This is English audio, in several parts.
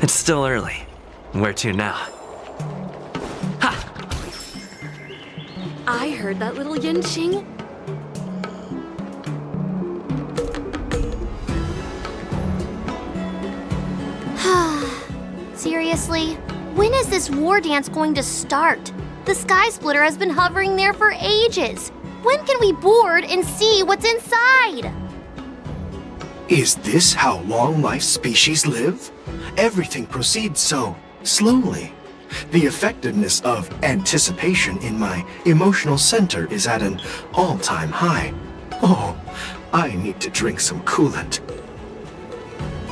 It's still early. Where to now? Ha! I heard that little Yinqing. Seriously? When is this war dance going to start? The Sky Splitter has been hovering there for ages. When can we board and see what's inside? Is this how long-life species live? Everything proceeds so slowly. The effectiveness of anticipation in my emotional center is at an all-time high. Oh, I need to drink some coolant.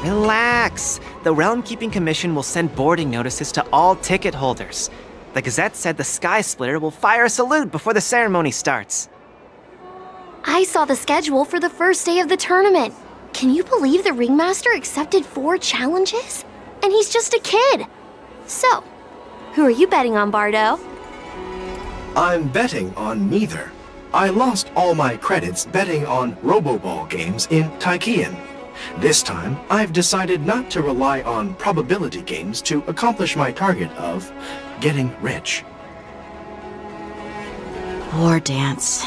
Relax. The Realm Keeping Commission will send boarding notices to all ticket holders. The Gazette said the Sky Splitter will fire a salute before the ceremony starts. I saw the schedule for the first day of the tournament. Can you believe the Ringmaster accepted 4 challenges? And he's just a kid. So, who are you betting on, Bardo? I'm betting on neither. I lost all my credits betting on Roboball games in Taikian. This time, I've decided not to rely on probability games to accomplish my target of getting rich. War dance.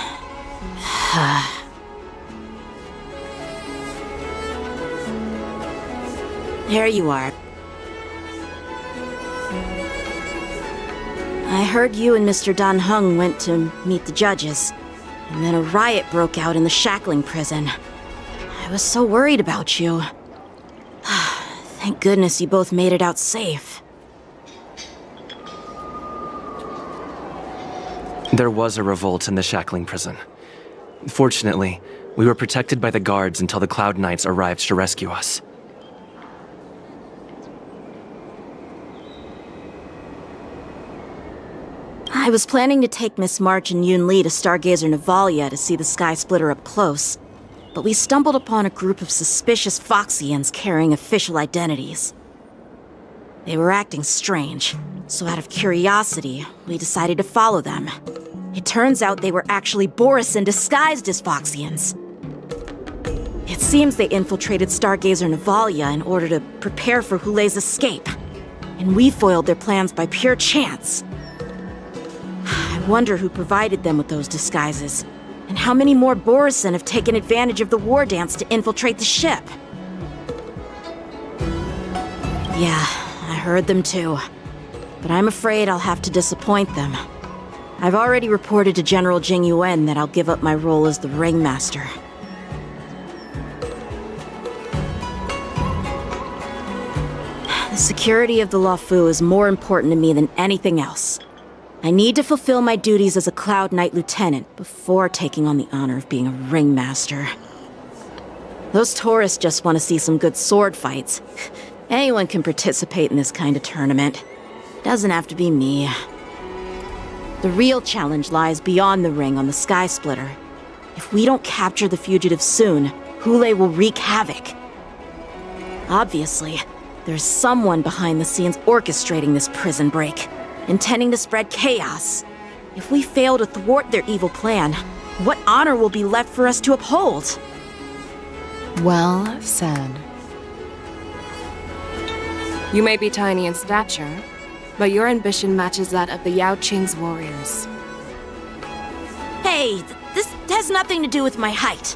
There you are. I heard you and Mr. Dan Heng went to meet the judges, and then a riot broke out in the shackling prison. I was so worried about you. Thank goodness you both made it out safe. There was a revolt in the shackling prison. Fortunately, we were protected by the guards until the Cloud Knights arrived to rescue us. I was planning to take Miss March and Yun Li to Stargazer Navalia to see the Sky Splitter up close, but we stumbled upon a group of suspicious Foxians carrying official identities. They were acting strange, so out of curiosity, we decided to follow them. It turns out they were actually Borisin disguised as Foxians. It seems they infiltrated Stargazer Navalia in order to prepare for Hulei's escape, and we foiled their plans by pure chance. I wonder who provided them with those disguises, and how many more Borisin have taken advantage of the war dance to infiltrate the ship. Yeah, I heard them too, but I'm afraid I'll have to disappoint them. I've already reported to General Jing Yuan that I'll give up my role as the Ringmaster. The security of the Luofu is more important to me than anything else. I need to fulfill my duties as a Cloud Knight Lieutenant before taking on the honor of being a Ringmaster. Those tourists just want to see some good sword fights. Anyone can participate in this kind of tournament. Doesn't have to be me. The real challenge lies beyond the ring on the Sky Splitter. If we don't capture the fugitives soon, Hulei will wreak havoc. Obviously, there's someone behind the scenes orchestrating this prison break, intending to spread chaos. If we fail to thwart their evil plan, what honor will be left for us to uphold? Well said. You may be tiny in stature, but your ambition matches that of the Yao Qing's warriors. Hey, this has nothing to do with my height.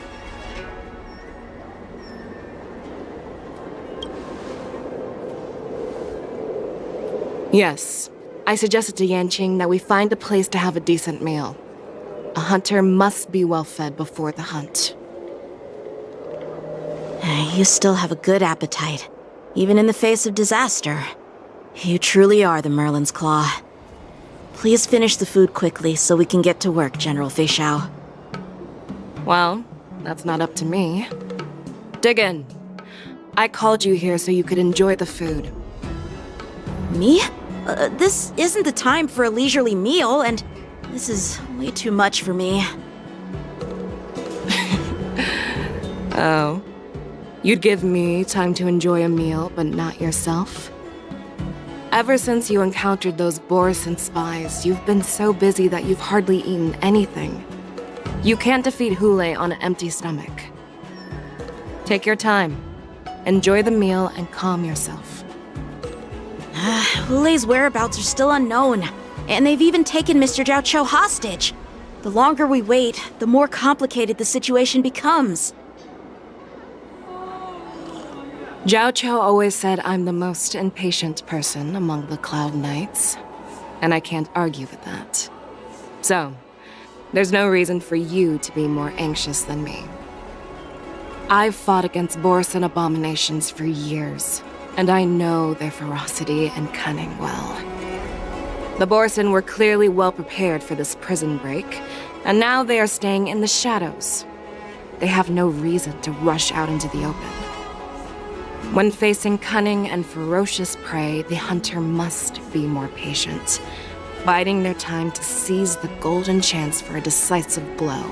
Yes, I suggested to Yanqing that we find a place to have a decent meal. A hunter must be well fed before the hunt. You still have a good appetite, even in the face of disaster. You truly are the Merlin's Claw. Please finish the food quickly so we can get to work, General Feixiao. Well, that's not up to me. Dig in. I called you here so you could enjoy the food. Me? This isn't the time for a leisurely meal, and this is way too much for me. Oh. You'd give me time to enjoy a meal, but not yourself? Ever since you encountered those Borisin spies, you've been so busy that you've hardly eaten anything. You can't defeat Hulei on an empty stomach. Take your time. Enjoy the meal and calm yourself. Hulei's whereabouts are still unknown, and they've even taken Mr. Zhao Cho hostage. The longer we wait, the more complicated the situation becomes. Zhao Cho always said I'm the most impatient person among the Cloud Knights, and I can't argue with that. So, there's no reason for you to be more anxious than me. I've fought against Borisin abominations for years, and I know their ferocity and cunning well. The Borisin were clearly well prepared for this prison break, and now they are staying in the shadows. They have no reason to rush out into the open. When facing cunning and ferocious prey, the hunter must be more patient. biding their time to seize the golden chance for a decisive blow.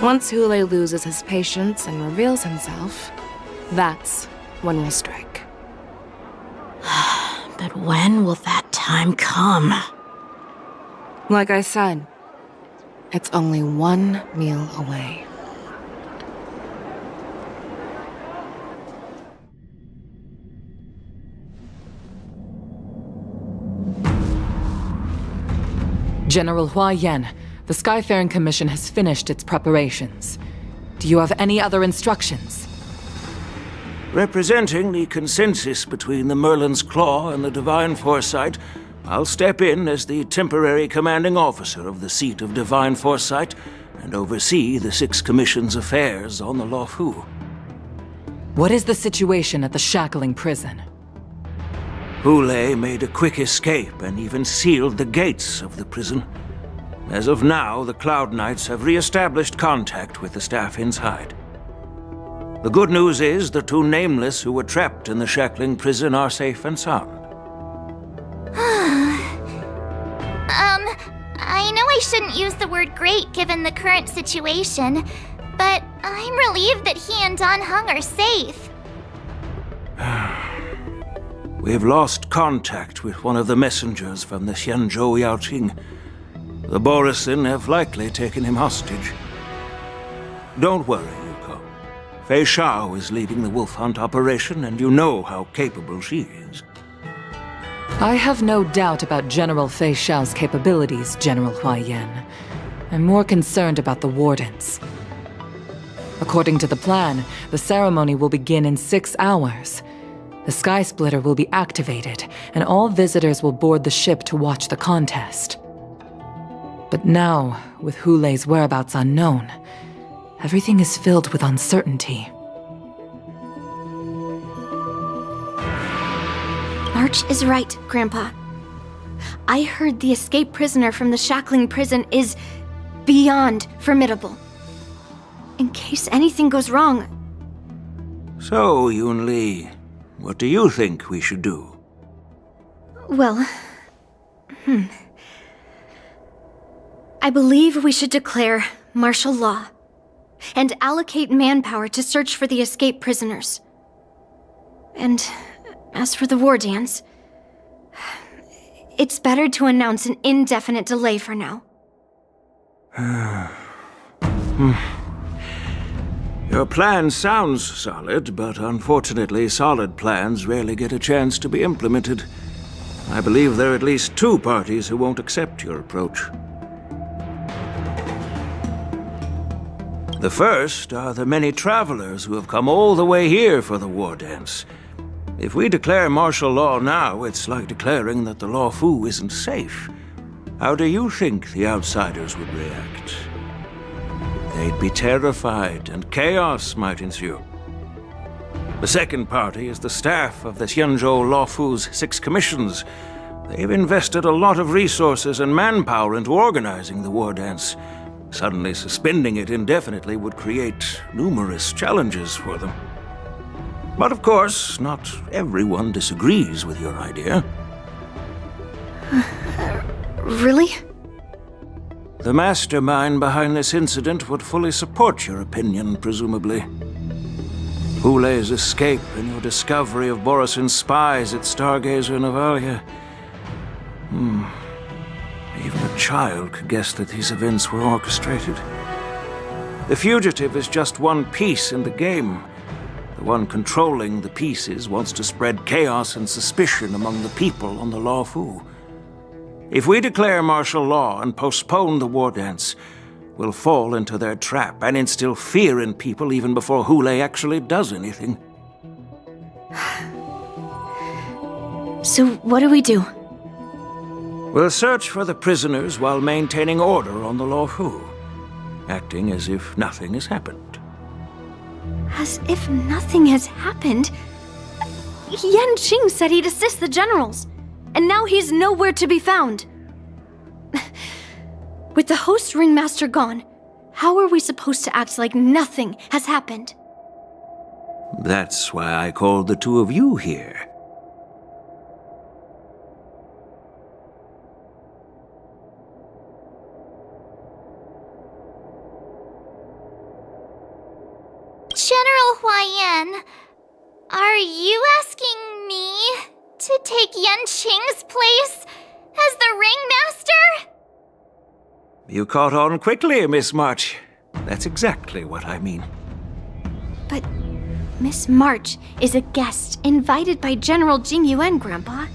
Once Hule loses his patience and reveals himself, that's when we'll strike. But when will that time come? Like I said, it's only one meal away. General Hua Yen, the Skyfaring Commission has finished its preparations. Do you have any other instructions? Representing the consensus between the Merlin's Claw and the Divine Foresight, I'll step in as the temporary commanding officer of the seat of Divine Foresight and oversee the Six Commission's affairs on the Luofu. What is the situation at the Shackling Prison? Hule made a quick escape and even sealed the gates of the prison. As of now, the Cloud Knights have re-established contact with the staff inside. The good news is the two Nameless who were trapped in the Shackling Prison are safe and sound. I know I shouldn't use the word great given the current situation, but I'm relieved that he and Don Hung are safe. We've lost contact with one of the messengers from the Xianzhou Yaoqing. The Borisin have likely taken him hostage. Don't worry, Yuko. Fei Shao is leading the wolf hunt operation, and you know how capable she is. I have no doubt about General Fei Shao's capabilities, General Hua Yen. I'm more concerned about the Wardens. According to the plan, the ceremony will begin in 6 hours. The Sky Splitter will be activated, and all visitors will board the ship to watch the contest. But now, with Hule's whereabouts unknown, everything is filled with uncertainty. March is right, Grandpa. I heard the escaped prisoner from the Shackling Prison is beyond formidable. In case anything goes wrong. So, Yun-Li, what do you think we should do? Well, I believe we should declare martial law and allocate manpower to search for the escaped prisoners. And as for the war dance, it's better to announce an indefinite delay for now. Your plan sounds solid, but unfortunately solid plans rarely get a chance to be implemented. I believe there are at least 2 parties who won't accept your approach. The first are the many travelers who have come all the way here for the war dance. If we declare martial law now, it's like declaring that the Luofu isn't safe. How do you think the outsiders would react? They'd be terrified, and chaos might ensue. The second party is the staff of the Xianzhou Luofu's 6 commissions. They've invested a lot of resources and manpower into organizing the war dance. Suddenly suspending it indefinitely would create numerous challenges for them. But of course, not everyone disagrees with your idea. Really? The mastermind behind this incident would fully support your opinion, presumably. Hule's escape and your discovery of Borisin's spies at Stargazer Navalia. Even a child could guess that these events were orchestrated. The fugitive is just one piece in the game. The one controlling the pieces wants to spread chaos and suspicion among the people on the Luofu. If we declare martial law and postpone the war dance, we'll fall into their trap and instill fear in people even before Hule actually does anything. So what do we do? We'll search for the prisoners while maintaining order on the Luofu, acting as if nothing has happened. As if nothing has happened? Yan Qing said he'd assist the generals, and now he's nowhere to be found. With the host ringmaster gone, how are we supposed to act like nothing has happened? That's why I called the 2 of you here. General Huaiyan, are you asking me to take Yanqing's place as the ringmaster? You caught on quickly, Miss March. That's exactly what I mean. But Miss March is a guest invited by General Jing Yuan, Grandpa.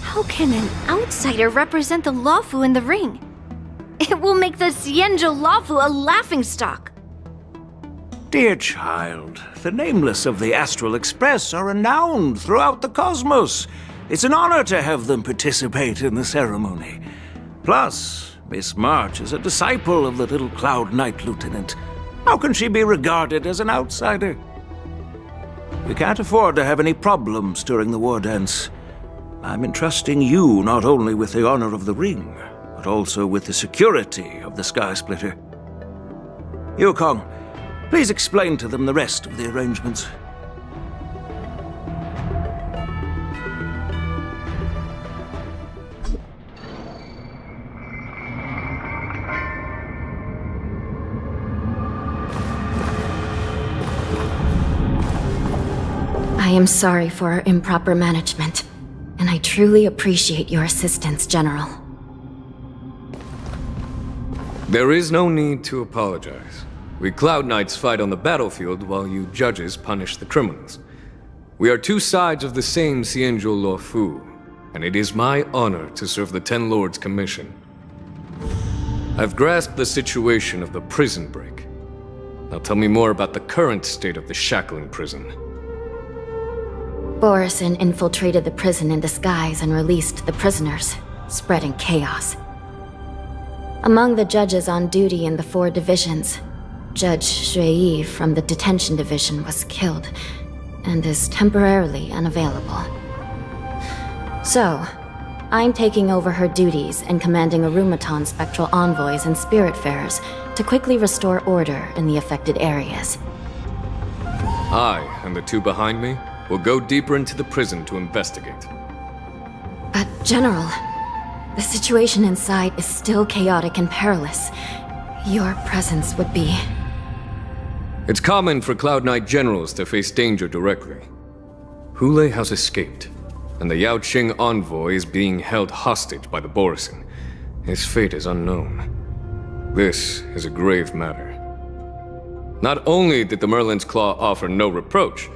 How can an outsider represent the Luofu in the ring? It will make the Xianzhou Luofu a laughingstock. Dear child, the nameless of the Astral Express are renowned throughout the cosmos. It's an honor to have them participate in the ceremony. Plus, Miss March is a disciple of the little Cloud Knight Lieutenant. How can she be regarded as an outsider? We can't afford to have any problems during the war dance. I'm entrusting you not only with the honor of the ring, but also with the security of the Sky Splitter. Yukong, please explain to them the rest of the arrangements. I am sorry for our improper management, and I truly appreciate your assistance, General. There is no need to apologize. We Cloud Knights fight on the battlefield while you judges punish the criminals. We are two sides of the same Xianzhou Luofu, and it is my honor to serve the Ten Lords' commission. I've grasped the situation of the prison break. Now tell me more about the current state of the shackling prison. Borison infiltrated the prison in disguise and released the prisoners, spreading chaos. Among the judges on duty in the 4 divisions, Judge Shui from the detention division was killed and is temporarily unavailable. So, I'm taking over her duties and commanding Arumaton spectral envoys and spiritfarers to quickly restore order in the affected areas. I, and the 2 behind me, will go deeper into the prison to investigate. But, General, the situation inside is still chaotic and perilous. Your presence would be... It's common for Cloud Knight generals to face danger directly. Hule has escaped, and the Yaoqing envoy is being held hostage by the Borison. His fate is unknown. This is a grave matter. Not only did the Merlin's Claw offer no reproach,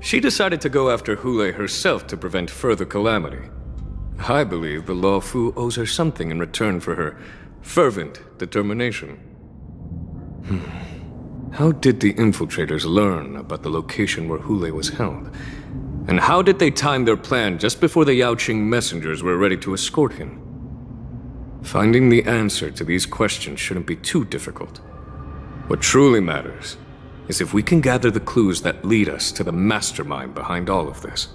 she decided to go after Hule herself to prevent further calamity. I believe the Luofu owes her something in return for her fervent determination. How did the infiltrators learn about the location where Hule was held? And how did they time their plan just before the Yaoqing messengers were ready to escort him? Finding the answer to these questions shouldn't be too difficult. What truly matters is if we can gather the clues that lead us to the mastermind behind all of this.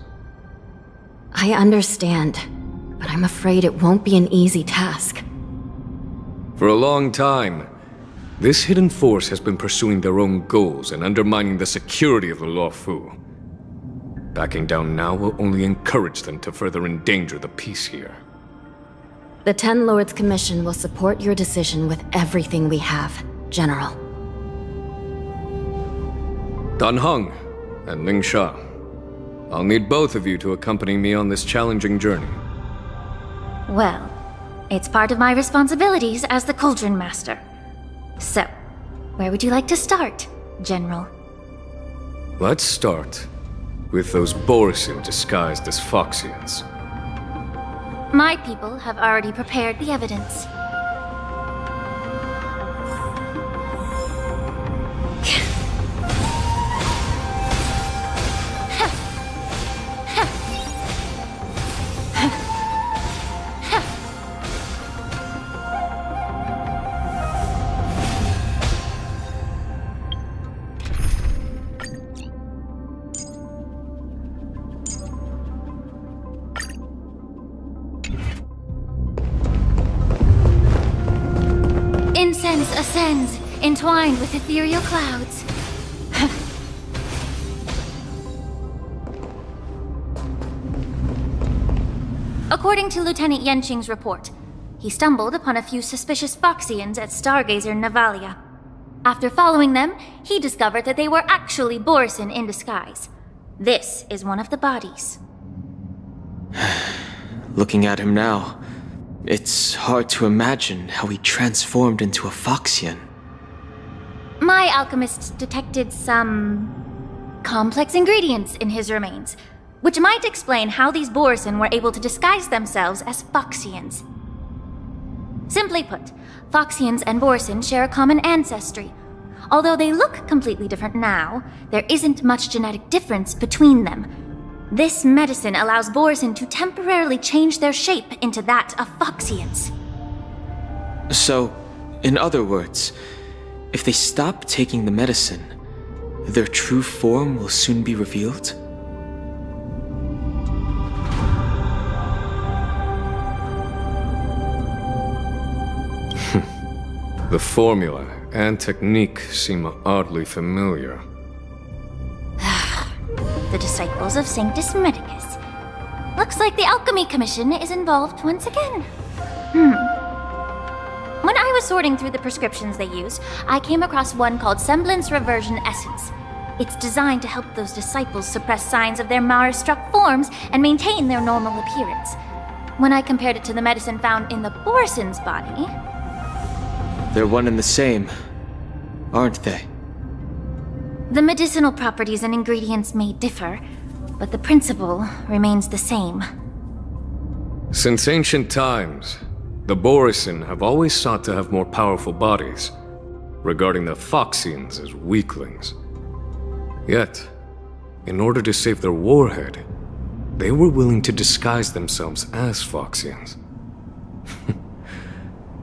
I understand, but I'm afraid it won't be an easy task. For a long time, this hidden force has been pursuing their own goals and undermining the security of the Luofu. Backing down now will only encourage them to further endanger the peace here. The Ten Lords Commission will support your decision with everything we have, General. Dan Heng and Ling Sha, I'll need both of you to accompany me on this challenging journey. Well, it's part of my responsibilities as the Cauldron Master. So, where would you like to start, General? Let's start with those Borison disguised as Foxians. My people have already prepared the evidence. Incense ascends, entwined with ethereal clouds. According to Lieutenant Yanqing's report, he stumbled upon a few suspicious Foxians at Stargazer Navalia. After following them, he discovered that they were actually Borison in disguise. This is one of the bodies. Looking at him now, it's hard to imagine how he transformed into a Foxian. My alchemists detected some complex ingredients in his remains, which might explain how these Borison were able to disguise themselves as Foxians. Simply put, Foxians and Borison share a common ancestry. Although they look completely different now, there isn't much genetic difference between them. This medicine allows Borison to temporarily change their shape into that of Foxians. So, in other words, if they stop taking the medicine, their true form will soon be revealed? The formula and technique seem oddly familiar. The disciples of Sanctus Medicus. Looks like the Alchemy Commission is involved once again. When I was sorting through the prescriptions they use, I came across one called Semblance Reversion Essence. It's designed to help those disciples suppress signs of their Mara-struck forms and maintain their normal appearance. When I compared it to the medicine found in the Borison's body... They're one and the same, aren't they? The medicinal properties and ingredients may differ, but the principle remains the same. Since ancient times, the Borison have always sought to have more powerful bodies, regarding the Foxians as weaklings. Yet, in order to save their warhead, they were willing to disguise themselves as Foxians.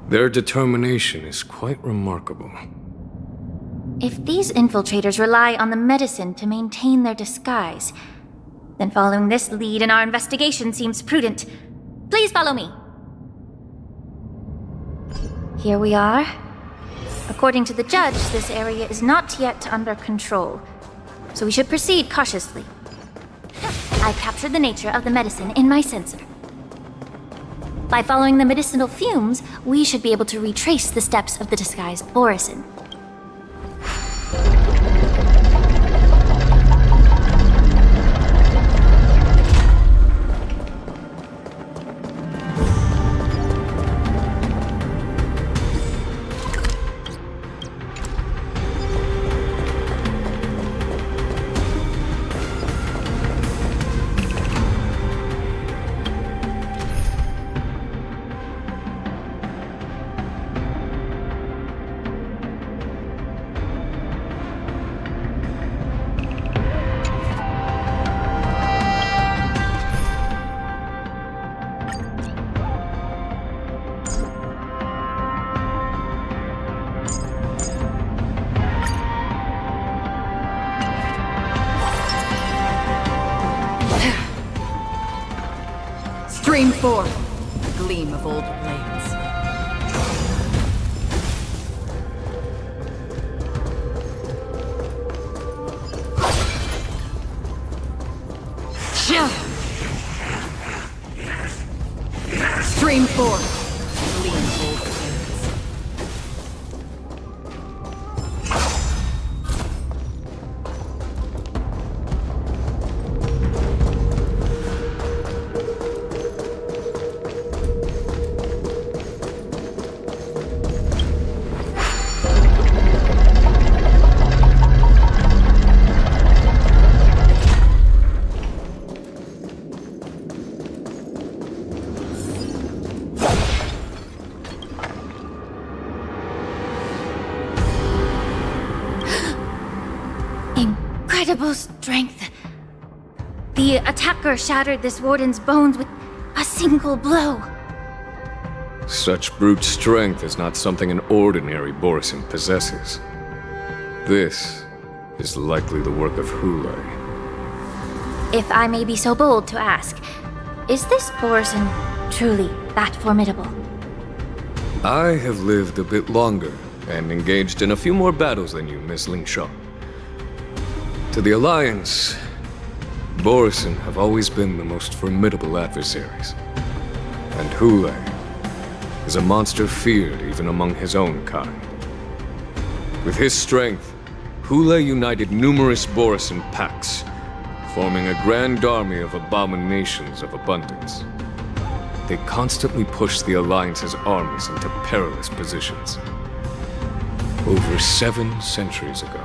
Their determination is quite remarkable. If these infiltrators rely on the medicine to maintain their disguise, then following this lead in our investigation seems prudent. Please follow me. Here we are. According to the judge, this area is not yet under control, so we should proceed cautiously. I've captured the nature of the medicine in my sensor. By following the medicinal fumes, we should be able to retrace the steps of the disguised Borison. Stream forth, the gleam of old blades. Stream forth, the gleam of old blades. Incredible strength. The attacker shattered this warden's bones with a single blow. Such brute strength is not something an ordinary Borison possesses. This is likely the work of Hule. If I may be so bold to ask, is this Borison truly that formidable? I have lived a bit longer and engaged in a few more battles than you, Miss Lingshaw. To the Alliance, Borison have always been the most formidable adversaries. And Hule is a monster feared even among his own kind. With his strength, Hule united numerous Borisin packs, forming a grand army of abominations of abundance. They constantly pushed the Alliance's armies into perilous positions. Over 7 centuries ago,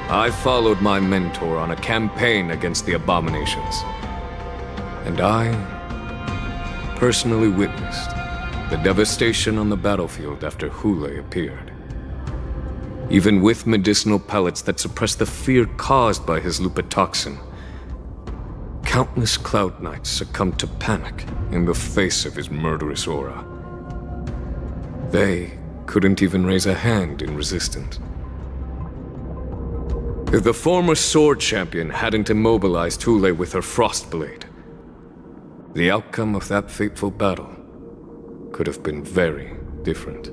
I followed my mentor on a campaign against the abominations. And I personally witnessed the devastation on the battlefield after Hule appeared. Even with medicinal pellets that suppressed the fear caused by his lupitoxin, countless Cloud Knights succumbed to panic in the face of his murderous aura. They couldn't even raise a hand in resistance. If the former sword champion hadn't immobilized Hule with her Frostblade, the outcome of that fateful battle could have been very different.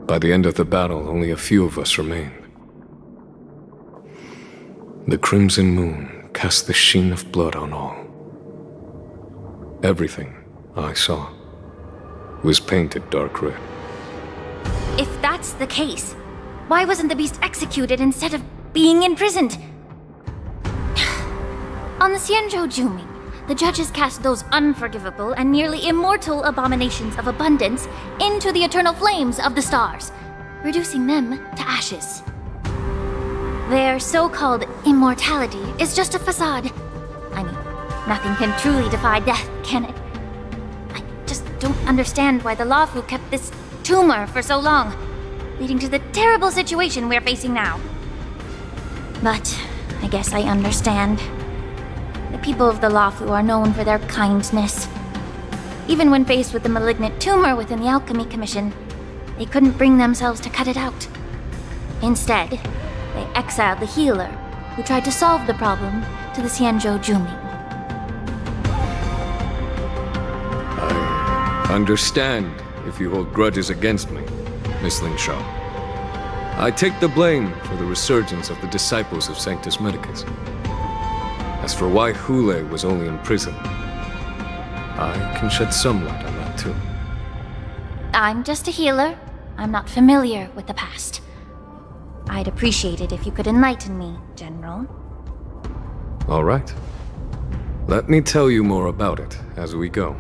By the end of the battle, only a few of us remained. The crimson moon cast the sheen of blood on all. Everything I saw was painted dark red. If that's the case, why wasn't the beast executed instead of being imprisoned? On the Xianzhou Juming, the judges cast those unforgivable and nearly immortal abominations of abundance into the eternal flames of the stars, reducing them to ashes. Their so-called immortality is just a facade. I mean, nothing can truly defy death, can it? I just don't understand why the Lawfu kept this tumor for so long, leading to the terrible situation we're facing now. But I guess I understand. The people of the Lawfu are known for their kindness. Even when faced with the malignant tumor within the Alchemy Commission, they couldn't bring themselves to cut it out. Instead, they exiled the healer, who tried to solve the problem, to the Xianzhou Juming. I understand if you hold grudges against me, Miss Lingshaw. I take the blame for the resurgence of the disciples of Sanctus Medicus. As for why Hule was only in prison, I can shed some light on that too. I'm just a healer. I'm not familiar with the past. I'd appreciate it if you could enlighten me, General. All right. Let me tell you more about it as we go.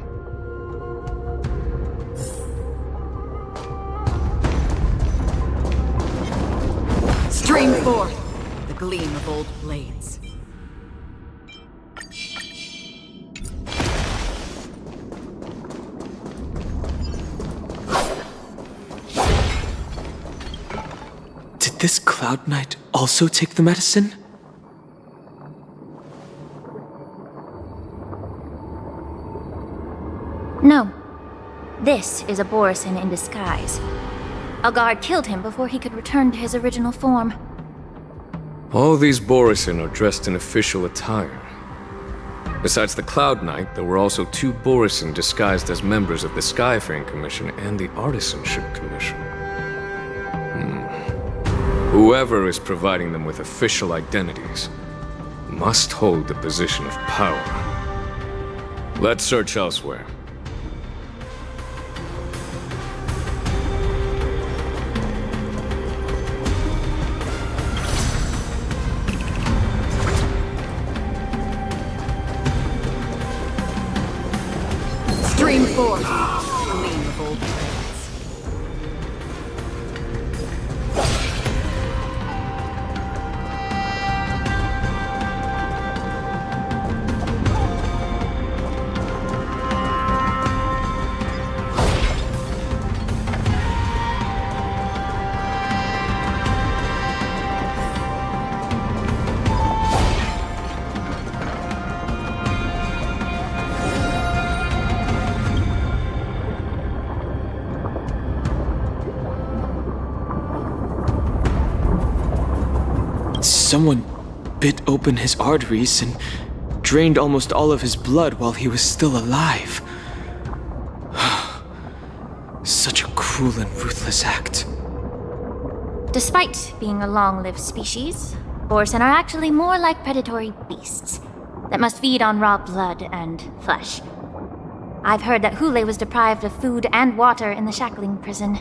Stream forth the gleam of old blades. Did this Cloud Knight also take the medicine? No. This is a Borisin in disguise. A guard killed him before he could return to his original form. All these Borisin are dressed in official attire. Besides the Cloud Knight, there were also 2 Borisin disguised as members of the Skyfaring Commission and the Artisanship Commission. Whoever is providing them with official identities must hold the position of power. Let's search elsewhere. Stream forth the gleam of old blades. Someone bit open his arteries and drained almost all of his blood while he was still alive. Such a cruel and ruthless act. Despite being a long-lived species, Borisin are actually more like predatory beasts that must feed on raw blood and flesh. I've heard that Hule was deprived of food and water in the shackling prison.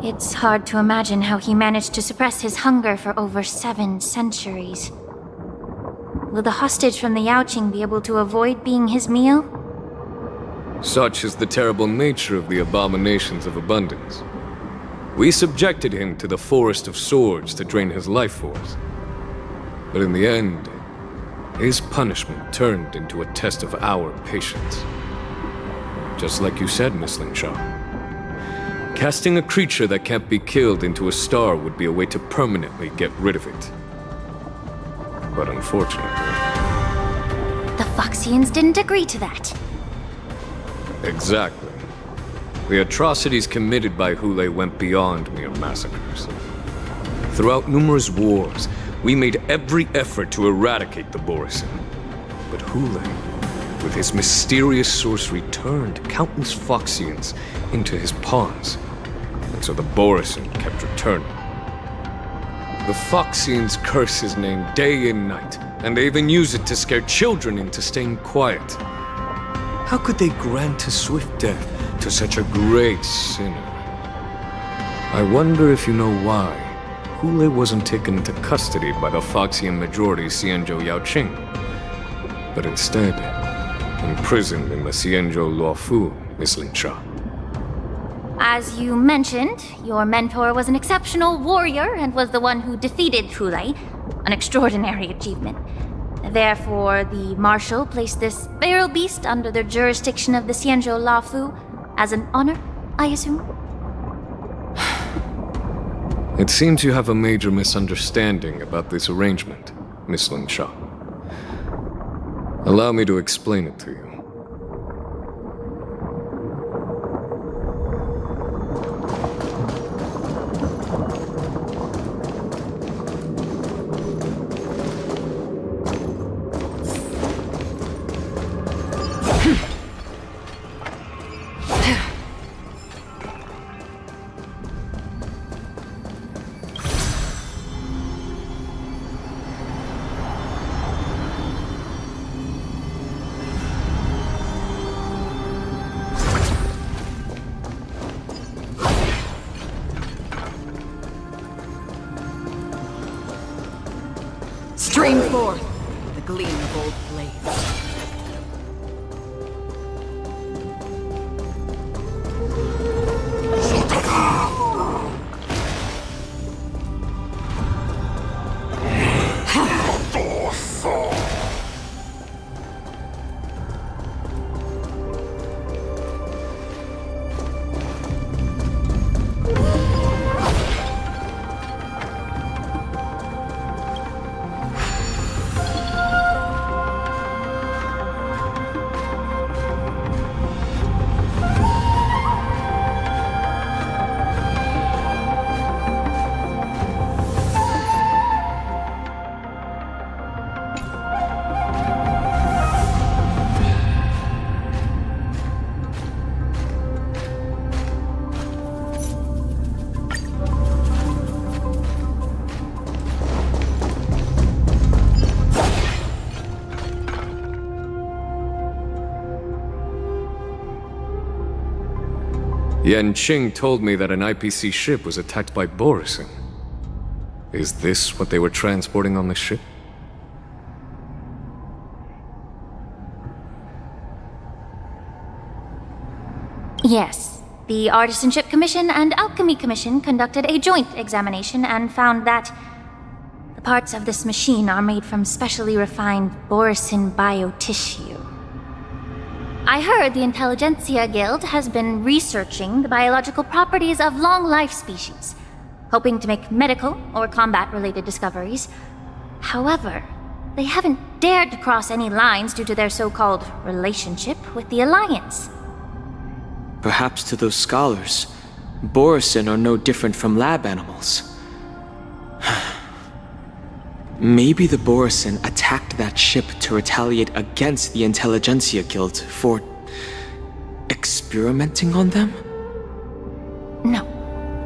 It's hard to imagine how he managed to suppress his hunger for over 7 centuries. Will the hostage from the Yaoqing be able to avoid being his meal? Such is the terrible nature of the abominations of abundance. We subjected him to the Forest of Swords to drain his life force. But in the end, his punishment turned into a test of our patience. Just like you said, Miss Lingsha. Casting a creature that can't be killed into a star would be a way to permanently get rid of it. But unfortunately... The Foxians didn't agree to that. Exactly. The atrocities committed by Hule went beyond mere massacres. Throughout numerous wars, we made every effort to eradicate the Borisin. But Hule, with his mysterious sorcery, turned countless Foxians into his pawns. And so the Borisin kept returning. The Foxians curse his name day and night, and they even use it to scare children into staying quiet. How could they grant a swift death to such a great sinner? I wonder if you know why Hule wasn't taken into custody by the Foxian majority Xianzhou Yaoqing, but instead imprisoned in the Xianzhou Luofu, Miss Lingsha. As you mentioned, your mentor was an exceptional warrior and was the one who defeated Hule, an extraordinary achievement. Therefore, the Marshal placed this feral beast under the jurisdiction of the Xianzhou Luofu as an honor, I assume? It seems you have a major misunderstanding about this arrangement, Miss Lingsha. Allow me to explain it to you. Stream forth the gleam of old blades. Yanqing told me that an IPC ship was attacked by Borisin. Is this what they were transporting on the ship? Yes. The Artisanship Commission and Alchemy Commission conducted a joint examination and found that the parts of this machine are made from specially refined Borisin biotissue. I heard the Intelligentsia Guild has been researching the biological properties of long-life species, hoping to make medical or combat-related discoveries. However, they haven't dared to cross any lines due to their so-called relationship with the Alliance. Perhaps to those scholars, Borisin are no different from lab animals. Maybe the Borisin attacked that ship to retaliate against the Intelligentsia Guild for experimenting on them? No.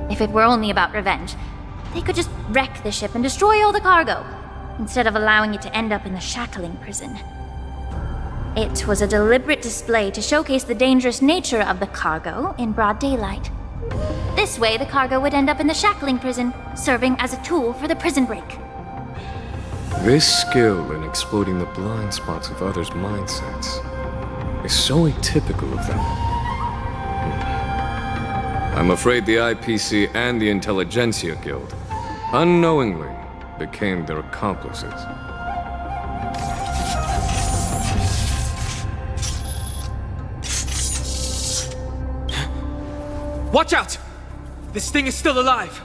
If it were only about revenge, they could just wreck the ship and destroy all the cargo, instead of allowing it to end up in the shackling prison. It was a deliberate display to showcase the dangerous nature of the cargo in broad daylight. This way, the cargo would end up in the shackling prison, serving as a tool for the prison break. This skill in exploiting the blind spots of others' mindsets is so atypical of them. I'm afraid the IPC and the Intelligentsia Guild unknowingly became their accomplices. Watch out! This thing is still alive!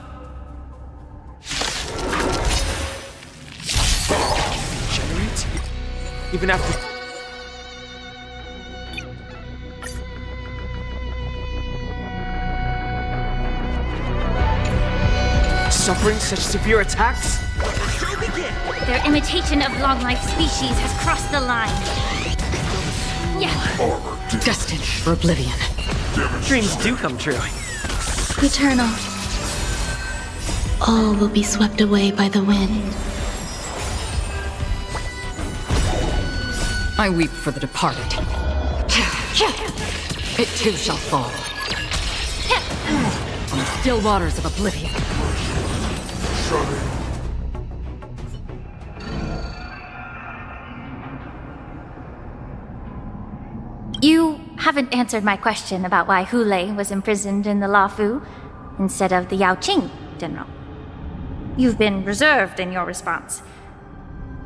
Generate? Even after... Suffering such severe attacks? Their imitation of long-life species has crossed the line. Yeah. Destined for oblivion. Dreams do come true. Eternal. All will be swept away by the wind. I weep for the departed. It too shall fall. On the still waters of oblivion. You haven't answered my question about why Hule was imprisoned in the Lafu instead of the Yaoqing, General. You've been reserved in your response.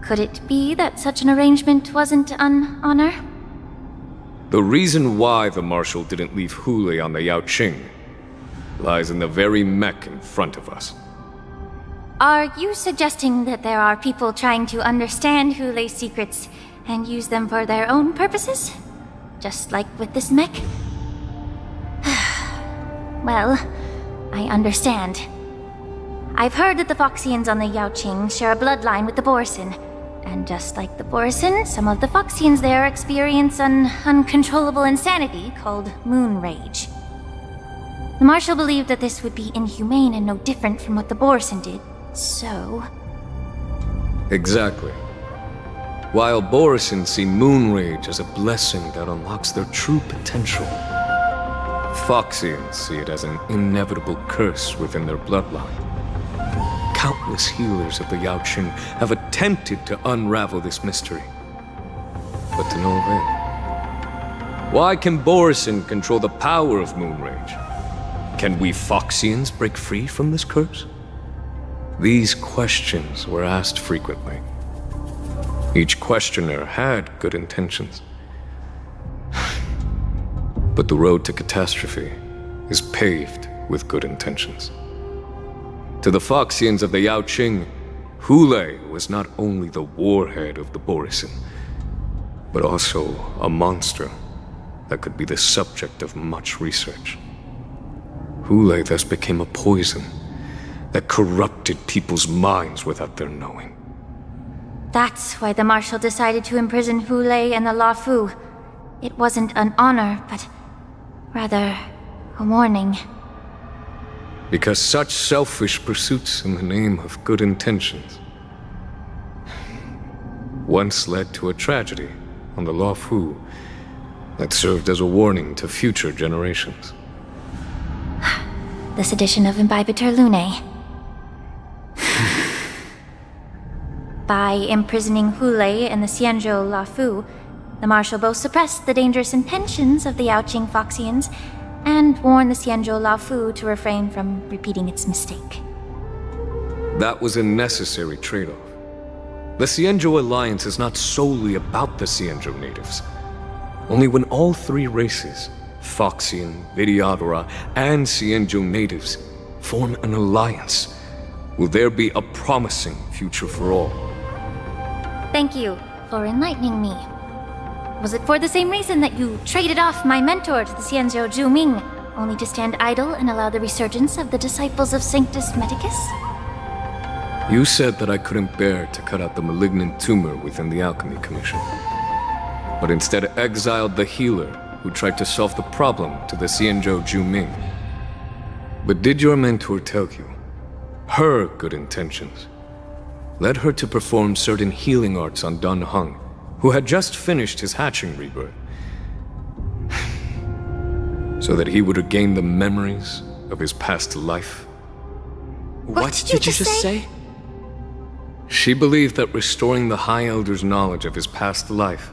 Could it be that such an arrangement wasn't an honor? The reason why the Marshal didn't leave Hule on the Yaoqing lies in the very mech in front of us. Are you suggesting that there are people trying to understand Hule's secrets and use them for their own purposes? Just like with this mech? Well, I understand. I've heard that the Foxians on the Yaoqing share a bloodline with the Borison. And just like the Borison, some of the Foxians there experience an uncontrollable insanity called moon rage. The Marshal believed that this would be inhumane and no different from what the Borison did, so... Exactly. While Borison see moon rage as a blessing that unlocks their true potential, Foxians see it as an inevitable curse within their bloodline. Countless healers of the Yaoqing have attempted to unravel this mystery, but to no avail. Why can Borison control the power of moon rage? Can we Foxians break free from this curse? These questions were asked frequently. Each questioner had good intentions. But the road to catastrophe is paved with good intentions. To the Foxians of the Yaoqing, Hule was not only the warhead of the Borison, but also a monster that could be the subject of much research. Hule thus became a poison that corrupted people's minds without their knowing. That's why the Marshal decided to imprison Hule and the Lafu. It wasn't an honor, but rather a warning. Because such selfish pursuits in the name of good intentions once led to a tragedy on the Lafu that served as a warning to future generations. This edition of Imbibitor Lunae. By imprisoning Hule and the Xianzhou Lafu, the Marshal both suppressed the dangerous intentions of the Yaoqing Foxians and warned the Xianzhou Lafu to refrain from repeating its mistake. That was a necessary trade-off. The Xianzhou alliance is not solely about the Xianzhou natives. Only when all three races, Foxian, Vidyadhara, and Xianzhou natives, form an alliance, will there be a promising future for all. Thank you for enlightening me. Was it for the same reason that you traded off my mentor to the Xianzhou Zhuming, only to stand idle and allow the resurgence of the disciples of Sanctus Medicus? You said that I couldn't bear to cut out the malignant tumor within the Alchemy Commission, but instead exiled the healer who tried to solve the problem to the Xianzhou Zhuming. But did your mentor tell you her good intentions led her to perform certain healing arts on Dun Hung, who had just finished his hatching rebirth, so that he would regain the memories of his past life. What did you just say? She believed that restoring the High Elder's knowledge of his past life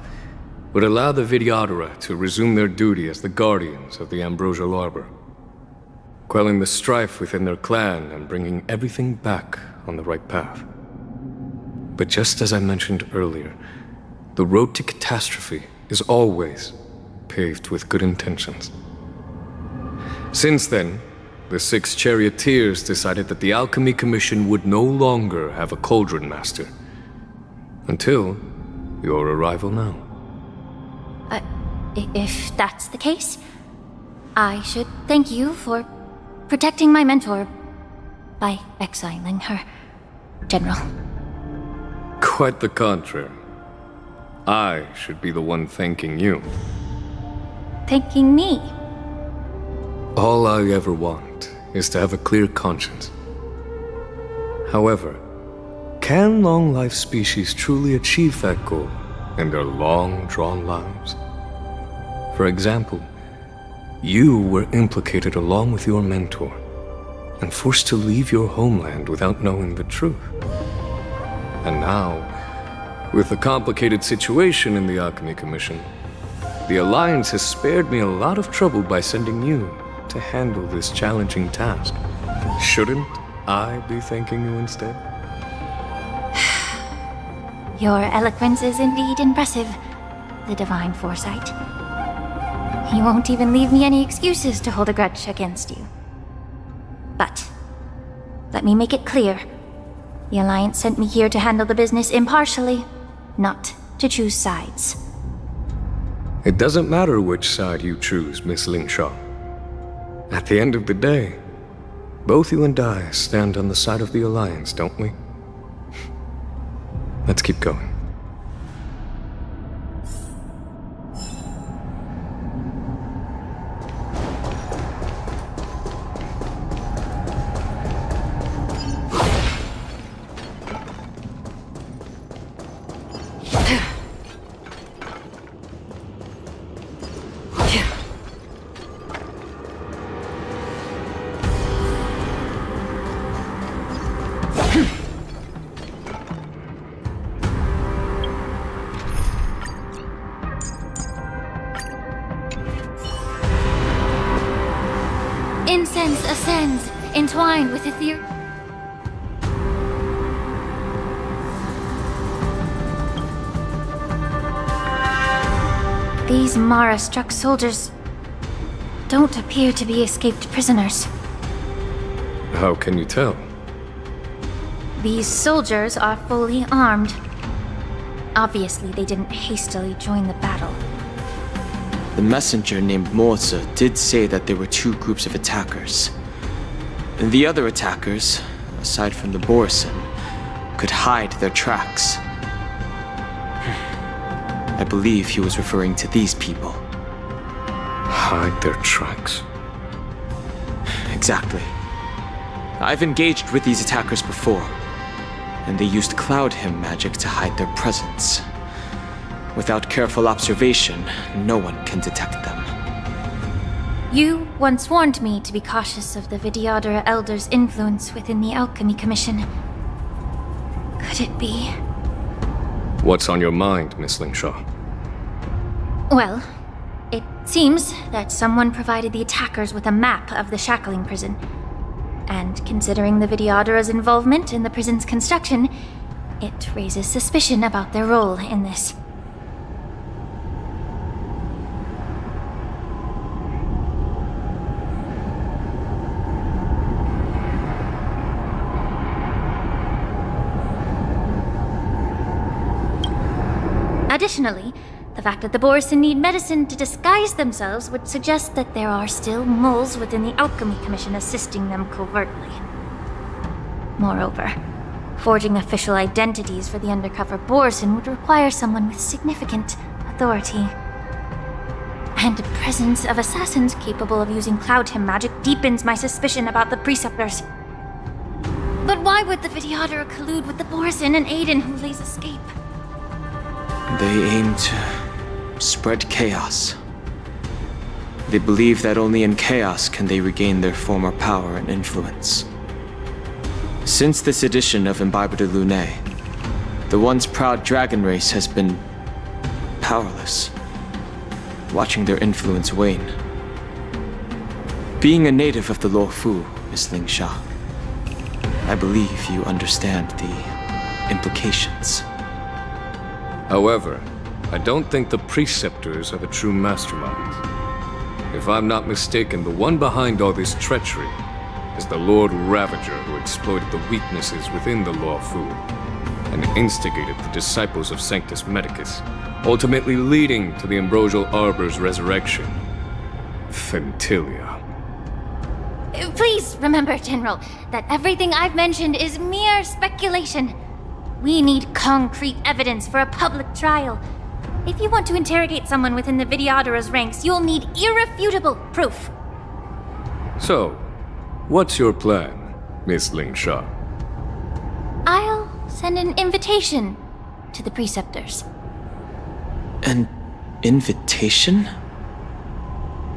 would allow the Videodora to resume their duty as the guardians of the Ambrosial Arbor, quelling the strife within their clan and bringing everything back on the right path. But just as I mentioned earlier, the road to catastrophe is always paved with good intentions. Since then, the 6 charioteers decided that the Alchemy Commission would no longer have a cauldron master. Until your arrival now. If that's the case, I should thank you for protecting my mentor by exiling her, General. Quite the contrary. I should be the one thanking you. Thanking me? All I ever want is to have a clear conscience. However, can long-life species truly achieve that goal in their long-drawn lives? For example, you were implicated along with your mentor and forced to leave your homeland without knowing the truth. And now, with the complicated situation in the Alchemy Commission, the Alliance has spared me a lot of trouble by sending you to handle this challenging task. Shouldn't I be thanking you instead? Your eloquence is indeed impressive, the divine foresight. You won't even leave me any excuses to hold a grudge against you. But, let me make it clear. The Alliance sent me here to handle the business impartially, not to choose sides. It doesn't matter which side you choose, Miss Lingshaw. At the end of the day, both you and I stand on the side of the Alliance, don't we? Let's keep going. Incense ascends, entwined with ether. These Mara-struck soldiers don't appear to be escaped prisoners. How can you tell? These soldiers are fully armed. Obviously, they didn't hastily join the battle. The messenger named Morza did say that there were 2 groups of attackers. And the other attackers, aside from the Borison, could hide their tracks. I believe he was referring to these people. Hide their tracks? Exactly. I've engaged with these attackers before, and they used Cloud Hymn magic to hide their presence. Without careful observation, no one can detect them. You once warned me to be cautious of the Videodora Elder's influence within the Alchemy Commission. Could it be? What's on your mind, Miss Lingshaw? Well, it seems that someone provided the attackers with a map of the shackling prison. And considering the Videodora's involvement in the prison's construction, it raises suspicion about their role in this. Additionally, the fact that the Borison need medicine to disguise themselves would suggest that there are still moles within the Alchemy Commission assisting them covertly. Moreover, forging official identities for the undercover Borison would require someone with significant authority. And the presence of assassins capable of using Cloud Hymn magic deepens my suspicion about the Preceptors. But why would the Videodora collude with the Borison and aid in Hulei's escape? They aim to spread chaos. They believe that only in chaos can they regain their former power and influence. Since this edition of Imbibe de Lune, the once proud dragon race has been powerless, watching their influence wane. Being a native of the Luofu, Miss Ling Sha, I believe you understand the implications. However, I don't think the Preceptors are the true masterminds. If I'm not mistaken, the one behind all this treachery is the Lord Ravager who exploited the weaknesses within the Luofu and instigated the disciples of Sanctus Medicus, ultimately leading to the Ambrosial Arbor's resurrection. Fentilia. Please remember, General, that everything I've mentioned is mere speculation. We need concrete evidence for a public trial. If you want to interrogate someone within the Videodara's ranks, you'll need irrefutable proof. So, what's your plan, Miss Ling Sha? I'll send an invitation to the Preceptors. An invitation?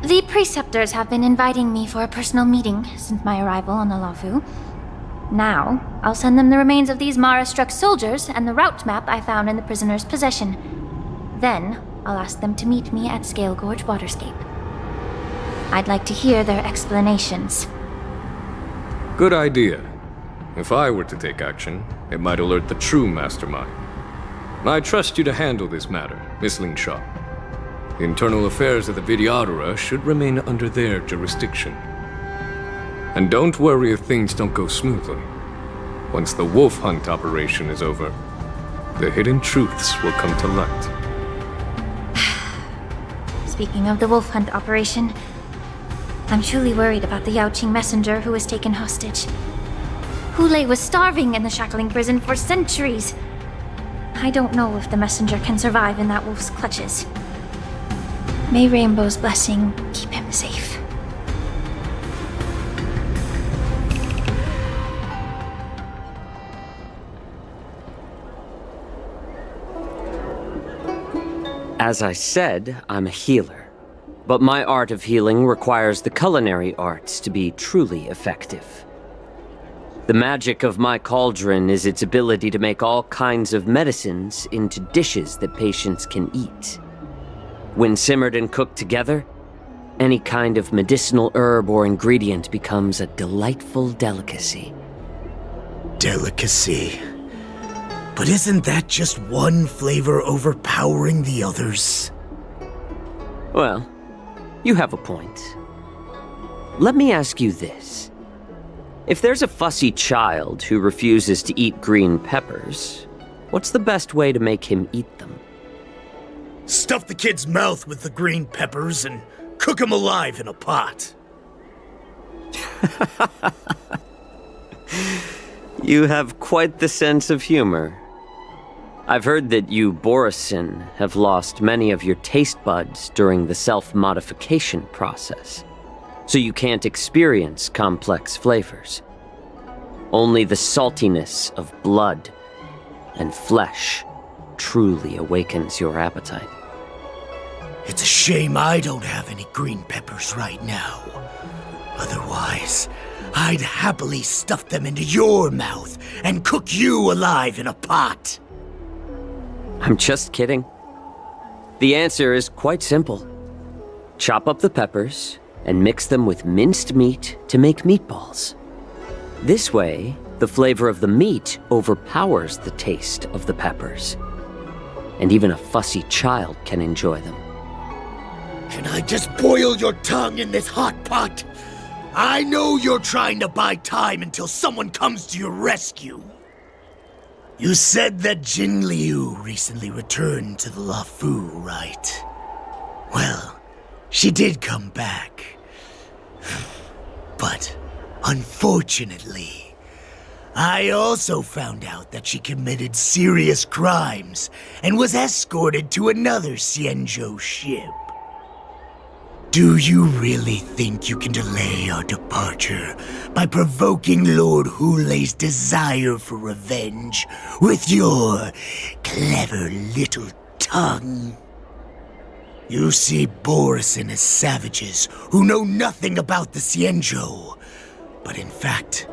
The Preceptors have been inviting me for a personal meeting since my arrival on the Luofu. Now, I'll send them the remains of these Mara-struck soldiers and the route map I found in the prisoner's possession. Then, I'll ask them to meet me at Scale Gorge Waterscape. I'd like to hear their explanations. Good idea. If I were to take action, it might alert the true mastermind. I trust you to handle this matter, Miss Ling Sha. The internal affairs of the Videodara should remain under their jurisdiction. And don't worry if things don't go smoothly. Once the wolf hunt operation is over, the hidden truths will come to light. Speaking of the wolf hunt operation, I'm truly worried about the Yaoqing messenger who was taken hostage. Hulei was starving in the shackling prison for centuries. I don't know if the messenger can survive in that wolf's clutches. May Rainbow's blessing keep him safe. As I said, I'm a healer. But my art of healing requires the culinary arts to be truly effective. The magic of my cauldron is its ability to make all kinds of medicines into dishes that patients can eat. When simmered and cooked together, any kind of medicinal herb or ingredient becomes a delightful delicacy. Delicacy? But isn't that just one flavor overpowering the others? Well, you have a point. Let me ask you this. If there's a fussy child who refuses to eat green peppers, what's the best way to make him eat them? Stuff the kid's mouth with the green peppers and cook him alive in a pot. You have quite the sense of humor. I've heard that you, Borisin, have lost many of your taste buds during the self-modification process, so you can't experience complex flavors. Only the saltiness of blood and flesh truly awakens your appetite. It's a shame I don't have any green peppers right now. Otherwise, I'd happily stuff them into your mouth and cook you alive in a pot. I'm just kidding. The answer is quite simple. Chop up the peppers and mix them with minced meat to make meatballs. This way, the flavor of the meat overpowers the taste of the peppers. And even a fussy child can enjoy them. Can I just boil your tongue in this hot pot? I know you're trying to buy time until someone comes to your rescue. You said that Jin Liu recently returned to the Luofu, right? Well, she did come back. But, unfortunately, I also found out that she committed serious crimes and was escorted to another Xianzhou ship. Do you really think you can delay our departure by provoking Lord Hulei's desire for revenge with your clever little tongue? You see Borison as savages who know nothing about the Xianzhou. But in fact,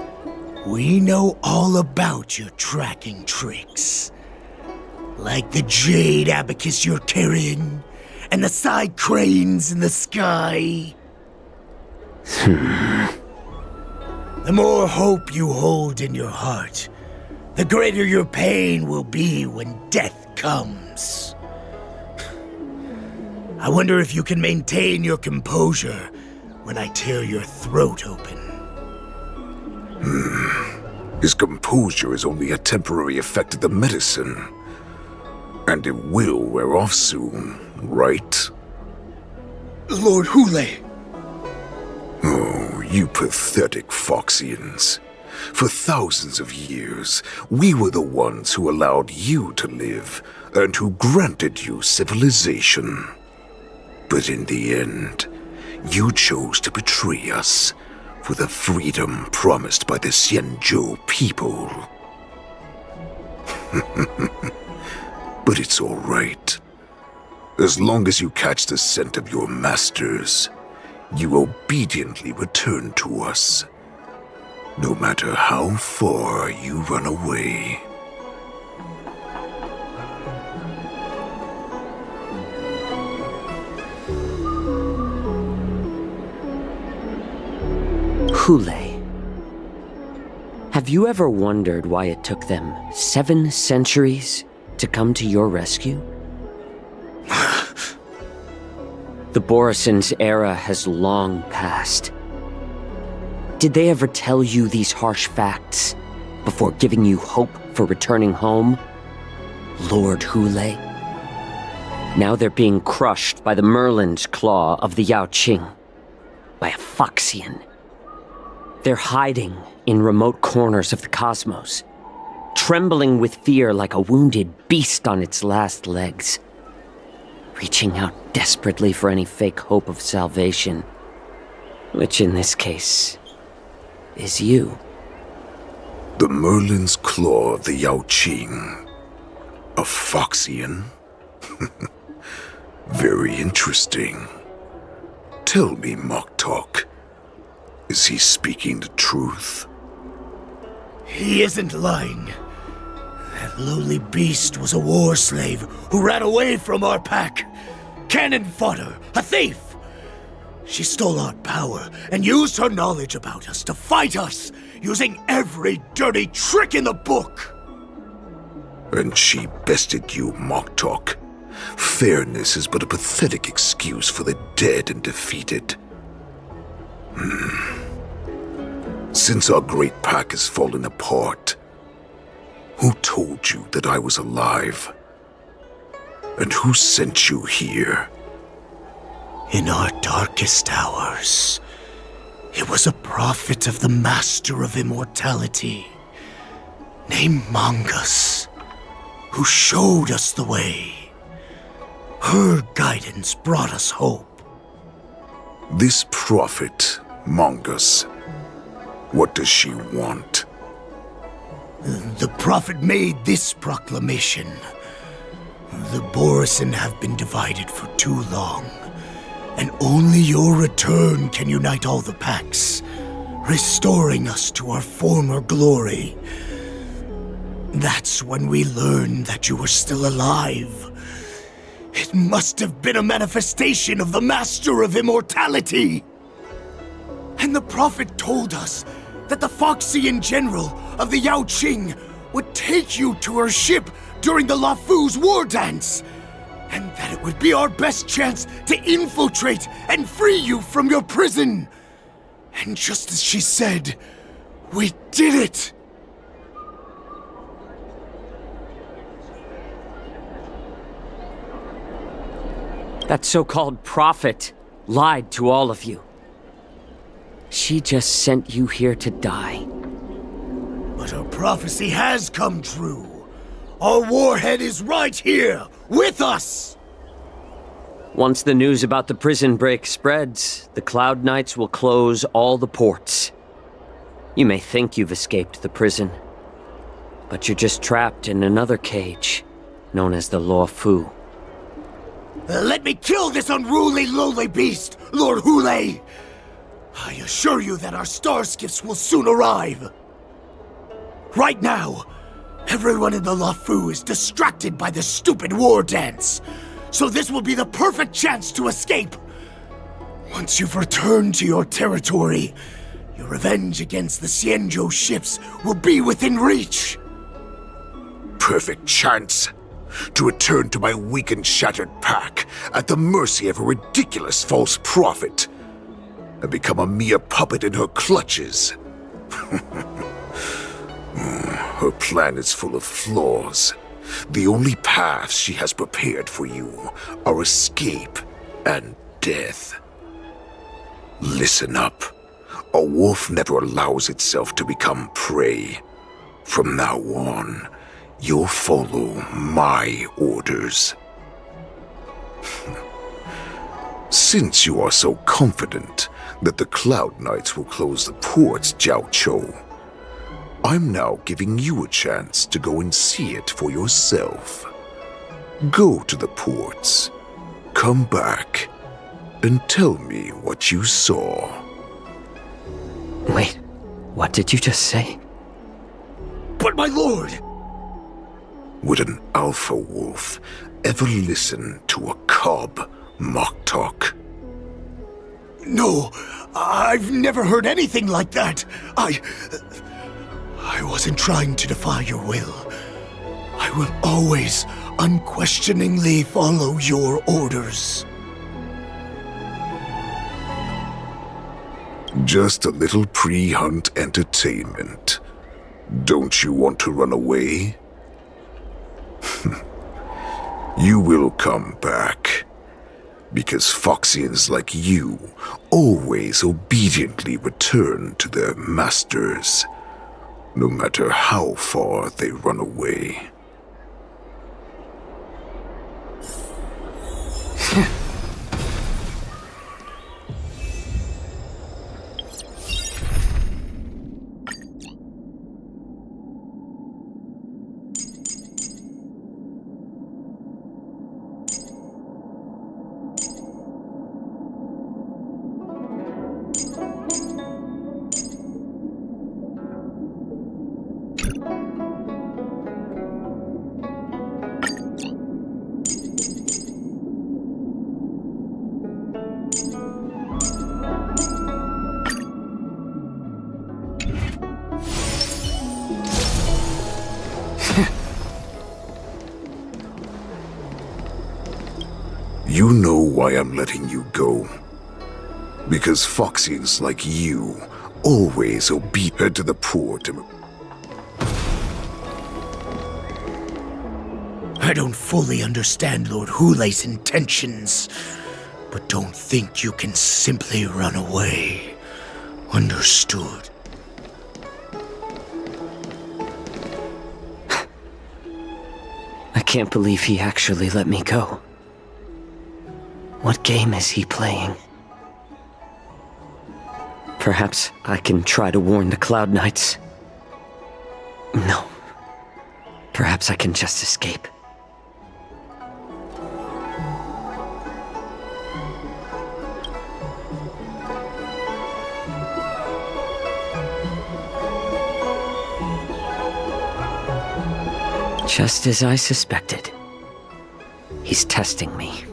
we know all about your tracking tricks. Like the jade abacus you're carrying, and the side cranes in the sky. The more hope you hold in your heart, the greater your pain will be when death comes. I wonder if you can maintain your composure when I tear your throat open. His composure is only a temporary effect of the medicine. And it will wear off soon, right? Lord Hule! Oh, you pathetic Foxians. For thousands of years, we were the ones who allowed you to live, and who granted you civilization. But in the end, you chose to betray us for the freedom promised by the Xianzhou people. But it's all right. As long as you catch the scent of your masters, you obediently return to us. No matter how far you run away. Hule. Have you ever wondered why it took them 7 centuries to come to your rescue? The Borison's era has long passed. Did they ever tell you these harsh facts before giving you hope for returning home, Lord Hule? Now they're being crushed by the Merlin's claw of the Yaoqing, by a Foxian. They're hiding in remote corners of the cosmos, trembling with fear like a wounded beast on its last legs, reaching out desperately for any fake hope of salvation, which in this case is you. The Merlin's claw of the Yaoqing. A Foxian? Very interesting. Tell me, Moktok, is he speaking the truth? He isn't lying. That lowly beast was a war slave who ran away from our pack. Cannon fodder, a thief! She stole our power and used her knowledge about us to fight us, using every dirty trick in the book! And she bested you, Moktok. Fairness is but a pathetic excuse for the dead and defeated. Since our great pack has fallen apart, who told you that I was alive? And who sent you here? In our darkest hours, it was a prophet of the Master of Immortality, named Mongus, who showed us the way. Her guidance brought us hope. This prophet, Mongus, what does she want? The prophet made this proclamation. The Borison have been divided for too long, and only your return can unite all the packs, restoring us to our former glory. That's when we learned that you were still alive. It must have been a manifestation of the Master of Immortality. And the prophet told us that the Foxian general of the Yaoqing would take you to her ship during the Lafu's war dance, and that it would be our best chance to infiltrate and free you from your prison. And just as she said, we did it! That so-called prophet lied to all of you. She just sent you here to die. But her prophecy has come true. Our warhead is right here, with us! Once the news about the prison break spreads, the Cloud Knights will close all the ports. You may think you've escaped the prison, but you're just trapped in another cage, known as the Law Fu. Let me kill this unruly, lowly beast, Lord Hule! I assure you that our star skiffs will soon arrive. Right now, everyone in the Lafu is distracted by the stupid war dance, so this will be the perfect chance to escape. Once you've returned to your territory, your revenge against the Xianzhou ships will be within reach. Perfect chance to return to my weak and shattered pack at the mercy of a ridiculous false prophet and become a mere puppet in her clutches. Her plan is full of flaws. The only paths she has prepared for you are escape and death. Listen up. A wolf never allows itself to become prey. From now on, you'll follow my orders. Since you are so confident that the Cloud Knights will close the ports, Jiao Chou, I'm now giving you a chance to go and see it for yourself. Go to the ports, come back, and tell me what you saw. Wait, what did you just say? But my lord! Would an alpha wolf ever listen to a cub mock talk? No, I've never heard anything like that. I wasn't trying to defy your will. I will always unquestioningly follow your orders. Just a little pre-hunt entertainment. Don't you want to run away? You will come back. Because Foxians like you always obediently return to their masters, no matter how far they run away. You know why I'm letting you go. Because Foxians like you always head to the port and... I don't fully understand Lord Hule's intentions, but don't think you can simply run away. Understood? I can't believe he actually let me go. What game is he playing? Perhaps I can try to warn the Cloud Knights. No. Perhaps I can just escape. Just as I suspected. He's testing me.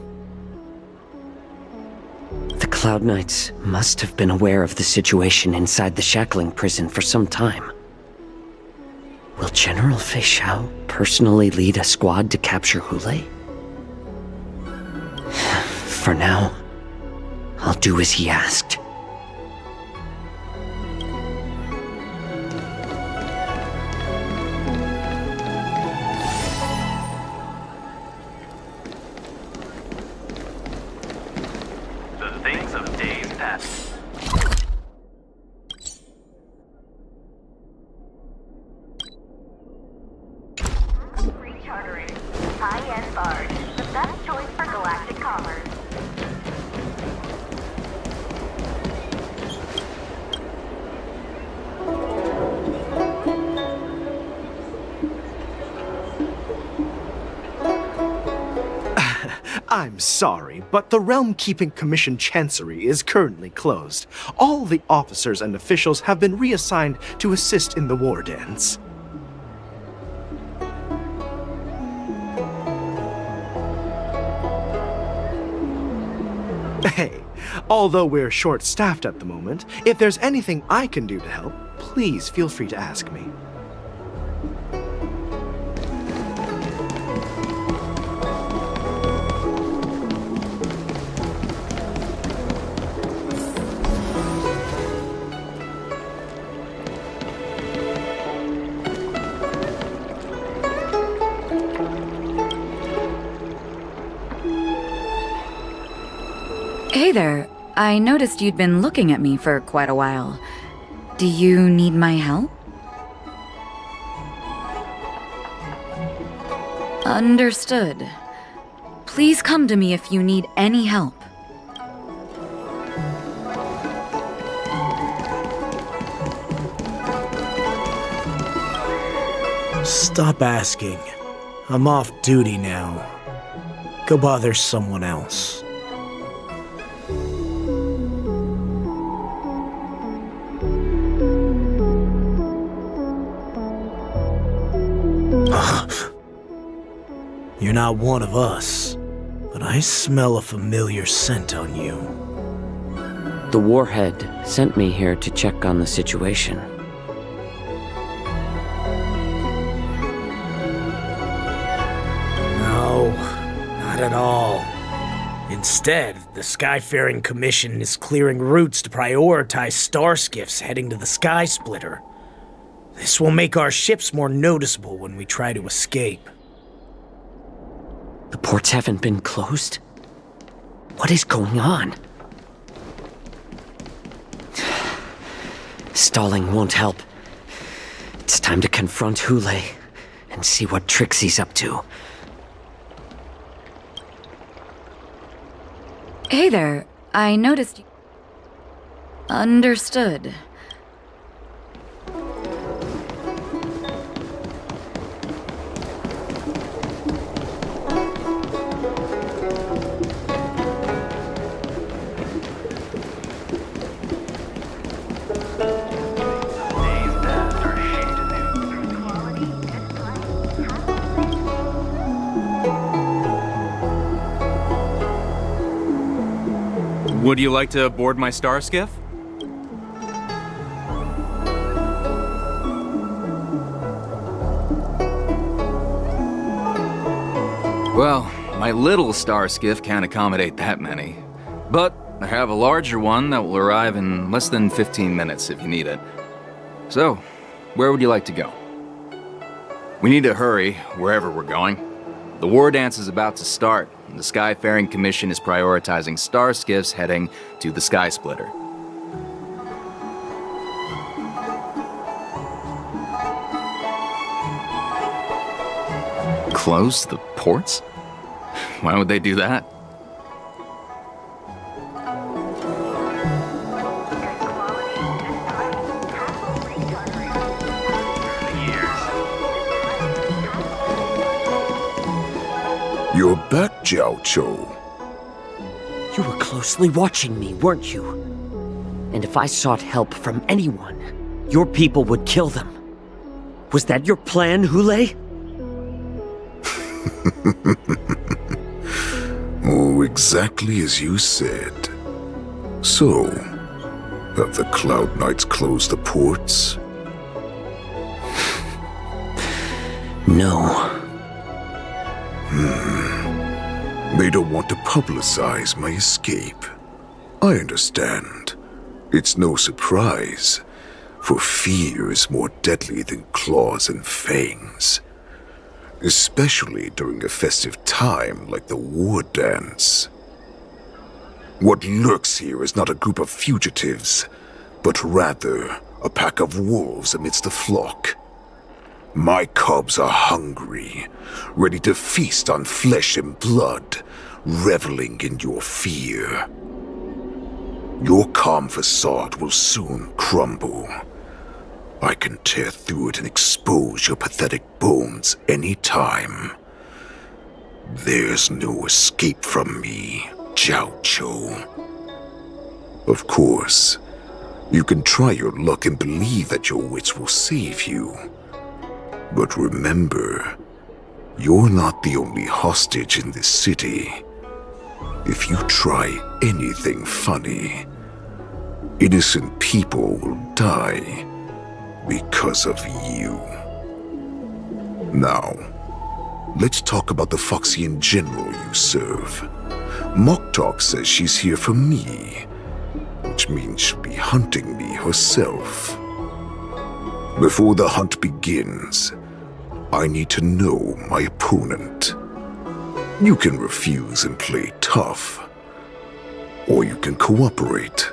The Cloud Knights must have been aware of the situation inside the shackling prison for some time. Will General Fei Xiao personally lead a squad to capture Hule? For now, I'll do as he asked. I'm sorry, but the Realm Keeping Commission Chancery is currently closed. All the officers and officials have been reassigned to assist in the war dance. Hey, although we're short-staffed at the moment, if there's anything I can do to help, please feel free to ask me. Hey there. I noticed you'd been looking at me for quite a while. Do you need my help? Understood. Please come to me if you need any help. Stop asking. I'm off duty now. Go bother someone else. You're not one of us, but I smell a familiar scent on you. The Warhead sent me here to check on the situation. No, not at all. Instead, the Skyfaring Commission is clearing routes to prioritize star skiffs heading to the Sky Splitter. This will make our ships more noticeable when we try to escape. The ports haven't been closed? What is going on? Stalling won't help. It's time to confront Hule and see what tricks he's up to. Hey there. I noticed you... Understood. Would you like to board my star skiff? Well, my little star skiff can't accommodate that many. But I have a larger one that will arrive in less than 15 minutes if you need it. So, where would you like to go? We need to hurry wherever we're going. The war dance is about to start, and the Skyfaring Commission is prioritizing star skiffs heading to the Sky Splitter. Close the ports? Why would they do that? You're back, Jiao Cho. You were closely watching me, weren't you? And if I sought help from anyone, your people would kill them. Was that your plan, Hule? Oh, exactly as you said. So, have the Cloud Knights closed the ports? No. They don't want to publicize my escape. I understand. It's no surprise, for fear is more deadly than claws and fangs. Especially during a festive time like the war dance. What lurks here is not a group of fugitives, but rather a pack of wolves amidst the flock. My cubs are hungry, ready to feast on flesh and blood, reveling in your fear. Your calm facade will soon crumble. I can tear through it and expose your pathetic bones any time. There's no escape from me, Jiao Cho. Of course, you can try your luck and believe that your wits will save you. But remember, you're not the only hostage in this city. If you try anything funny, innocent people will die because of you. Now, let's talk about the Foxian general you serve. Moktok says she's here for me, which means she'll be hunting me herself. Before the hunt begins, I need to know my opponent. You can refuse and play tough, or you can cooperate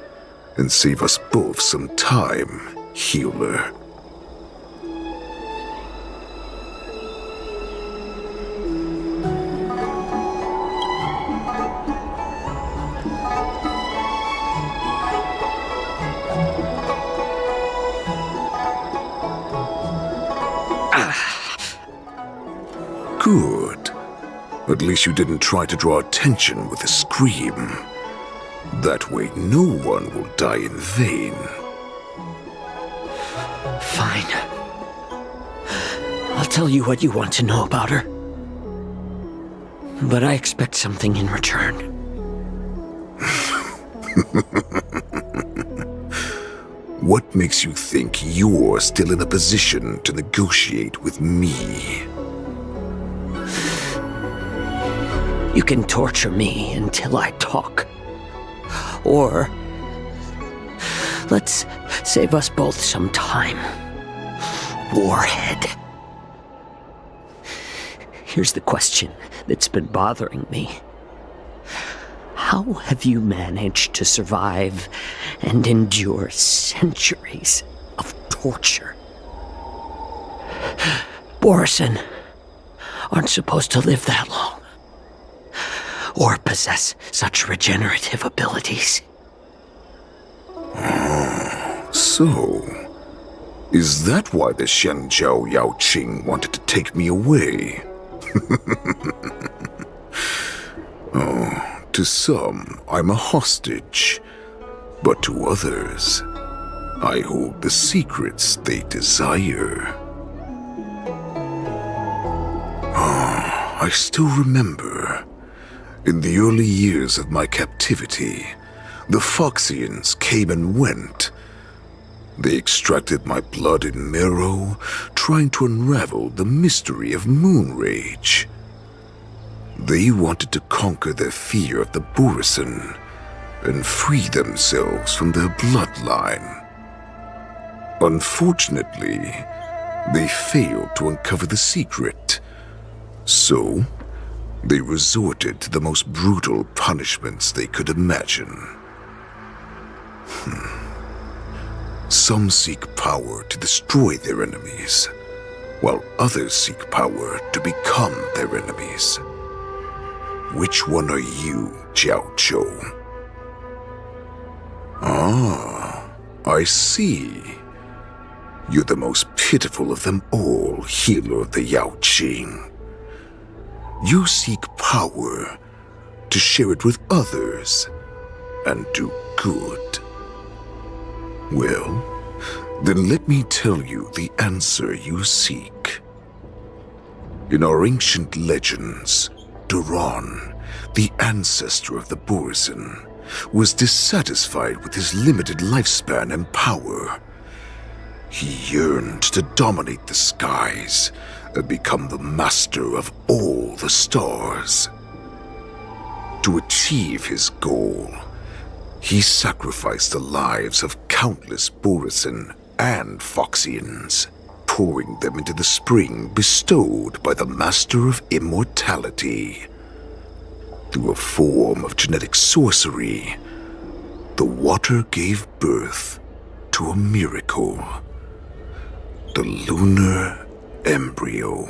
and save us both some time, healer. Good. At least you didn't try to draw attention with a scream. That way no one will die in vain. Fine. I'll tell you what you want to know about her. But I expect something in return. What makes you think you're still in a position to negotiate with me? You can torture me until I talk. Or let's save us both some time. Warhead. Here's the question that's been bothering me. How have you managed to survive and endure centuries of torture? Borison aren't supposed to live that long, or possess such regenerative abilities. So, is that why the Shenjiao Yao Qing wanted to take me away? To some, I'm a hostage, but to others, I hold the secrets they desire. I still remember. In the early years of my captivity, the Foxians came and went. They extracted my blood and marrow, trying to unravel the mystery of moon rage. They wanted to conquer their fear of the Borison and free themselves from their bloodline. Unfortunately, they failed to uncover the secret. So, they resorted to the most brutal punishments they could imagine. Some seek power to destroy their enemies, while others seek power to become their enemies. Which one are you, Jiao Cho? I see. You're the most pitiful of them all, healer of the Yao Qing. You seek power to share it with others and do good. Well, then let me tell you the answer you seek. In our ancient legends, Duran, the ancestor of the Borison, was dissatisfied with his limited lifespan and power. He yearned to dominate the skies and become the master of all the stars. To achieve his goal, he sacrificed the lives of countless Borison and Foxians, pouring them into the spring bestowed by the Master of Immortality. Through a form of genetic sorcery, the water gave birth to a miracle. The lunar embryo.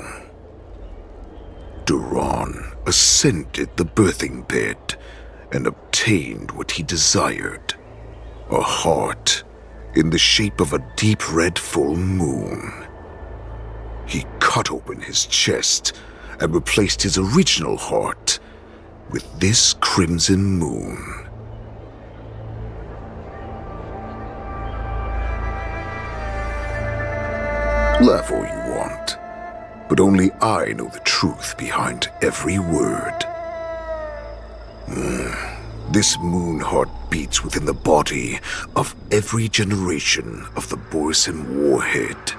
Duran ascended the birthing bed and obtained what he desired, a heart in the shape of a deep red full moon. He cut open his chest and replaced his original heart with this crimson moon. Laugh all you want, but only I know the truth behind every word. This moon heart beats within the body of every generation of the Borson warhead.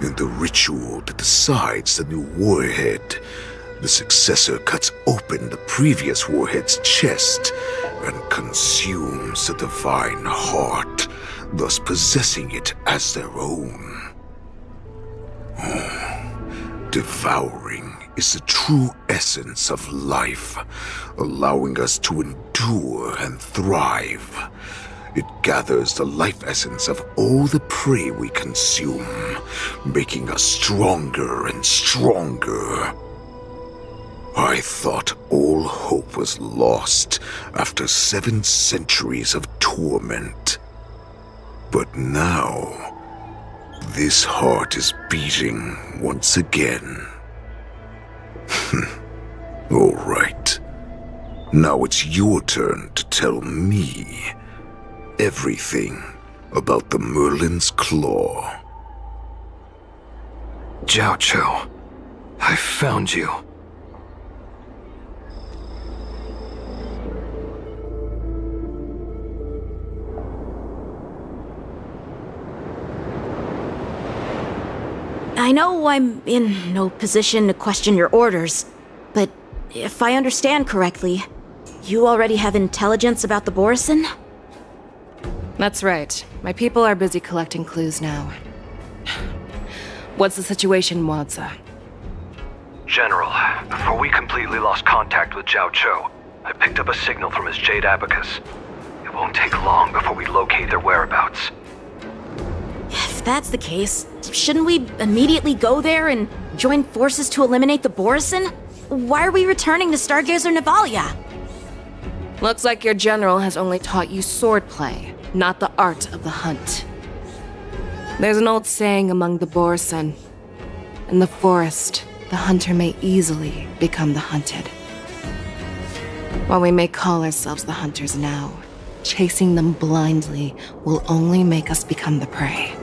In the ritual that decides the new warhead, the successor cuts open the previous warhead's chest and consumes the divine heart, thus possessing it as their own. Devouring is the true essence of life, allowing us to endure and thrive. It gathers the life essence of all the prey we consume, making us stronger and stronger. I thought all hope was lost after 7 centuries of torment. But now, this heart is beating once again. All right. Now it's your turn to tell me everything about the Merlin's Claw. Jiao Cho, I found you. I know I'm in no position to question your orders, but if I understand correctly, you already have intelligence about the Borson? That's right. My people are busy collecting clues now. What's the situation, Wadza? General, before we completely lost contact with Jiao Cho, I picked up a signal from his Jade Abacus. It won't take long before we locate their whereabouts. If that's the case, shouldn't we immediately go there and join forces to eliminate the Borson? Why are we returning to Stargazer Navalia? Looks like your general has only taught you swordplay, not the art of the hunt. There's an old saying among the Borson. In the forest, the hunter may easily become the hunted. While we may call ourselves the hunters now, chasing them blindly will only make us become the prey.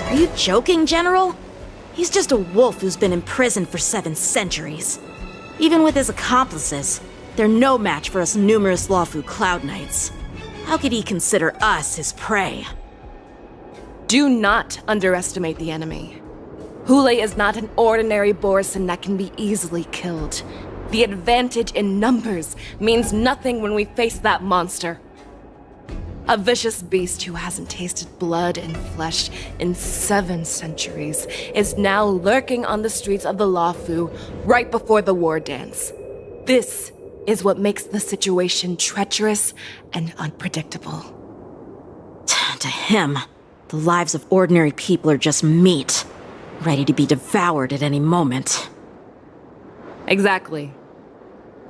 Are you joking, General? He's just a wolf who's been imprisoned for 7 centuries. Even with his accomplices, they're no match for us numerous Lawfu Cloud Knights. How could he consider us his prey? Do not underestimate the enemy. Hule is not an ordinary Borson that can be easily killed. The advantage in numbers means nothing when we face that monster. A vicious beast who hasn't tasted blood and flesh in 7 centuries is now lurking on the streets of the Lawfu right before the war dance. This is what makes the situation treacherous and unpredictable. To him, the lives of ordinary people are just meat, ready to be devoured at any moment. Exactly.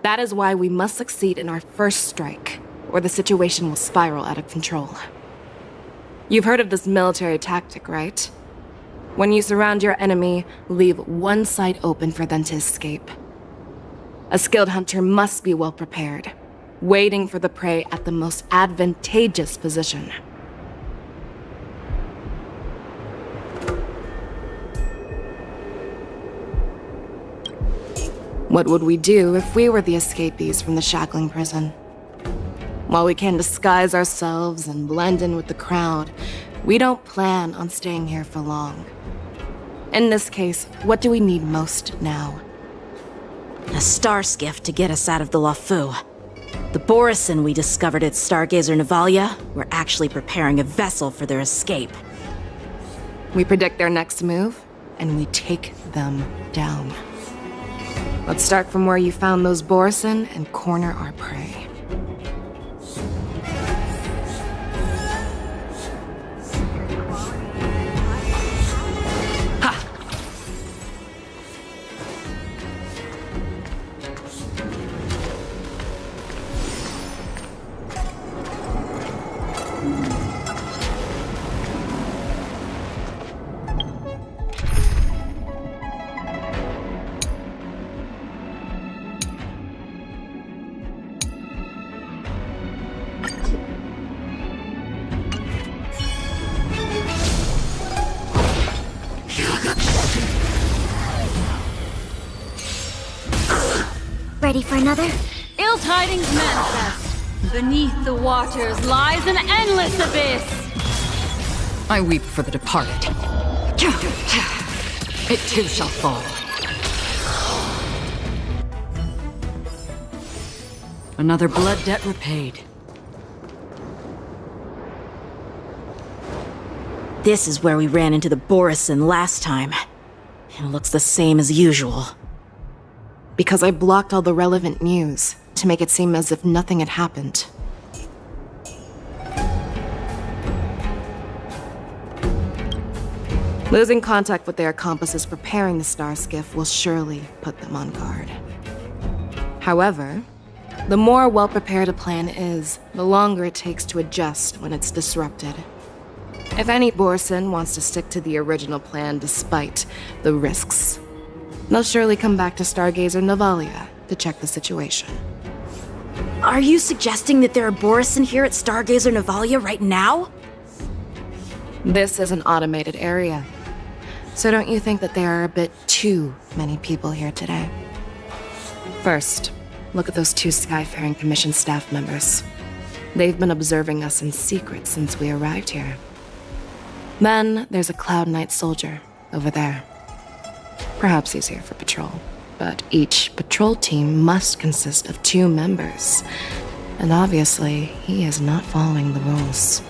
That is why we must succeed in our first strike, or the situation will spiral out of control. You've heard of this military tactic, right? When you surround your enemy, leave one side open for them to escape. A skilled hunter must be well prepared, waiting for the prey at the most advantageous position. What would we do if we were the escapees from the shackling prison? While we can disguise ourselves and blend in with the crowd, we don't plan on staying here for long. In this case, what do we need most now? A star skiff to get us out of the Lawfu. The Borson we discovered at Stargazer Navalia were actually preparing a vessel for their escape. We predict their next move, and we take them down. Let's start from where you found those Borson and corner our prey. ready for another? Ill tidings manifest. Beneath the waters lies an endless abyss. I weep for the departed. It too shall fall. Another blood debt repaid. This is where we ran into the Borison last time. It looks the same as usual. Because I blocked all the relevant news to make it seem as if nothing had happened. Losing contact with their accomplices preparing the star skiff will surely put them on guard. However, the more well-prepared a plan is, the longer it takes to adjust when it's disrupted. If any Borson wants to stick to the original plan despite the risks, they'll surely come back to Stargazer Navalia to check the situation. Are you suggesting that there are Borison here at Stargazer Navalia right now? This is an automated area, so don't you think that there are a bit too many people here today? First, look at those 2 Skyfaring Commission staff members. They've been observing us in secret since we arrived here. Then there's a Cloud Knight soldier over there. Perhaps he's here for patrol, but each patrol team must consist of 2 members, and obviously he is not following the rules.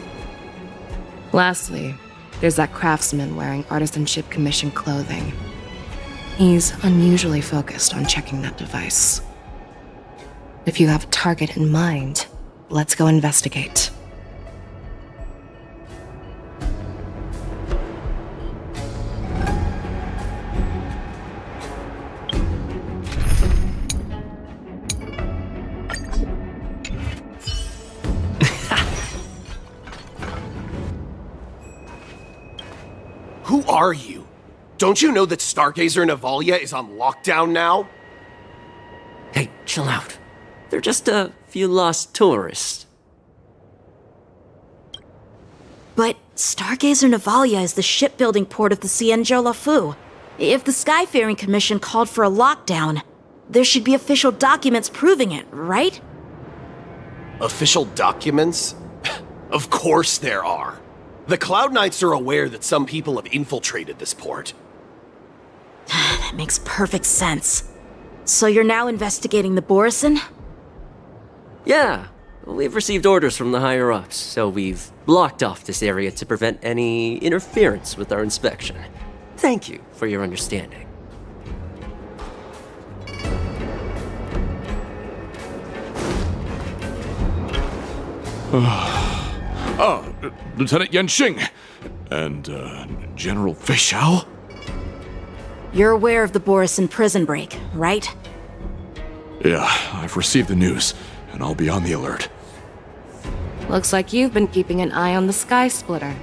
Lastly, there's that craftsman wearing Artisanship Commission clothing. He's unusually focused on checking that device. If you have a target in mind, let's go investigate. Who are you? Don't you know that Stargazer Navalia is on lockdown now? Hey, chill out. They're just a few lost tourists. But Stargazer Navalia is the shipbuilding port of the Cienjo Lafu. If the Skyfaring Commission called for a lockdown, there should be official documents proving it, right? Official documents? Of course there are. The Cloud Knights are aware that some people have infiltrated this port. That makes perfect sense. So you're now investigating the Borison? Yeah, we've received orders from the higher-ups, so we've blocked off this area to prevent any interference with our inspection. Thank you for your understanding. Lieutenant Yenxing and General Fei Xiao? You're aware of the Borison prison break, right? Yeah, I've received the news, and I'll be on the alert. Looks like you've been keeping an eye on the Sky Splitter.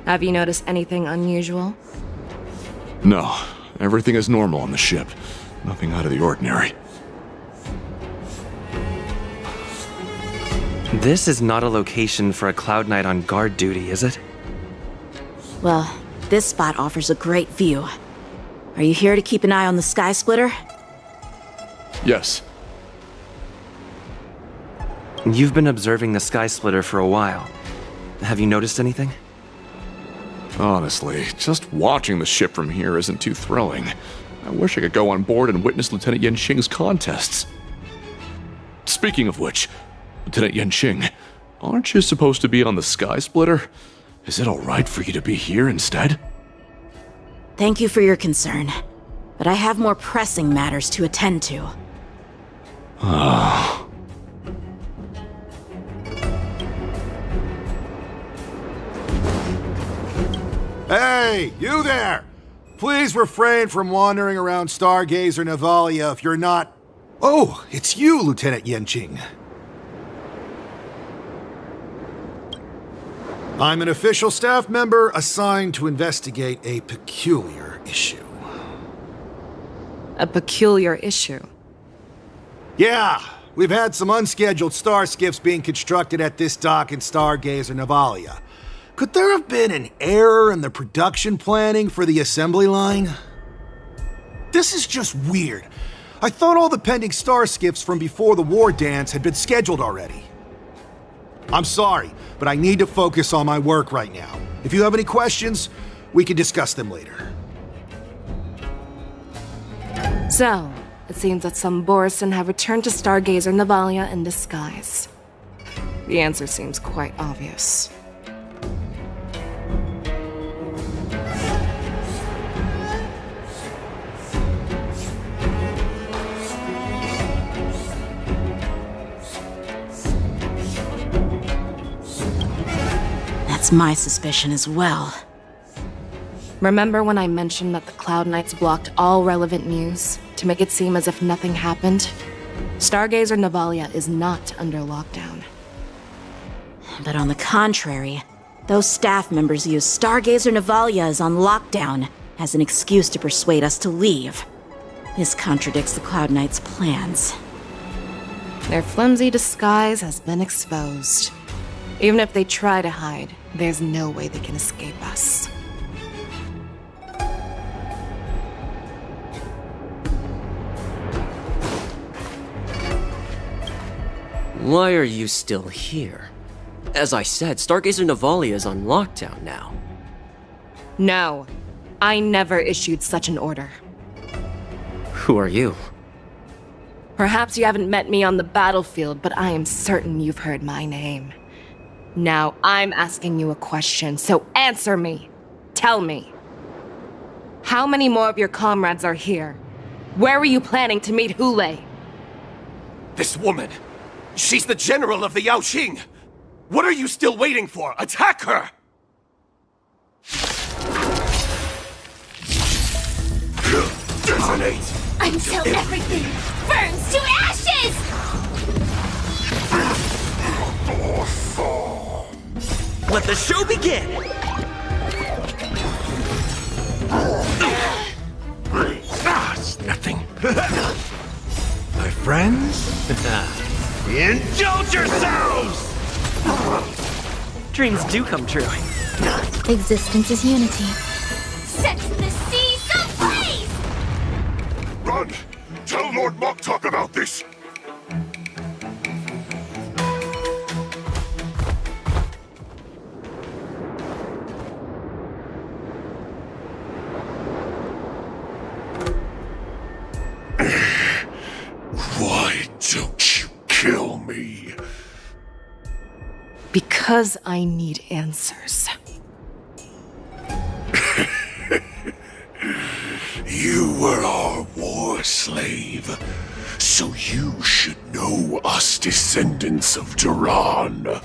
Have you noticed anything unusual? No, everything is normal on the ship. Nothing out of the ordinary. This is not a location for a Cloud Knight on guard duty, is it? Well, this spot offers a great view. Are you here to keep an eye on the Sky Splitter? Yes. You've been observing the Sky Splitter for a while. Have you noticed anything? Honestly, just watching the ship from here isn't too thrilling. I wish I could go on board and witness Lieutenant Yenxing's contests. Speaking of which, Lieutenant Yenxing, aren't you supposed to be on the Sky Splitter? Is it alright for you to be here instead? Thank you for your concern, but I have more pressing matters to attend to. Ah. Hey, you there! Please refrain from wandering around Stargazer Navalia if you're not... Oh, it's you, Lieutenant Yenxing. I'm an official staff member assigned to investigate a peculiar issue. A peculiar issue? Yeah, we've had some unscheduled star skiffs being constructed at this dock in Stargazer Navalia. Could there have been an error in the production planning for the assembly line? This is just weird. I thought all the pending star skiffs from before the war dance had been scheduled already. I'm sorry, but I need to focus on my work right now. If you have any questions, we can discuss them later. So, it seems that some Borison have returned to Stargazer Navalia in disguise. The answer seems quite obvious. That's my suspicion as well. Remember when I mentioned that the Cloud Knights blocked all relevant news to make it seem as if nothing happened? Stargazer Navalia is not under lockdown. But on the contrary, those staff members use Stargazer Navalia is on lockdown as an excuse to persuade us to leave. This contradicts the Cloud Knights' plans. Their flimsy disguise has been exposed. Even if they try to hide, there's no way they can escape us. Why are you still here? As I said, Stargazer Navalia is on lockdown now. No, I never issued such an order. Who are you? Perhaps you haven't met me on the battlefield, but I am certain you've heard my name. Now I'm asking you a question, so answer me. Tell me. How many more of your comrades are here? Where were you planning to meet Hule? This woman! She's the general of the Yaoqing! What are you still waiting for? Attack her! Detonate! Until everything burns to ashes! Let the show begin! It's nothing. My friends, indulge yourselves! Dreams do come true. Existence is unity. Set the seas ablaze! Run! Tell Lord Moktok about this! Why don't you kill me? Because I need answers. You were our war slave, so you should know us descendants of Duran.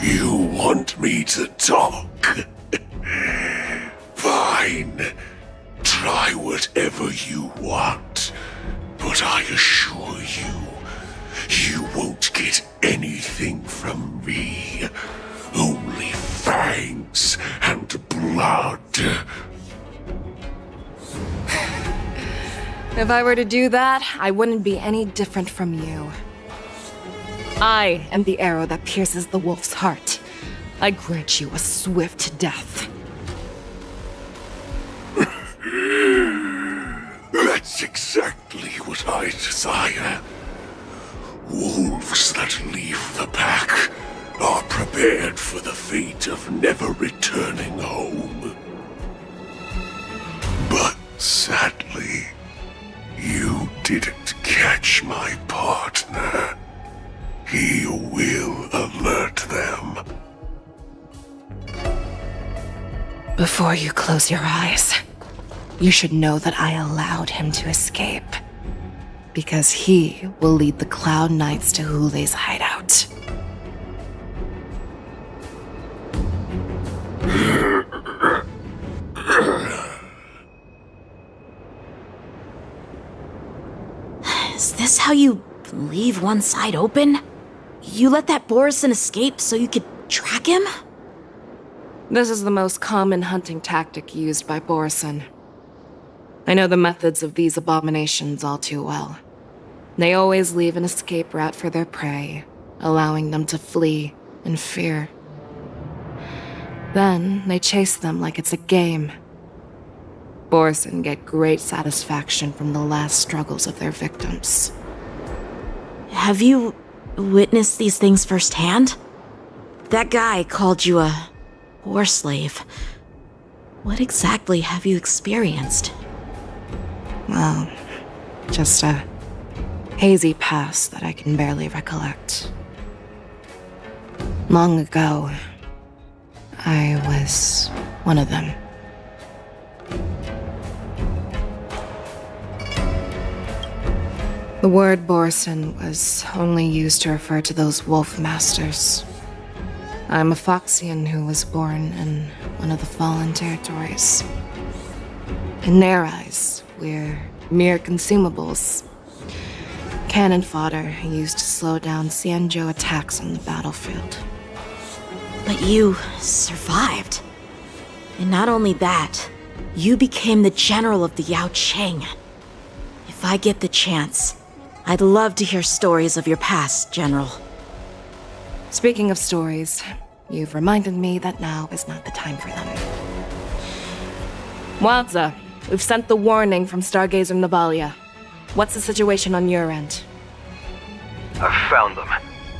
You want me to talk? Fine. Try whatever you want, but I assure you, you won't get anything from me. Only fangs and blood. If I were to do that, I wouldn't be any different from you. I am the arrow that pierces the wolf's heart. I grant you a swift death. That's exactly what I desire. Wolves that leave the pack are prepared for the fate of never returning home. But sadly, you didn't catch my partner. He will alert them. Before you close your eyes, you should know that I allowed him to escape. Because he will lead the Cloud Knights to Hule's hideout. Is this how you leave one side open? You let that Borison escape so you could track him? This is the most common hunting tactic used by Borison. I know the methods of these abominations all too well. They always leave an escape route for their prey, allowing them to flee in fear. Then they chase them like it's a game. Borson get great satisfaction from the last struggles of their victims. Have you witnessed these things firsthand? That guy called you a war slave. What exactly have you experienced? Well, just a hazy past that I can barely recollect. Long ago, I was one of them. The word Borson was only used to refer to those wolf masters. I'm a Foxian who was born in one of the fallen territories. In their eyes, we're mere consumables. Cannon fodder used to slow down Xianzhou attacks on the battlefield. But you survived. And not only that, you became the general of the Yaoqing. If I get the chance, I'd love to hear stories of your past, General. Speaking of stories, you've reminded me that now is not the time for them. Wadza, we've sent the warning from Stargazer Navalia. What's the situation on your end? I've found them.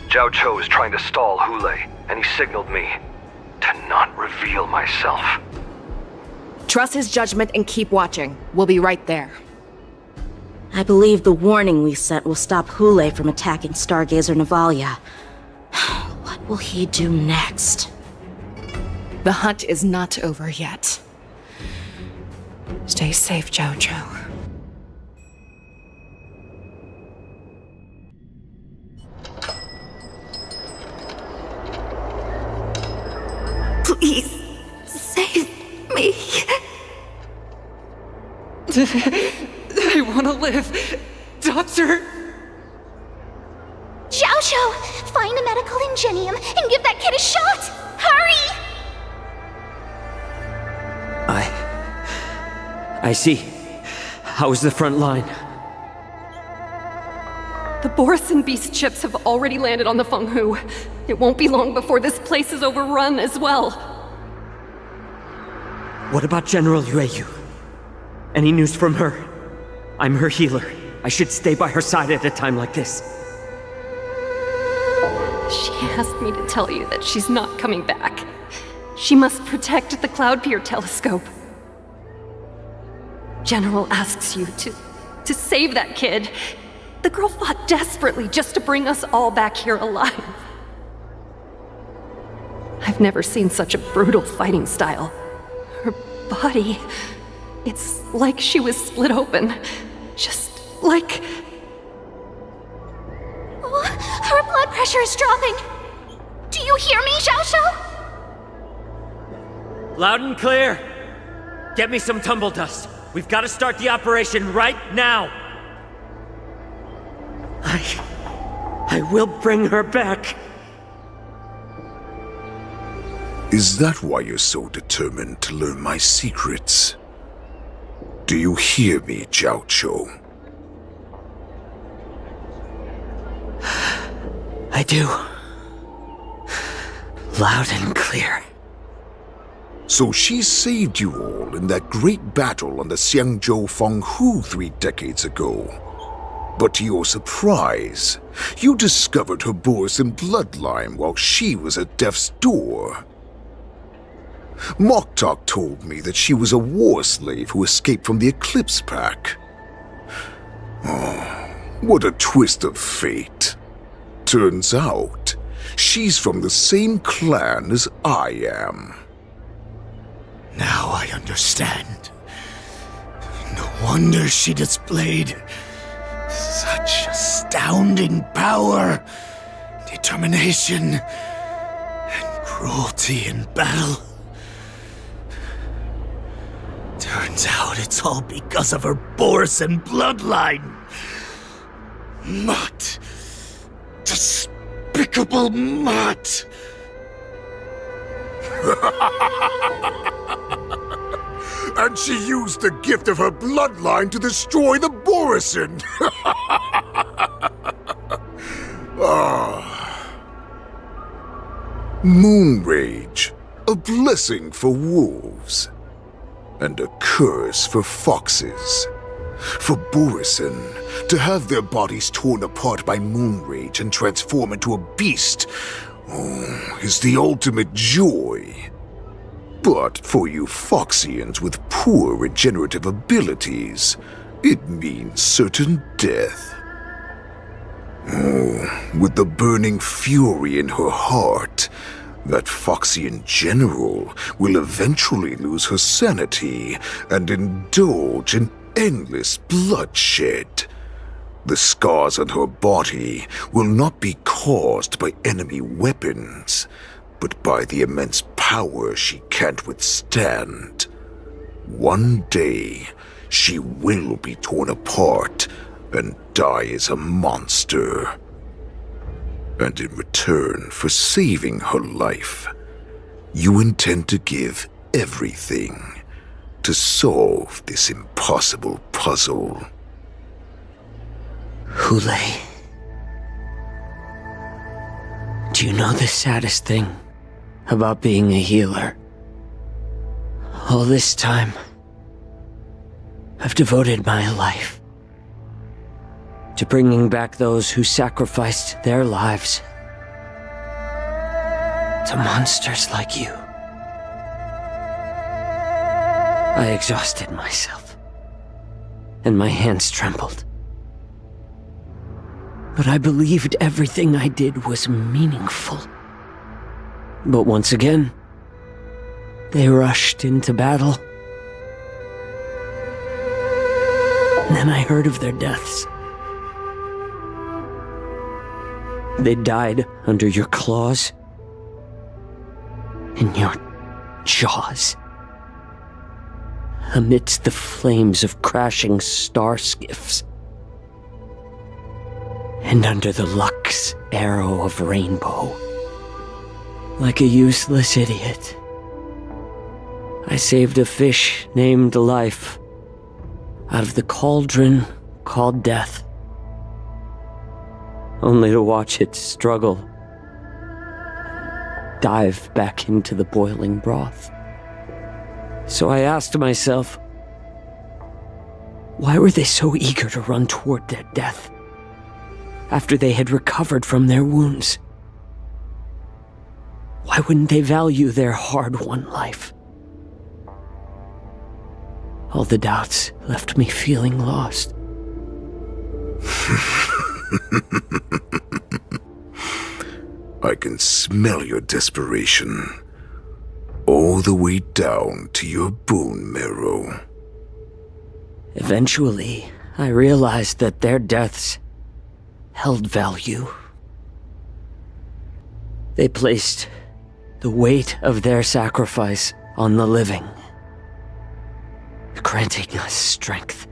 Zhao Cho is trying to stall Hulei, and he signaled me to not reveal myself. Trust his judgment and keep watching. We'll be right there. I believe the warning we sent will stop Hulei from attacking Stargazer Navalia. What will he do next? The hunt is not over yet. Stay safe, Zhao Cho. Please, save me. I want to live. Doctor! Zhao Cho, find a medical ingenium and give that kid a shot! Hurry! I see. How's the front line? The Borson beast chips have already landed on the Fenghu. It won't be long before this place is overrun as well. What about General Yueyu? Any news from her? I'm her healer. I should stay by her side at a time like this. She asked me to tell you that she's not coming back. She must protect the Cloudpeer telescope. General asks you to save that kid. The girl fought desperately just to bring us all back here alive. I've never seen such a brutal fighting style. Her body, it's like she was split open. Just like... Oh, her blood pressure is dropping. Do you hear me, Zhao Cho? Loud and clear! Get me some tumble dust. We've got to start the operation right now! I will bring her back! Is that why you're so determined to learn my secrets? Do you hear me, Zhao Cho? I do. Loud and clear. So she saved you all in that great battle on the Xiangzhou Fenghu 3 decades ago. But to your surprise, you discovered her Borson bloodline while she was at death's door. Moktok told me that she was a war slave who escaped from the Eclipse Pack. Oh, what a twist of fate. Turns out, she's from the same clan as I am. Now I understand. No wonder she displayed such astounding power, determination, and cruelty in battle. Turns out it's all because of her Borson bloodline. Mutt. Despicable mutt. And she used the gift of her bloodline to destroy the Borson. Moon Rage, a blessing for wolves. and a curse for foxes. For Borison, to have their bodies torn apart by moon rage and transform into a beast, is the ultimate joy. But for you Foxians with poor regenerative abilities, it means certain death. With the burning fury in her heart, that Foxian general will eventually lose her sanity and indulge in endless bloodshed. The scars on her body will not be caused by enemy weapons, but by the immense power she can't withstand. One day, she will be torn apart and die as a monster. And in return for saving her life, you intend to give everything to solve this impossible puzzle. Hule, do you know the saddest thing about being a healer? All this time, I've devoted my life to bringing back those who sacrificed their lives to monsters like you. I exhausted myself, and my hands trembled. But I believed everything I did was meaningful. But once again, they rushed into battle. And then I heard of their deaths. They died under your claws, in your jaws, amidst the flames of crashing star skiffs, and under the luck's arrow of rainbow. Like a useless idiot, I saved a fish named Life out of the cauldron called Death, only to watch it struggle, dive back into the boiling broth. So I asked myself, why were they so eager to run toward their death after they had recovered from their wounds? Why wouldn't they value their hard-won life? All the doubts left me feeling lost. I can smell your desperation, all the way down to your bone marrow. Eventually, I realized that their deaths held value. They placed the weight of their sacrifice on the living, granting us strength.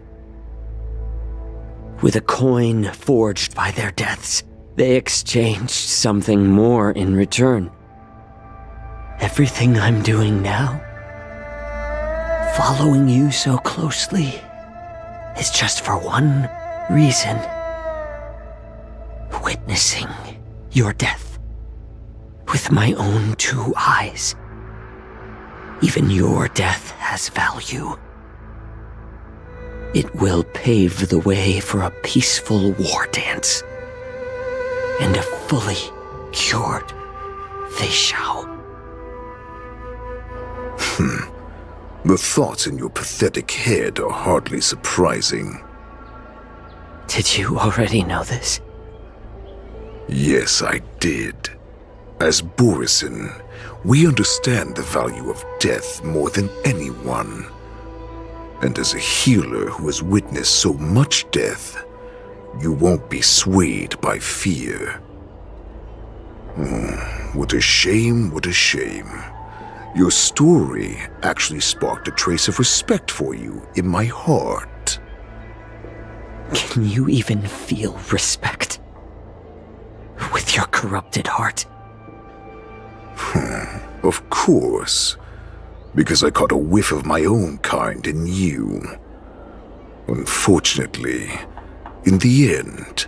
With a coin forged by their deaths, they exchanged something more in return. Everything I'm doing now, following you so closely, is just for one reason: witnessing your death with my own 2 eyes. Even your death has value. It will pave the way for a peaceful war dance and a fully cured Feishao. The thoughts in your pathetic head are hardly surprising. Did you already know this? Yes, I did. As Borison, we understand the value of death more than anyone. And as a healer who has witnessed so much death, you won't be swayed by fear. What a shame, what a shame. Your story actually sparked a trace of respect for you in my heart. Can you even feel respect with your corrupted heart? Of course. Because I caught a whiff of my own kind in you. Unfortunately, in the end,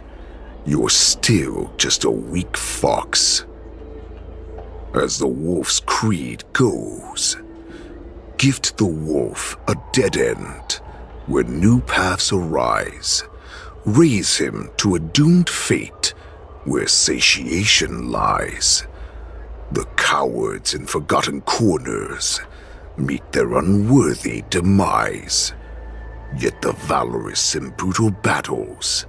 you're still just a weak fox. As the wolf's creed goes, gift the wolf a dead end where new paths arise. Raise him to a doomed fate where satiation lies. The cowards in forgotten corners meet their unworthy demise. Yet the valorous in brutal battles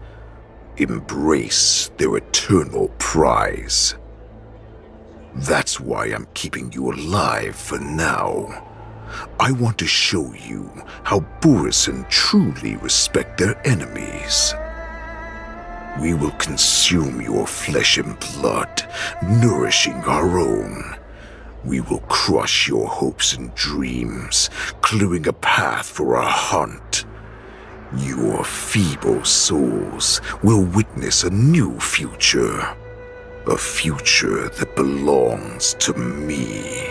embrace their eternal prize. That's why I'm keeping you alive for now. I want to show you how Borisin truly respect their enemies. We will consume your flesh and blood, nourishing our own. We will crush your hopes and dreams, clearing a path for our hunt. Your feeble souls will witness a new future. A future that belongs to me.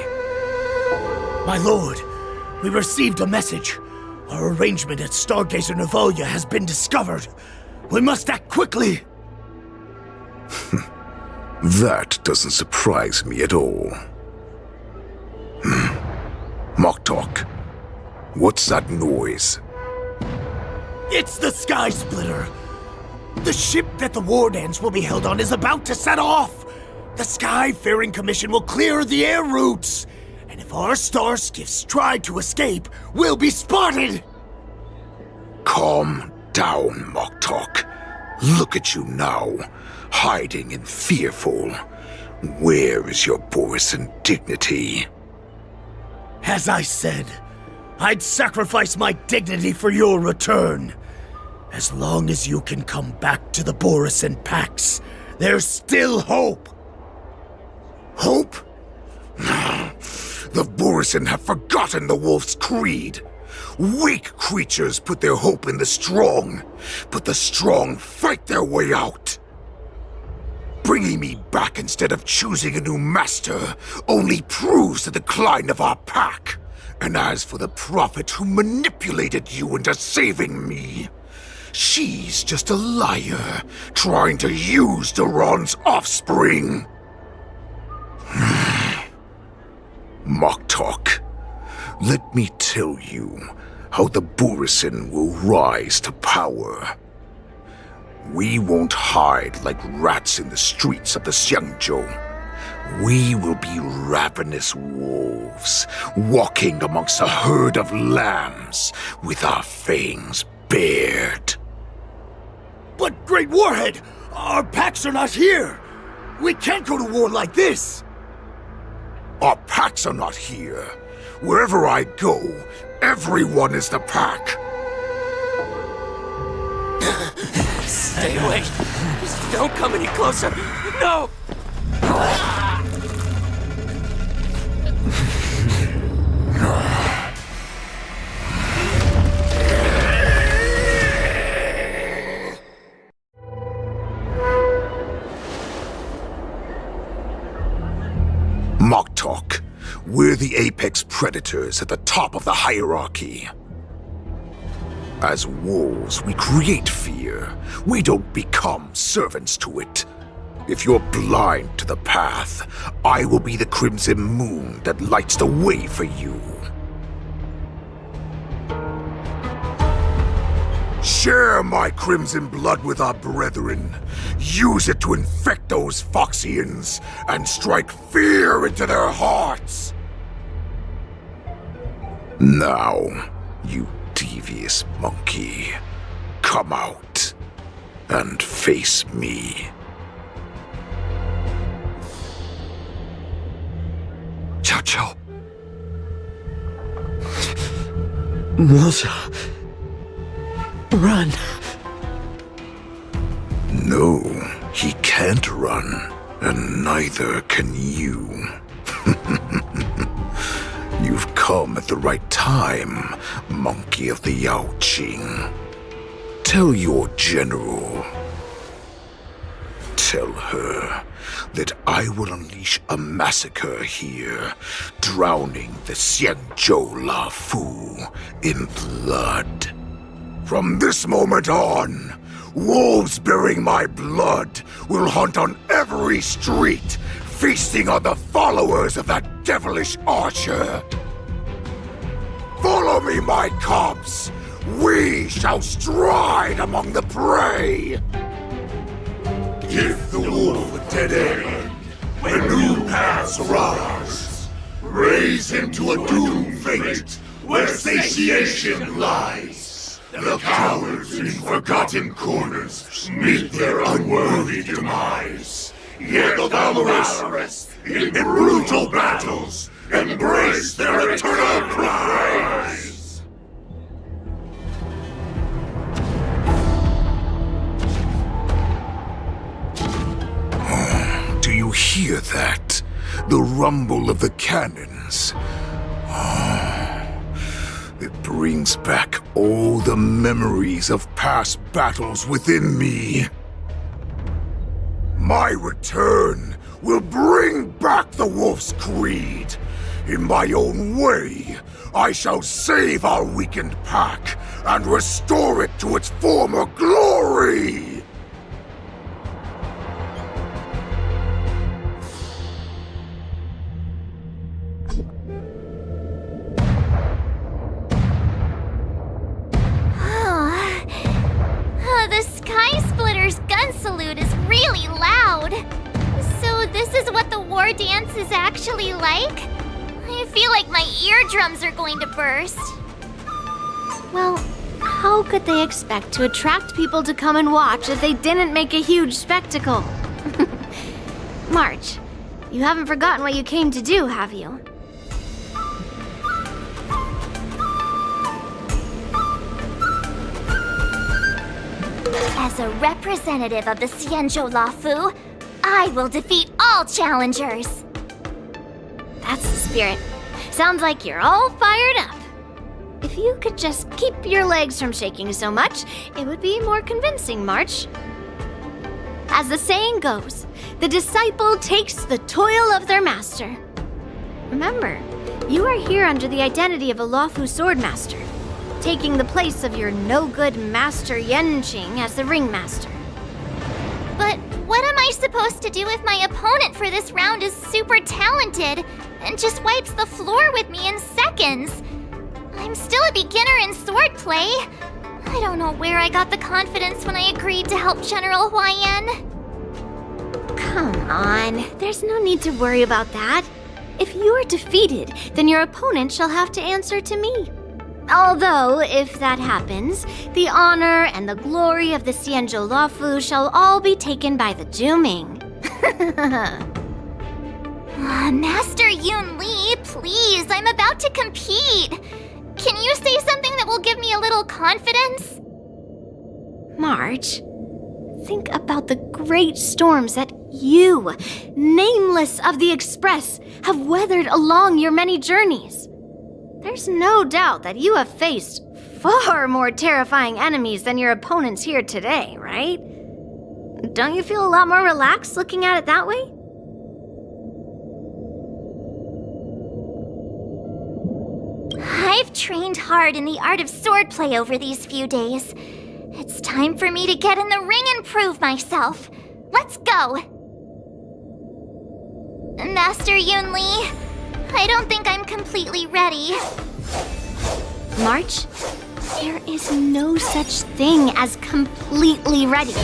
My lord, we received a message. Our arrangement at Stargazer Navalia has been discovered. We must act quickly. That doesn't surprise me at all. Moktok, what's that noise? It's the Sky Splitter. The ship that the Wardens will be held on is about to set off. The Skyfaring Commission will clear the air routes. And if our star skiffs try to escape, we'll be spotted. Calm down, Moktok. Look at you now, hiding and fearful. Where is your Borisin dignity? As I said, I'd sacrifice my dignity for your return. As long as you can come back to the Borisin Pax, there's still hope. Hope? The Borisin have forgotten the wolf's creed. Weak creatures put their hope in the strong, but the strong fight their way out. Bringing me back instead of choosing a new master only proves the decline of our pack. And as for the prophet who manipulated you into saving me, she's just a liar, trying to use Duran's offspring. Moktok, let me tell you how the Borisin will rise to power. We won't hide like rats in the streets of the Xiangzhou. We will be ravenous wolves, walking amongst a herd of lambs with our fangs bared. But, Great Warhead, our packs are not here. We can't go to war like this. Our packs are not here. Wherever I go, everyone is the pack. Stay away. Just don't come any closer. No! Moktok, we're the apex predators at the top of the hierarchy. As wolves, we create fear. We don't become servants to it. If you're blind to the path, I will be the crimson moon that lights the way for you. Share my crimson blood with our brethren. Use it to infect those Foxians and strike fear into their hearts. Now, you devious monkey, come out and face me. Chow. Moza, run. No, he can't run, and neither can you. You've come at the right time, monkey of the Yaoqing. Tell your general. Tell her that I will unleash a massacre here, drowning the Xiangzhou La Fu in blood. From this moment on, wolves bearing my blood will hunt on every street, feasting on the followers of that devilish archer. Follow me, my cubs! We shall stride among the prey! Give the wolf a dead end when new paths arise. Raise him to a doomed fate where satiation lies. The cowards in forgotten corners meet their unworthy demise. Yet the valorous in brutal battles embrace their eternal prize. Do you hear that? The rumble of the cannons. It brings back all the memories of past battles within me. My return will bring back the Wolf's Creed. In my own way, I shall save our weakened pack and restore it to its former glory! The Sky Splitter's gun salute is really loud. So this is what the war dance is actually like? I feel like my eardrums are going to burst. Well, how could they expect to attract people to come and watch if they didn't make a huge spectacle? March, you haven't forgotten what you came to do, have you? As a representative of the Xianzhou Lafu, I will defeat all challengers. That's the spirit. Sounds like you're all fired up. If you could just keep your legs from shaking so much, it would be more convincing, March. As the saying goes, the disciple takes the toil of their master. Remember, you are here under the identity of a Lafu swordmaster, taking the place of your no-good master Yenqing as the ringmaster. But what am I supposed to do if my opponent for this round is super talented and just wipes the floor with me in seconds? I'm still a beginner in swordplay. I don't know where I got the confidence when I agreed to help General Huaiyan. Come on, there's no need to worry about that. If you're defeated, then your opponent shall have to answer to me. Although, if that happens, the honor and the glory of the Xianzhou Lafu shall all be taken by the Juming. Master Yun Li, please, I'm about to compete. Can you say something that will give me a little confidence? March, think about the great storms that you, nameless of the Express, have weathered along your many journeys. There's no doubt that you have faced far more terrifying enemies than your opponents here today, right? Don't you feel a lot more relaxed looking at it that way? I've trained hard in the art of swordplay over these few days. It's time for me to get in the ring and prove myself. Let's go! Master Yun Li, I don't think I'm completely ready. March, there is no such thing as completely ready.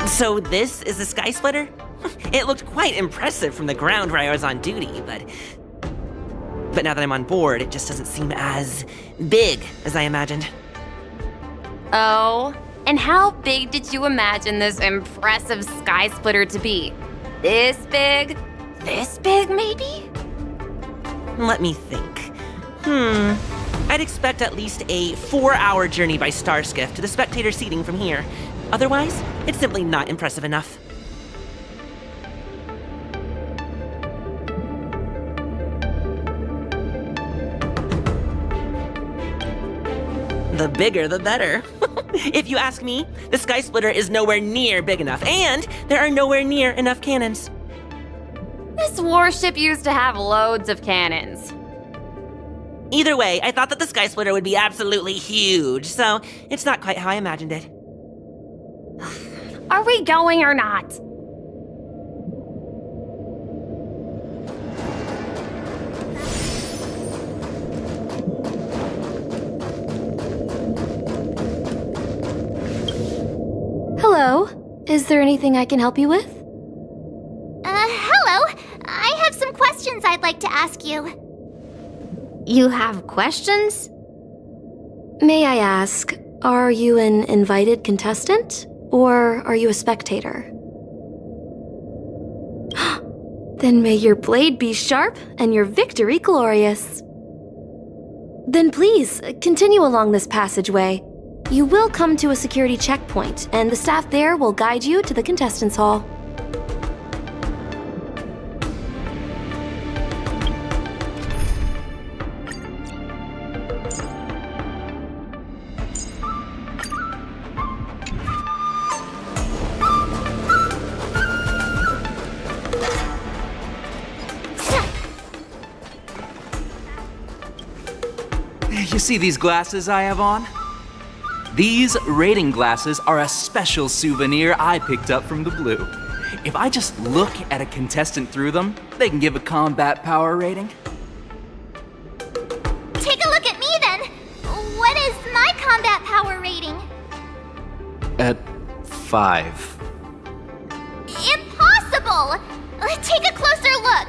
So this is the Sky Splitter? It looked quite impressive from the ground where I was on duty, but now that I'm on board, it just doesn't seem as big as I imagined. Oh, and how big did you imagine this impressive Sky Splitter to be? This big? This big, maybe? Let me think. I'd expect at least a 4-hour journey by Starskiff to the spectator seating from here. Otherwise, it's simply not impressive enough. The bigger, the better. If you ask me, the Sky Splitter is nowhere near big enough, and there are nowhere near enough cannons. This warship used to have loads of cannons. Either way, I thought that the Sky Splitter would be absolutely huge, so it's not quite how I imagined it. Are we going or not? Hello. Is there anything I can help you with? Hello. I have some questions I'd like to ask you. You have questions? May I ask, are you an invited contestant? Or are you a spectator? Then may your blade be sharp and your victory glorious. Then please, continue along this passageway. You will come to a security checkpoint, and the staff there will guide you to the contestants' hall. You see these glasses I have on? These rating glasses are a special souvenir I picked up from the Blue. If I just look at a contestant through them, they can give a combat power rating. Take a look at me then. What is my combat power rating? At 5. Impossible! Take a closer look.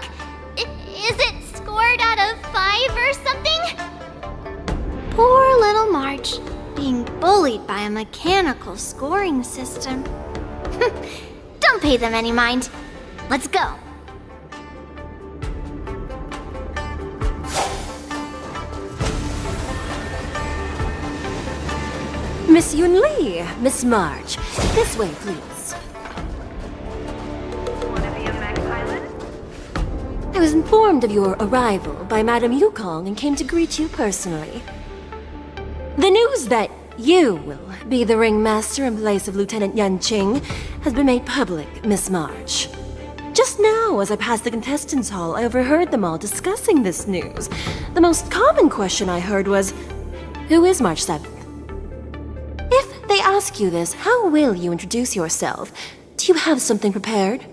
Is it scored out of 5 or something? Poor little March, being bullied by a mechanical scoring system. Don't pay them any mind. Let's go. Miss Yun Li, Miss March, this way, please. I was informed of your arrival by Madame Yukong and came to greet you personally. The news that you will be the ringmaster in place of Lieutenant Yan Qing has been made public, Miss March. Just now, as I passed the contestants' hall, I overheard them all discussing this news. The most common question I heard was, who is March 7th? If they ask you this, how will you introduce yourself? Do you have something prepared?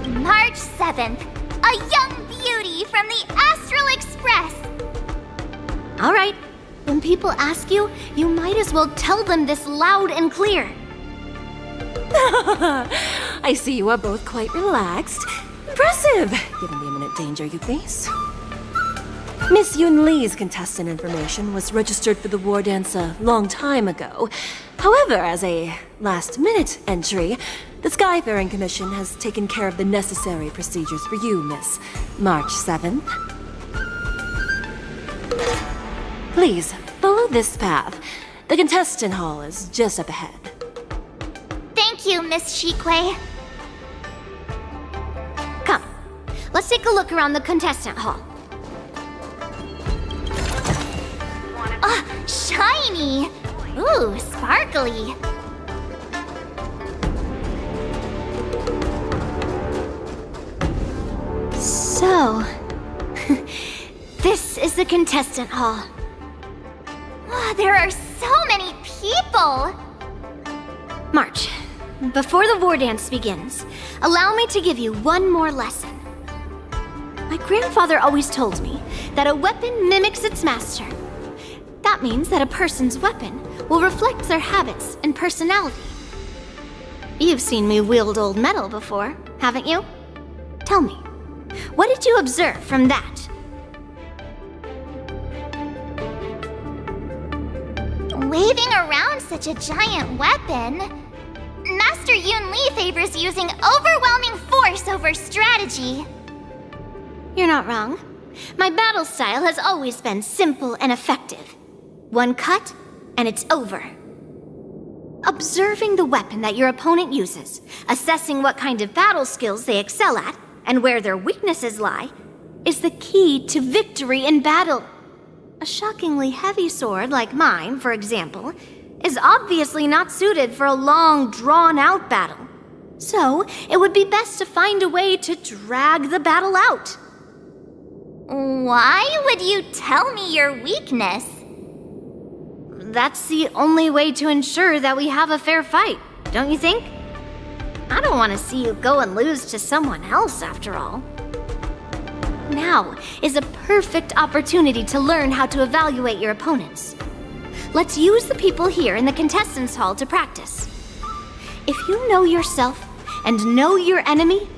March 7th, a young beauty from the Astral Express. All right, when people ask you, you might as well tell them this loud and clear. I see you are both quite relaxed. Impressive, given the imminent danger you face. Miss Yun Li's contestant information was registered for the war dance a long time ago. However, as a last-minute entry, the Skyfaring Commission has taken care of the necessary procedures for you, Miss March 7th. Please, follow this path. The contestant hall is just up ahead. Thank you, Miss Shikwe. Come, let's take a look around the contestant hall. Shiny! Ooh, sparkly. So, this is the contestant hall. Wow, there are so many people! March, before the war dance begins, allow me to give you one more lesson. My grandfather always told me that a weapon mimics its master. That means that a person's weapon will reflect their habits and personality. You've seen me wield old metal before, haven't you? Tell me, what did you observe from that? Waving around such a giant weapon, Master Yun Li favors using overwhelming force over strategy. You're not wrong. My battle style has always been simple and effective. One cut, and it's over. Observing the weapon that your opponent uses, assessing what kind of battle skills they excel at, and where their weaknesses lie, is the key to victory in battle. A shockingly heavy sword like mine, for example, is obviously not suited for a long, drawn-out battle. So, it would be best to find a way to drag the battle out. Why would you tell me your weakness? That's the only way to ensure that we have a fair fight, don't you think? I don't want to see you go and lose to someone else, after all. Now is a perfect opportunity to learn how to evaluate your opponents. Let's use the people here in the contestants hall to practice. If you know yourself and know your enemy,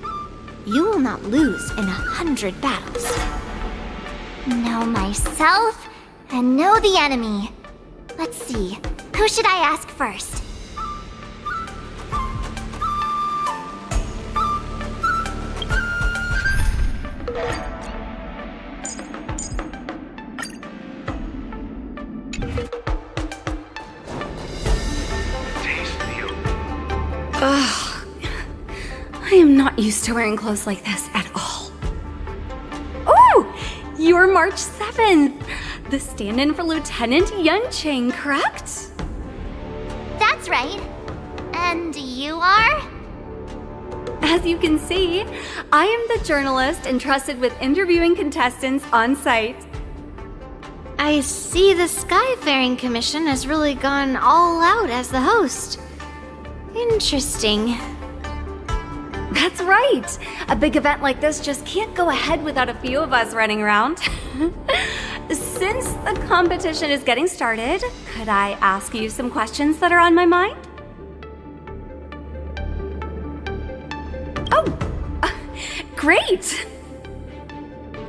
you will not lose in 100 battles. Know myself and know the enemy. Let's see, who should I ask first? Ugh. I am not used to wearing clothes like this at all. Oh! You're March 7th! The stand-in for Lieutenant Yunqing, correct? That's right. And you are? As you can see, I am the journalist entrusted with interviewing contestants on site. I see the Skyfaring Commission has really gone all out as the host. Interesting. That's right! A big event like this just can't go ahead without a few of us running around. Since the competition is getting started, could I ask you some questions that are on my mind? Oh, great!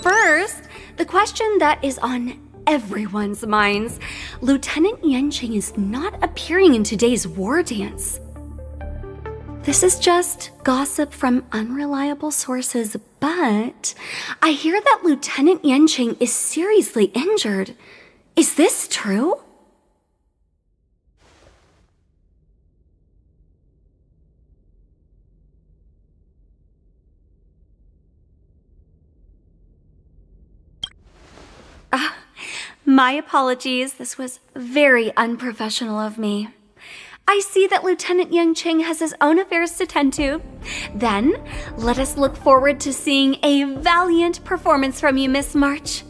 First, the question that is on everyone's minds. Lieutenant Yunqing is not appearing in today's war dance. This is just gossip from unreliable sources, but I hear that Lieutenant Yunqing is seriously injured. Is this true? My apologies. This was very unprofessional of me. I see that Lieutenant Yunqing has his own affairs to tend to. Then, let us look forward to seeing a valiant performance from you, Miss March.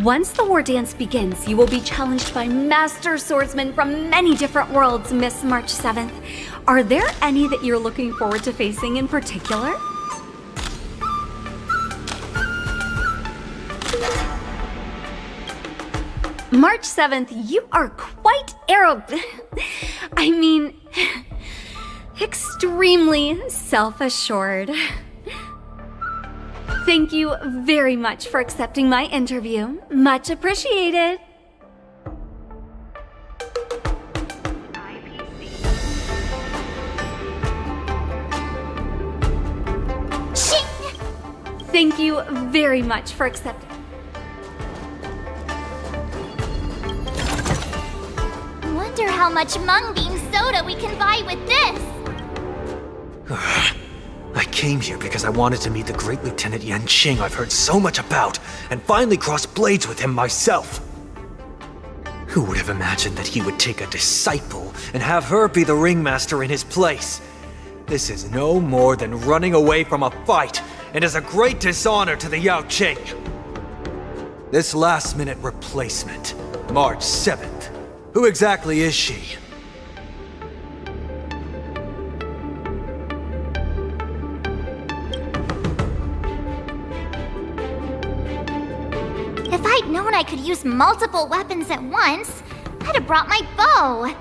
Once the war dance begins, you will be challenged by master swordsmen from many different worlds, Miss March 7th. Are there any that you're looking forward to facing in particular? March 7th, you are quite extremely self-assured. Thank you very much for accepting my interview. Much appreciated. Thank you very much for accepting. Wonder how much mung bean soda we can buy with this. I came here because I wanted to meet the great Lieutenant Yunqing I've heard so much about, and finally cross blades with him myself. Who would have imagined that he would take a disciple and have her be the ringmaster in his place? This is no more than running away from a fight, and is a great dishonor to the Yao Qing. This last-minute replacement, March 7th. Who exactly is she? If I'd known I could use multiple weapons at once, I'd have brought my bow.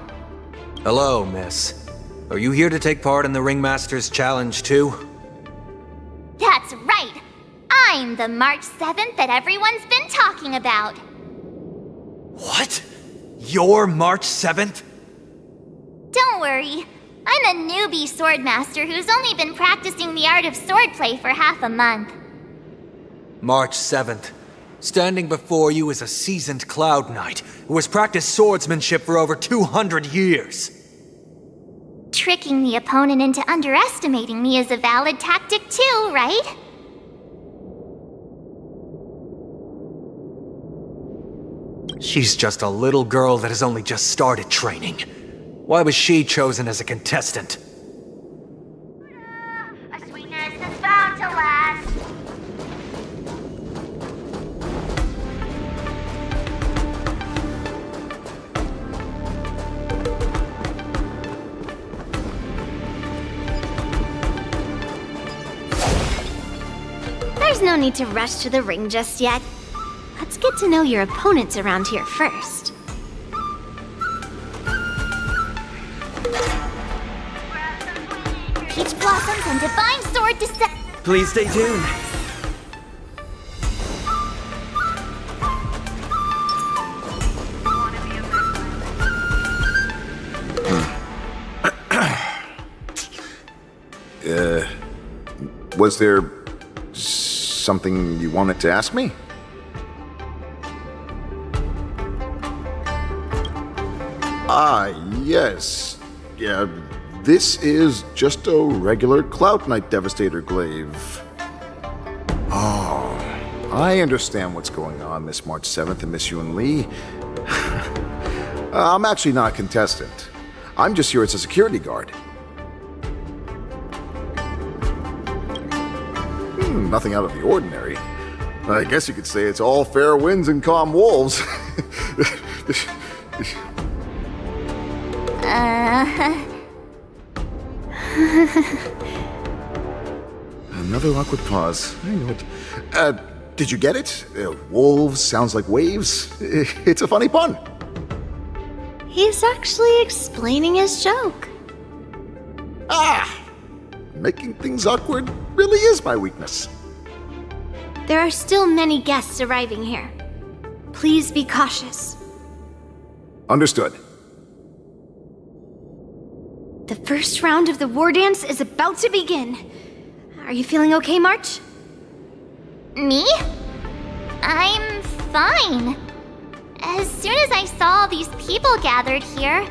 Hello, miss. Are you here to take part in the Ringmaster's Challenge too? That's right! I'm the March 7th that everyone's been talking about. What? You're March 7th? Don't worry. I'm a newbie swordmaster who's only been practicing the art of swordplay for half a month. March 7th. Standing before you is a seasoned Cloud Knight who has practiced swordsmanship for over 200 years. Tricking the opponent into underestimating me is a valid tactic too, right? She's just a little girl that has only just started training. Why was she chosen as a contestant? A sweetness that's bound to last. There's no need to rush to the ring just yet. Let's get to know your opponents around here first. Peach Blossoms and Divine Sword Descent. Please stay tuned. Was there something you wanted to ask me? Yes. Yeah, this is just a regular Cloud Knight Devastator glaive. Oh, I understand what's going on, Miss March 7th and Miss Yun Li. I'm actually not a contestant. I'm just here as a security guard. Nothing out of the ordinary. I guess you could say it's all fair winds and calm wolves. Another awkward pause. I know it. Did you get it? Wolves sounds like waves. It's a funny pun. He's actually explaining his joke. Making things awkward really is my weakness. There are still many guests arriving here. Please be cautious. Understood. The first round of the war dance is about to begin. Are you feeling okay, March? Me? I'm fine. As soon as I saw these people gathered here,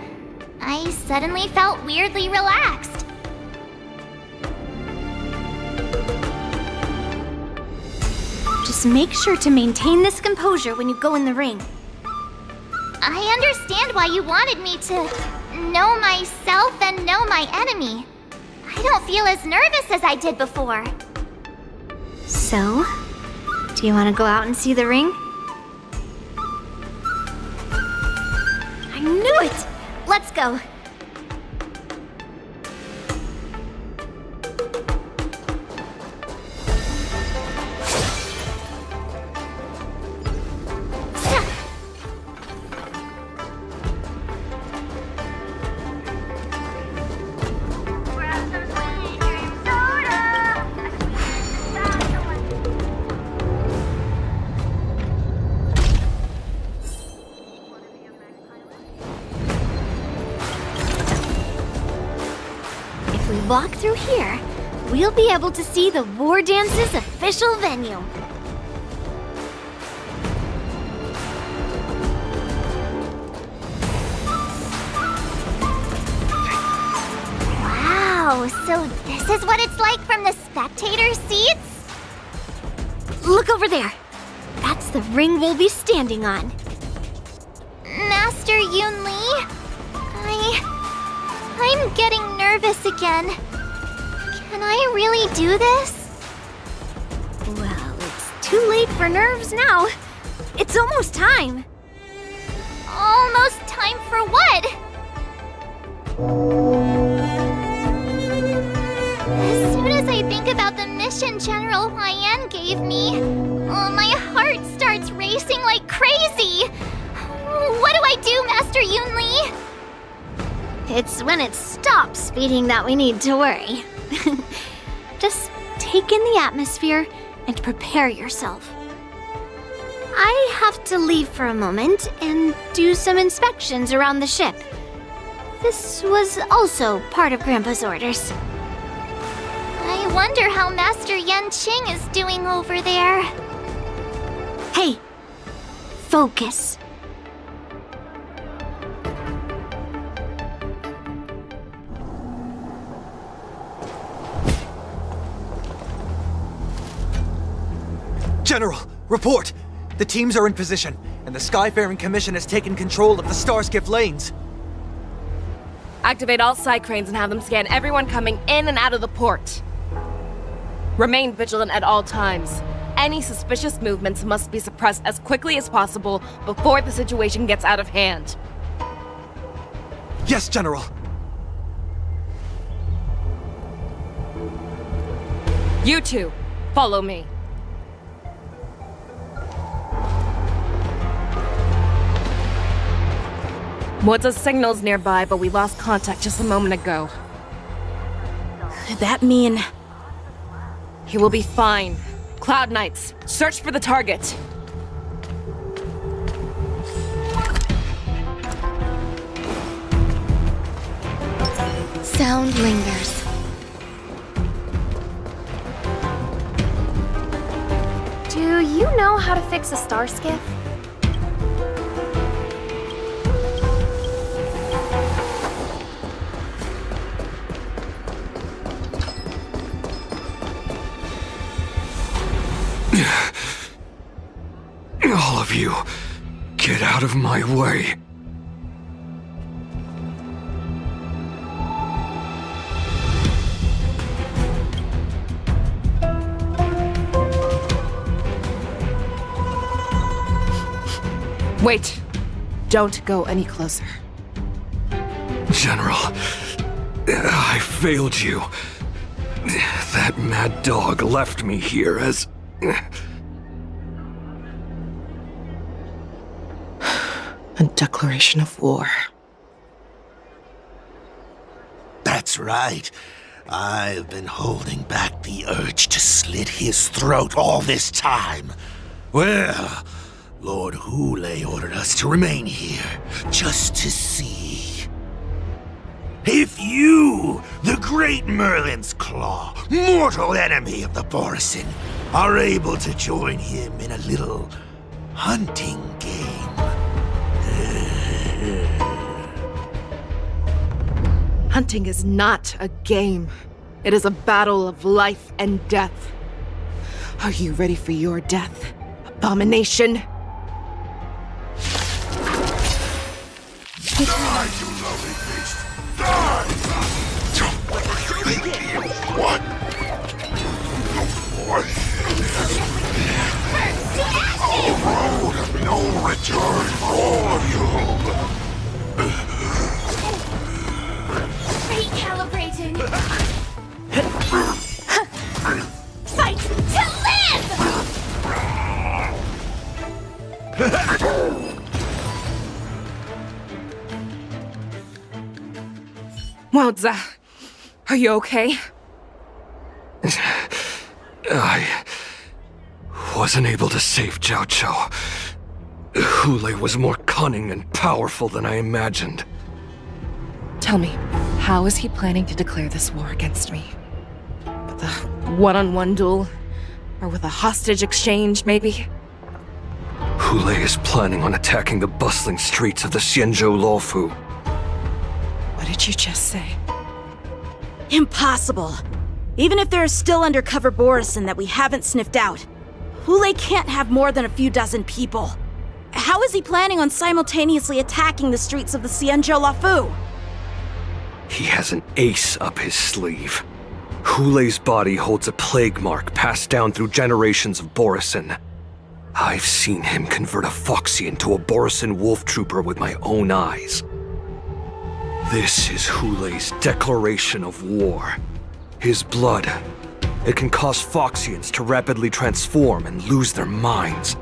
I suddenly felt weirdly relaxed. Just make sure to maintain this composure when you go in the ring. I understand why you wanted me to know myself and know my enemy. I don't feel as nervous as I did before. So, do you want to go out and see the ring? I knew it! Let's go. Walk through here, we'll be able to see the War Dance's official venue. Wow, so this is what it's like from the spectator seats? Look over there. That's the ring we'll be standing on. Master Yun Li, I'm getting nervous again. Can I really do this? Well, it's too late for nerves now. It's almost time. Almost time for what? As soon as I think about the mission General Huayan gave me, my heart starts racing like crazy. What do I do, Master Yunli? It's when it stops speeding that we need to worry. Just take in the atmosphere and prepare yourself. I have to leave for a moment and do some inspections around the ship. This was also part of Grandpa's orders. I wonder how Master Yanqing is doing over there. Hey, focus. General, report! The teams are in position, and the Skyfaring Commission has taken control of the Starskiff lanes. Activate all side cranes and have them scan everyone coming in and out of the port. Remain vigilant at all times. Any suspicious movements must be suppressed as quickly as possible before the situation gets out of hand. Yes, General. You two, follow me. What's signals nearby, but we lost contact just a moment ago. Could that mean... He will be fine. Cloud Knights, search for the target. Sound lingers. Do you know how to fix a star skiff? All of you, get out of my way. Wait. Don't go any closer. General, I failed you. That mad dog left me here as... A declaration of war. That's right. I've been holding back the urge to slit his throat all this time. Well, Lord Hule ordered us to remain here, just to see. If you, the great Merlin's Claw, mortal enemy of the Borisin, are able to join him in a little hunting game. Hunting is not a game. It is a battle of life and death. Are you ready for your death, abomination? Die, you lovely beast! Die! Thank you. What? A road of no return for all of you! Recalibrating. Fight to live! Wowza, are you okay? I wasn't able to save Jiao Chou. Hule was more cunning and powerful than I imagined. Tell me, how is he planning to declare this war against me? With a one-on-one duel? Or with a hostage exchange, maybe? Hule is planning on attacking the bustling streets of the Xianzhou Luofu. What did you just say? Impossible. Even if there are still undercover Borisin that we haven't sniffed out, Hule can't have more than a few dozen people. How is he planning on simultaneously attacking the streets of the Xianzhou Luofu? He has an ace up his sleeve. Hulei's body holds a plague mark passed down through generations of Borisin. I've seen him convert a Foxian to a Borisin wolf trooper with my own eyes. This is Hulei's declaration of war. His blood. It can cause Foxians to rapidly transform and lose their minds.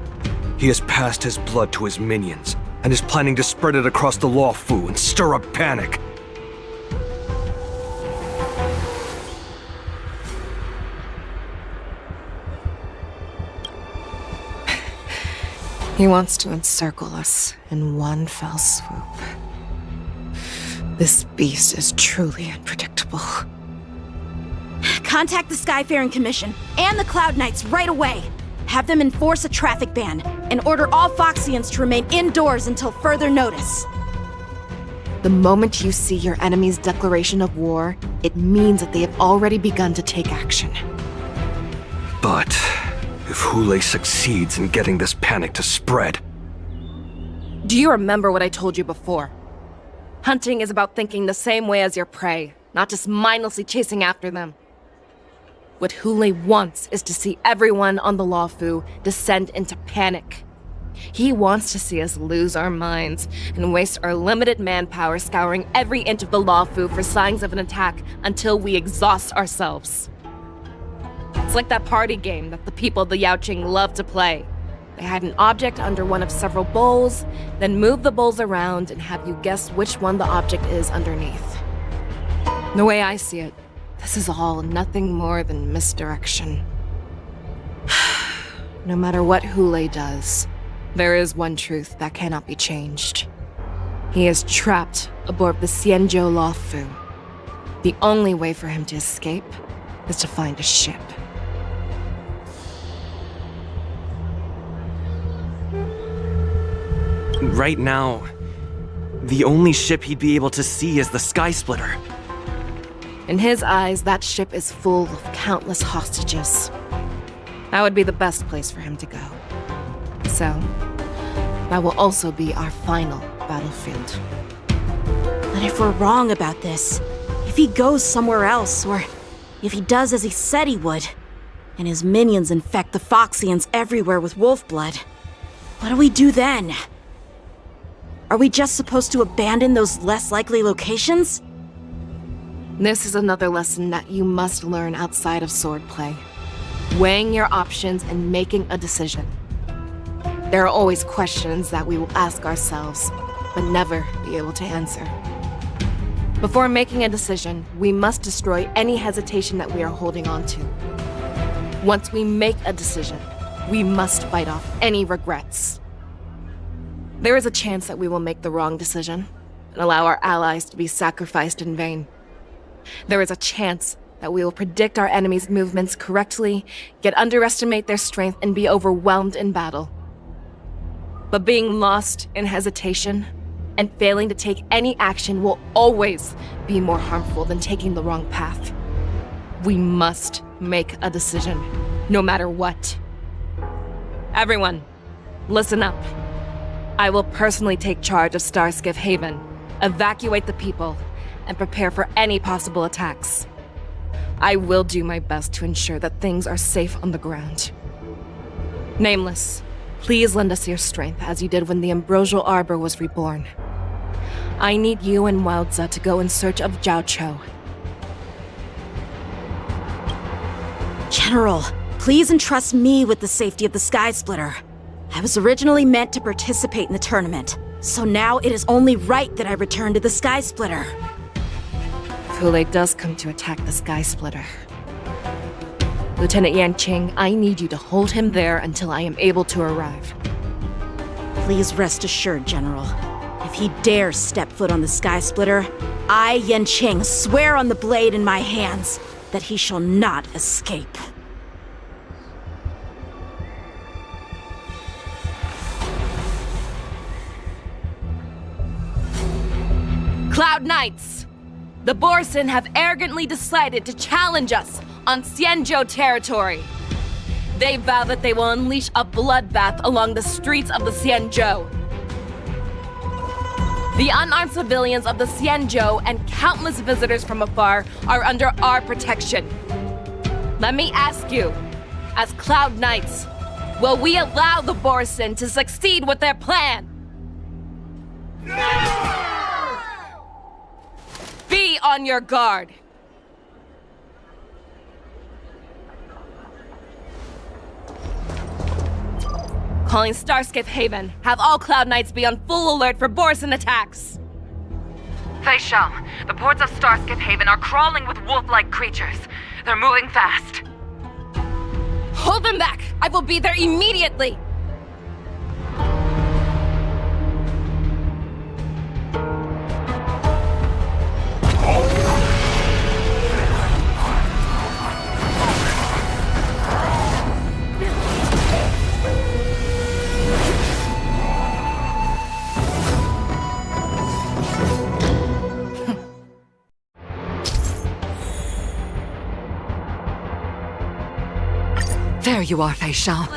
He has passed his blood to his minions, and is planning to spread it across the Luofu and stir up panic. He wants to encircle us in one fell swoop. This beast is truly unpredictable. Contact the Skyfaring Commission and the Cloud Knights right away. Have them enforce a traffic ban and order all Foxians to remain indoors until further notice. The moment you see your enemy's declaration of war, it means that they have already begun to take action. But if Hulei succeeds in getting this panic to spread... Do you remember what I told you before? Hunting is about thinking the same way as your prey, not just mindlessly chasing after them. What Hulei wants is to see everyone on the Luofu descend into panic. He wants to see us lose our minds and waste our limited manpower scouring every inch of the Luofu for signs of an attack until we exhaust ourselves. It's like that party game that the people of the Yaoqing love to play. They hide an object under one of several bowls, then move the bowls around and have you guess which one the object is underneath. The way I see it, this is all nothing more than misdirection. No matter what Hulei does, there is one truth that cannot be changed. He is trapped aboard the Xianzhou Luofu. The only way for him to escape is to find a ship. Right now, the only ship he'd be able to see is the Sky Splitter. In his eyes, that ship is full of countless hostages. That would be the best place for him to go. So, that will also be our final battlefield. But if we're wrong about this, if he goes somewhere else, or if he does as he said he would, and his minions infect the Foxians everywhere with wolf blood, what do we do then? Are we just supposed to abandon those less likely locations? This is another lesson that you must learn outside of swordplay. Weighing your options and making a decision. There are always questions that we will ask ourselves, but never be able to answer. Before making a decision, we must destroy any hesitation that we are holding on to. Once we make a decision, we must fight off any regrets. There is a chance that we will make the wrong decision and allow our allies to be sacrificed in vain. There is a chance that we will predict our enemies' movements correctly, yet underestimate their strength and be overwhelmed in battle. But being lost in hesitation and failing to take any action will always be more harmful than taking the wrong path. We must make a decision, no matter what. Everyone, listen up. I will personally take charge of Starskiff Haven, evacuate the people, and prepare for any possible attacks. I will do my best to ensure that things are safe on the ground. Nameless, please lend us your strength as you did when the Ambrosial Arbor was reborn. I need you and Wildza to go in search of Zhao Cho. General, please entrust me with the safety of the Sky Splitter. I was originally meant to participate in the tournament, so now it is only right that I return to the Sky Splitter. If Hulei does come to attack the Sky Splitter, Lieutenant Yanqing, I need you to hold him there until I am able to arrive. Please rest assured, General. If he dares step foot on the Sky Splitter, I, Yanqing, swear on the blade in my hands that he shall not escape. Cloud Knights! The Borisin have arrogantly decided to challenge us on Xianzhou territory. They vow that they will unleash a bloodbath along the streets of the Xianzhou. The unarmed civilians of the Xianzhou and countless visitors from afar are under our protection. Let me ask you, as Cloud Knights, will we allow the Borson to succeed with their plan? Be on your guard. Calling Starskiff Haven. Have all Cloud Knights be on full alert for Borson attacks. Feishal, the ports of Starskiff Haven are crawling with wolf-like creatures. They're moving fast. Hold them back! I will be there immediately! There you are, Feishal.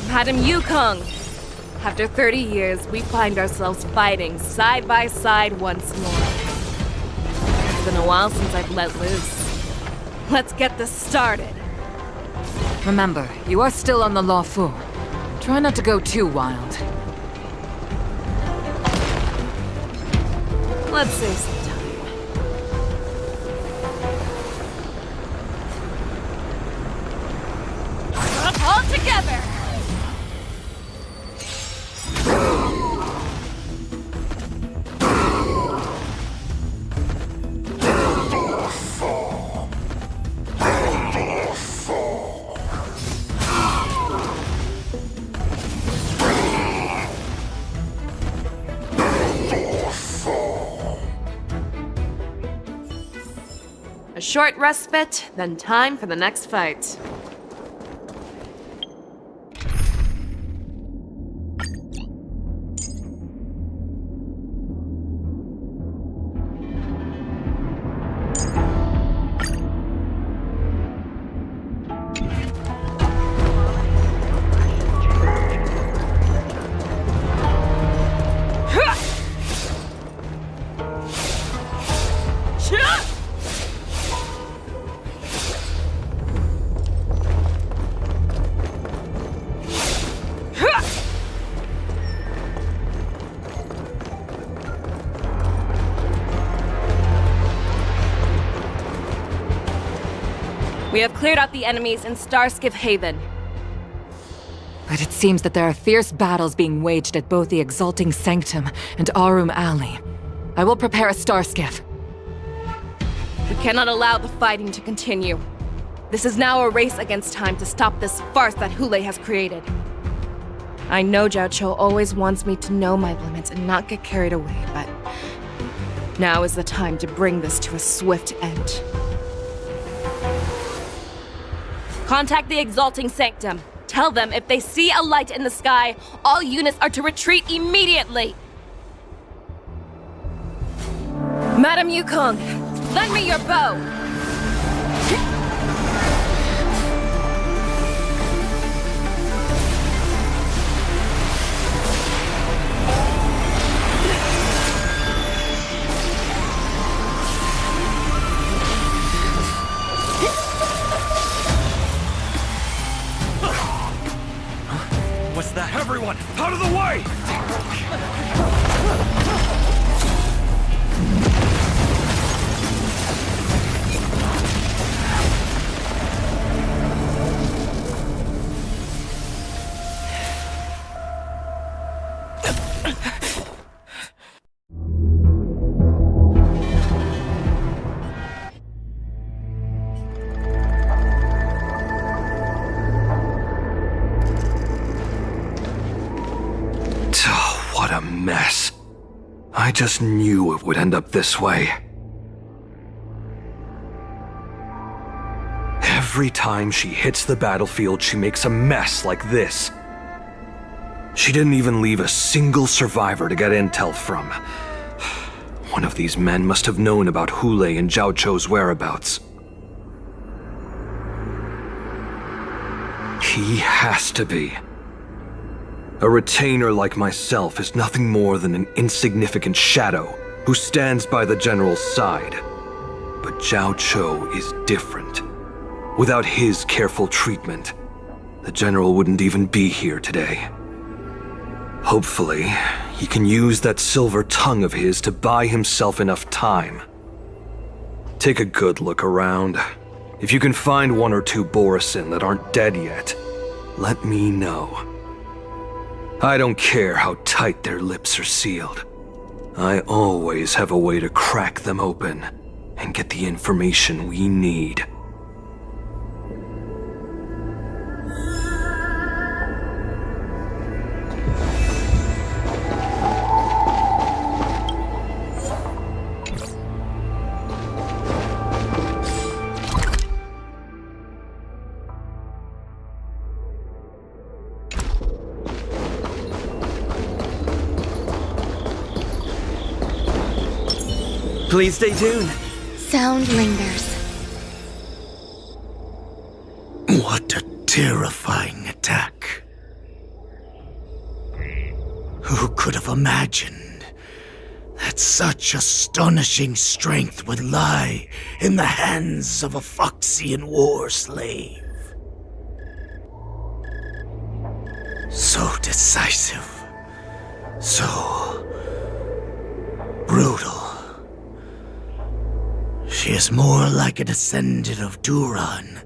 Madam Yukong, after 30 years, we find ourselves fighting side by side once more. It's been a while since I've let loose. Let's get this started. Remember, you are still on the Lawfu. Try not to go too wild. Let's save some time. All together! A short respite, then time for the next fight. We have cleared out the enemies in Starskiff Haven. But it seems that there are fierce battles being waged at both the Exalting Sanctum and Arum Alley. I will prepare a Starskiff. We cannot allow the fighting to continue. This is now a race against time to stop this farce that Hule has created. I know Jiao Cho always wants me to know my limits and not get carried away, but now is the time to bring this to a swift end. Contact the Exalting Sanctum. Tell them if they see a light in the sky, all units are to retreat immediately. Madam Yukong, lend me your bow. What's that? Everyone, out of the way! What a mess. I just knew it would end up this way. Every time she hits the battlefield, she makes a mess like this. She didn't even leave a single survivor to get intel from. One of these men must have known about Hule and Jiao Cho's whereabouts. He has to be. A retainer like myself is nothing more than an insignificant shadow who stands by the general's side. But Jiao Cho is different. Without his careful treatment, the General wouldn't even be here today. Hopefully, he can use that silver tongue of his to buy himself enough time. Take a good look around. If you can find one or two Borisin that aren't dead yet, let me know. I don't care how tight their lips are sealed. I always have a way to crack them open and get the information we need. Please stay tuned. Sound lingers. What a terrifying attack. Who could have imagined that such astonishing strength would lie in the hands of a Foxian war slave? So decisive. So brutal. She is more like a descendant of Duran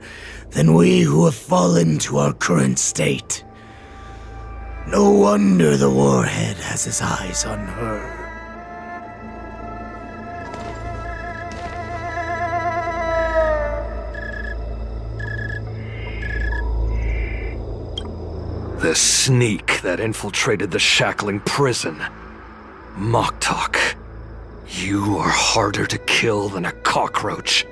than we who have fallen to our current state. No wonder the Warhead has his eyes on her. The sneak that infiltrated the shackling prison. Moktok. You are harder to kill than a cockroach.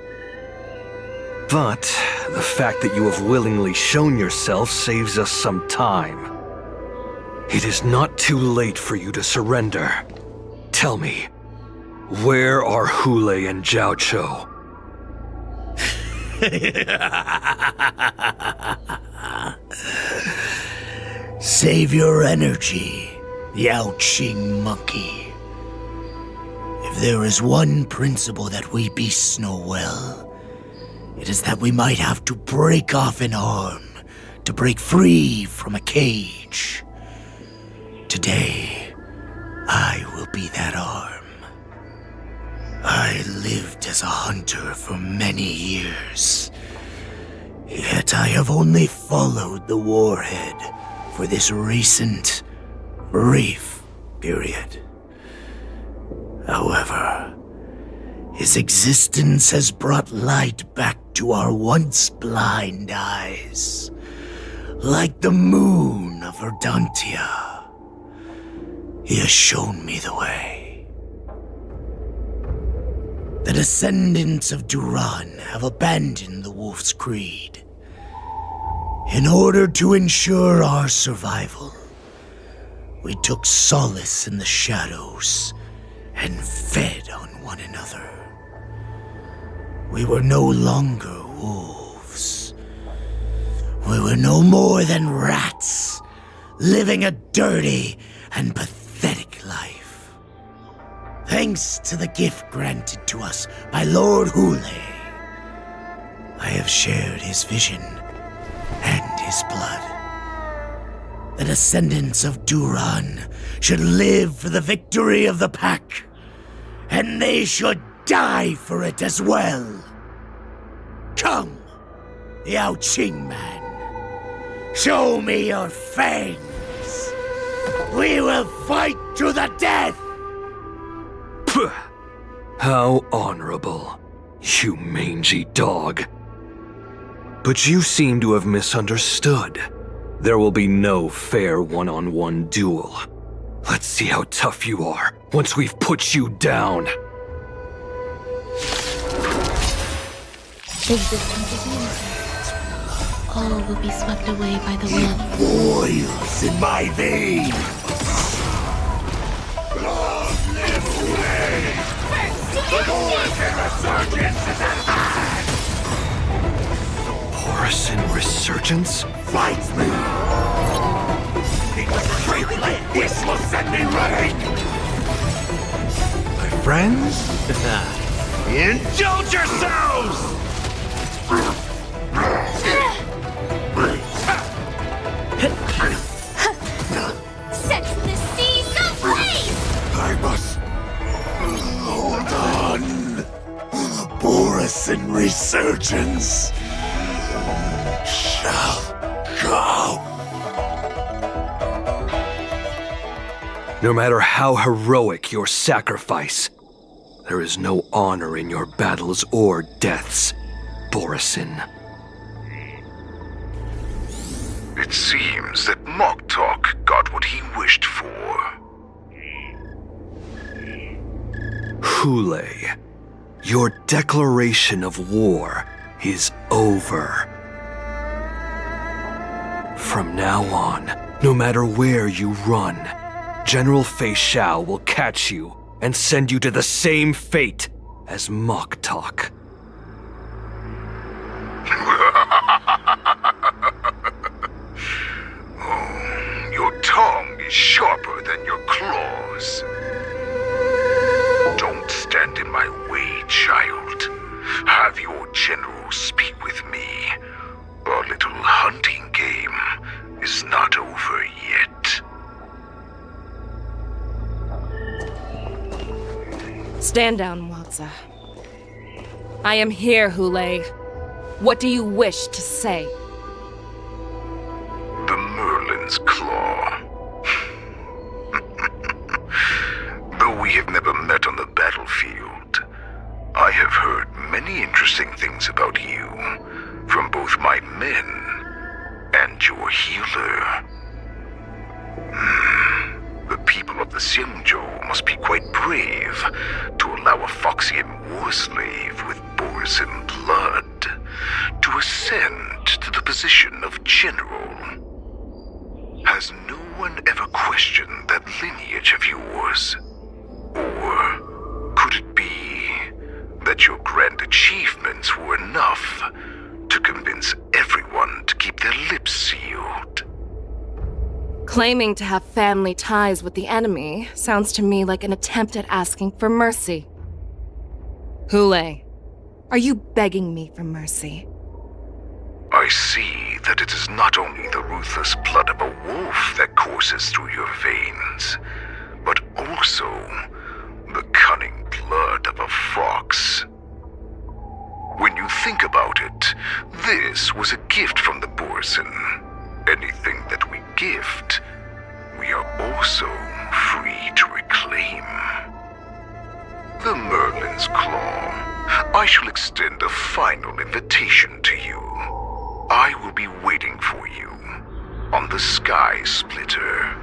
But the fact that you have willingly shown yourself saves us some time. It is not too late for you to surrender. Tell me, where are Hule and Jiao Cho? Save your energy, Yao Qing monkey. If there is one principle that we beasts know well, it is that we might have to break off an arm to break free from a cage. Today, I will be that arm. I lived as a hunter for many years, yet I have only followed the Warhead for this recent, brief period. However, his existence has brought light back to our once blind eyes, like the moon of Verdantia. He has shown me the way. The descendants of Duran have abandoned the Wolf's Creed. In order to ensure our survival, we took solace in the shadows and fed on one another. We were no longer wolves. We were no more than rats, living a dirty and pathetic life. Thanks to the gift granted to us by Lord Hule, I have shared his vision and his blood. The descendants of Duran should live for the victory of the pack, and they should die for it as well. Come, Yao Qing man, show me your fangs. We will fight to the death. Puh. How honorable, you mangy dog. But you seem to have misunderstood. There will be no fair one-on-one duel. Let's see how tough you are once we've put you down. Existence is limited. All will be swept away by the wind. Boils in my veins. Long live Hule! The Morrison resurgence is at hand! Morrison resurgence? Fight me! This will set me right! My friends? Indulge yourselves! shall go. No matter how heroic your sacrifice, there is no honor in your battles or deaths, Borisin. It seems that Moktok got what he wished for. Hule, your declaration of war is over. From now on, no matter where you run, General Fei Xiao will catch you and send you to the same fate as Moktok. Your tongue is sharper than your claws. Don't stand in my way, child. Have your general speak with me. Our little hunting game is not over yet. Stand down, Watsa. I am here, Hule. What do you wish to say? The Merlin's Claw. Though we have never met on the battlefield, I have heard many interesting things about you from both my men and your healer. The people of the Xianzhou must be quite brave to allow a Foxian war slave with Borisin blood to ascend to the position of general. Has no one ever questioned that lineage of yours? Or could it be that your grand achievements were enough to convince everyone to keep their lips sealed? Claiming to have family ties with the enemy sounds to me like an attempt at asking for mercy. Hule, are you begging me for mercy? I see that it is not only the ruthless blood of a wolf that courses through your veins, but also the cunning blood of a fox. When you think about it, this was a gift from the Borisin. Anything that we gift, we are also free to reclaim. The Merlin's Claw. I shall extend a final invitation to you. I will be waiting for you on the Sky Splitter.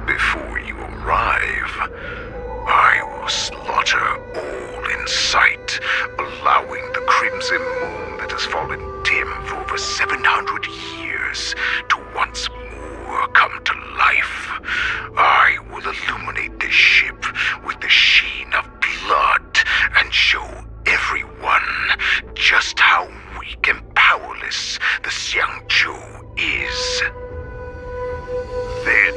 Before you arrive, I will slaughter all in sight, allowing the crimson moon that has fallen dim for over 700 years to once more come to life. I will illuminate this ship with the sheen of blood and show everyone just how weak and powerless the Xianzhou is. Then,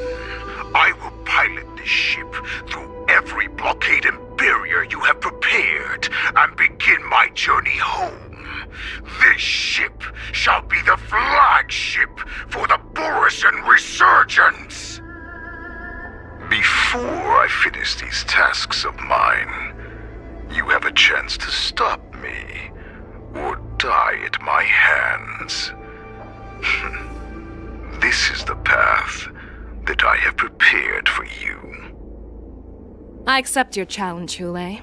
I will pilot this ship through every blockade and barrier you have prepared and begin my journey home. This ship shall be the flagship for the Borisin Resurgence. Before I finish these tasks of mine, you have a chance to stop me or die at my hands. This is the path that I have prepared for you. I accept your challenge, Hule.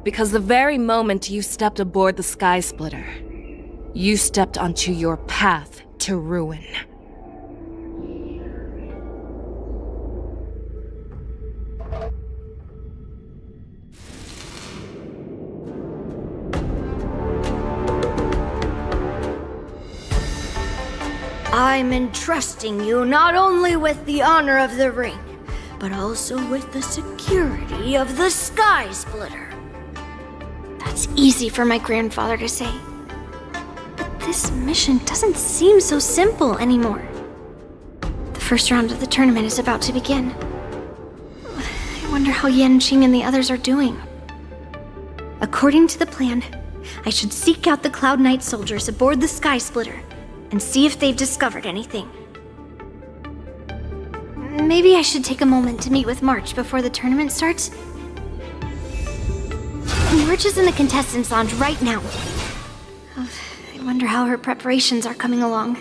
Because the very moment you stepped aboard the Sky Splitter, you stepped onto your path to ruin. I'm entrusting you not only with the honor of the ring, but also with the security of the Sky Splitter. That's easy for my grandfather to say. But this mission doesn't seem so simple anymore. The first round of the tournament is about to begin. I wonder how Yanqing and the others are doing. According to the plan, I should seek out the Cloud Knight soldiers aboard the Sky Splitter and see if they've discovered anything. Maybe I should take a moment to meet with March before the tournament starts. March is in the contestants' lounge right now. I wonder how her preparations are coming along.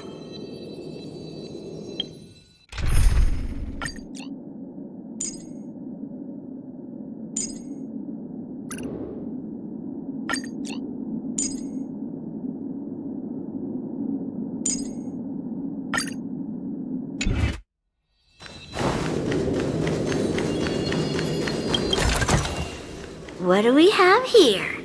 What do we have here?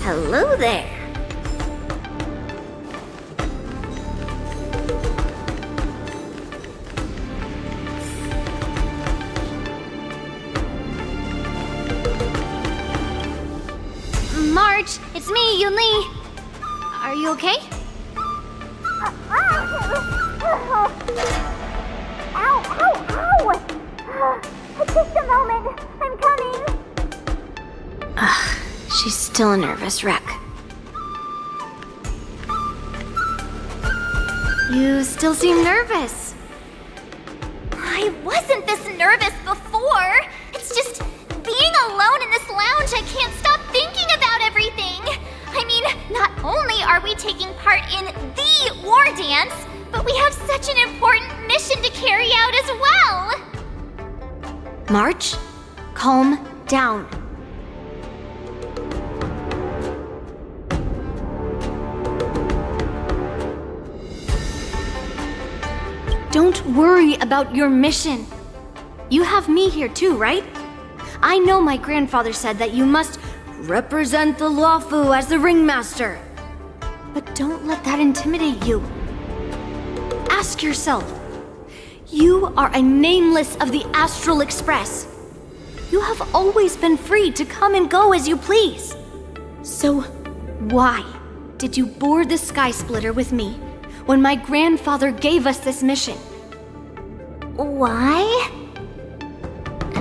Hello there. March, it's me, Yun Li. Are you okay? Ow, ow, ow! Just a moment, I'm coming. Ugh, she's still a nervous wreck. You still seem nervous. I wasn't this nervous before. It's just being alone in this lounge, I can't stop thinking about everything. I mean, not only are we taking part in the war dance, but we have such an important mission to carry out as well. March, calm down. Don't worry about your mission. You have me here too, right? I know my grandfather said that you must represent the Luofu as the ringmaster. But don't let that intimidate you. Ask yourself, you are a nameless of the Astral Express. You have always been free to come and go as you please. So why did you board the Sky Splitter with me when my grandfather gave us this mission? Why?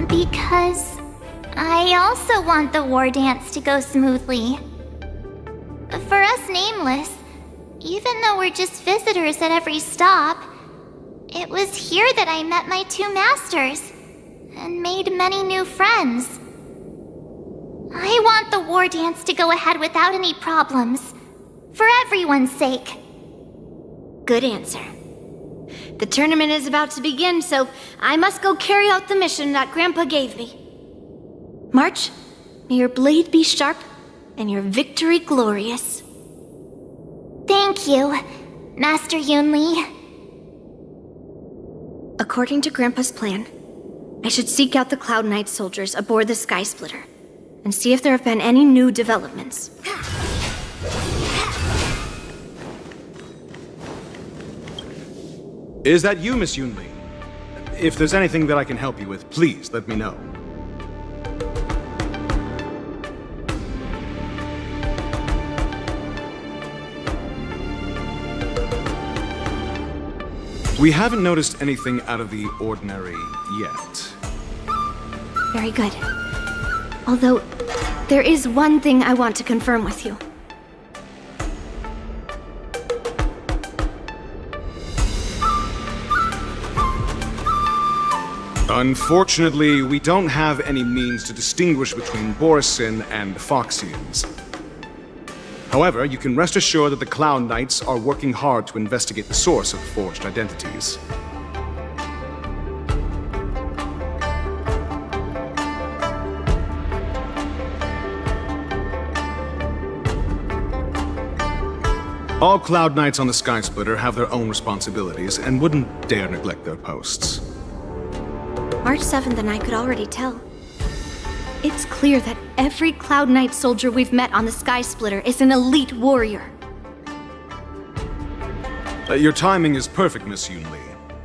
Because I also want the war dance to go smoothly. For us Nameless, even though we're just visitors at every stop, it was here that I met my two masters and made many new friends. I want the war dance to go ahead without any problems, for everyone's sake. Good answer. The tournament is about to begin, so I must go carry out the mission that Grandpa gave me. March, may your blade be sharp and your victory glorious. Thank you, Master Yunli. According to Grandpa's plan, I should seek out the Cloud Knight soldiers aboard the Sky Splitter and see if there have been any new developments. Is that you, Miss Yunli? If there's anything that I can help you with, please let me know. We haven't noticed anything out of the ordinary yet. Very good. Although, there is one thing I want to confirm with you. Unfortunately, we don't have any means to distinguish between Borisin and Foxians. However, you can rest assured that the Cloud Knights are working hard to investigate the source of forged identities. All Cloud Knights on the Sky Splitter have their own responsibilities and wouldn't dare neglect their posts. March 7th and I could already tell. It's clear that every Cloud Knight soldier we've met on the Sky Splitter is an elite warrior. Your timing is perfect, Miss Yunli.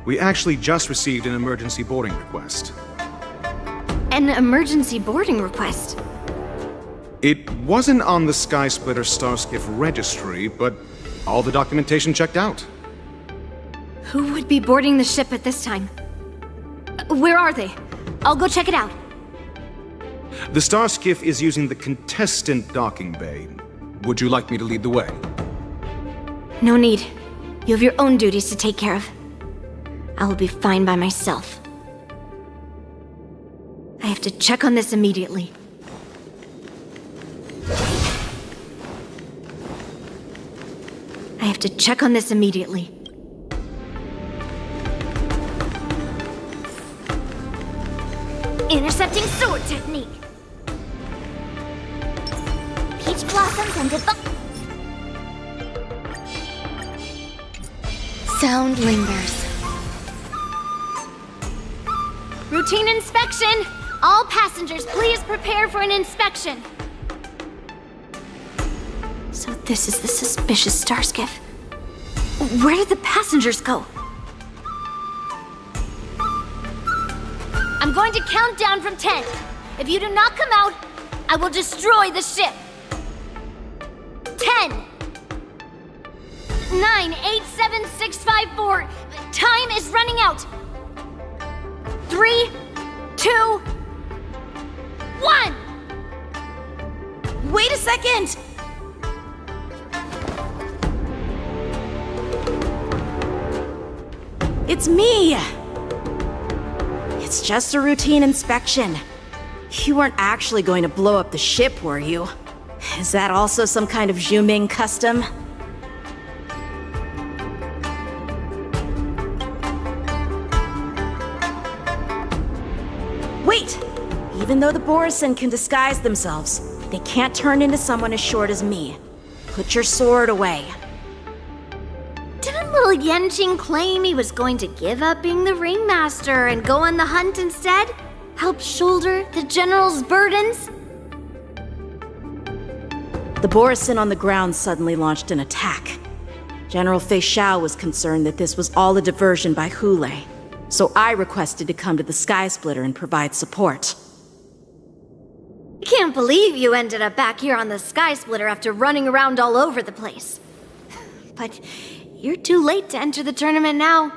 We actually just received an emergency boarding request. An emergency boarding request? It wasn't on the Sky Splitter Starskiff registry, but all the documentation checked out. Who would be boarding the ship at this time? Where are they? I'll go check it out. The Starskiff is using the contestant docking bay. Would you like me to lead the way? No need. You have your own duties to take care of. I will be fine by myself. I have to check on this immediately. I have to check on this immediately. Intercepting sword technique. Peach blossoms and Sound lingers. Routine inspection! All passengers, please prepare for an inspection. So this is the suspicious Starskiff. Where did the passengers go? I'm going to count down from 10. If you do not come out, I will destroy the ship. 10, 9, 8, 7, 6, 5, 4. Time is running out. 3, 2, 1. Wait a second! It's me! It's just a routine inspection. You weren't actually going to blow up the ship, were you? Is that also some kind of Zhuming custom? Wait! Even though the Borisin can disguise themselves, they can't turn into someone as short as me. Put your sword away. Didn't little Yanqing claim he was going to give up being the ringmaster and go on the hunt instead? Help shoulder the general's burdens? The Borisin on the ground suddenly launched an attack. General Fei Xiao was concerned that this was all a diversion by Hulei, so I requested to come to the Sky Splitter and provide support. I can't believe you ended up back here on the Sky Splitter after running around all over the place. But you're too late to enter the tournament now.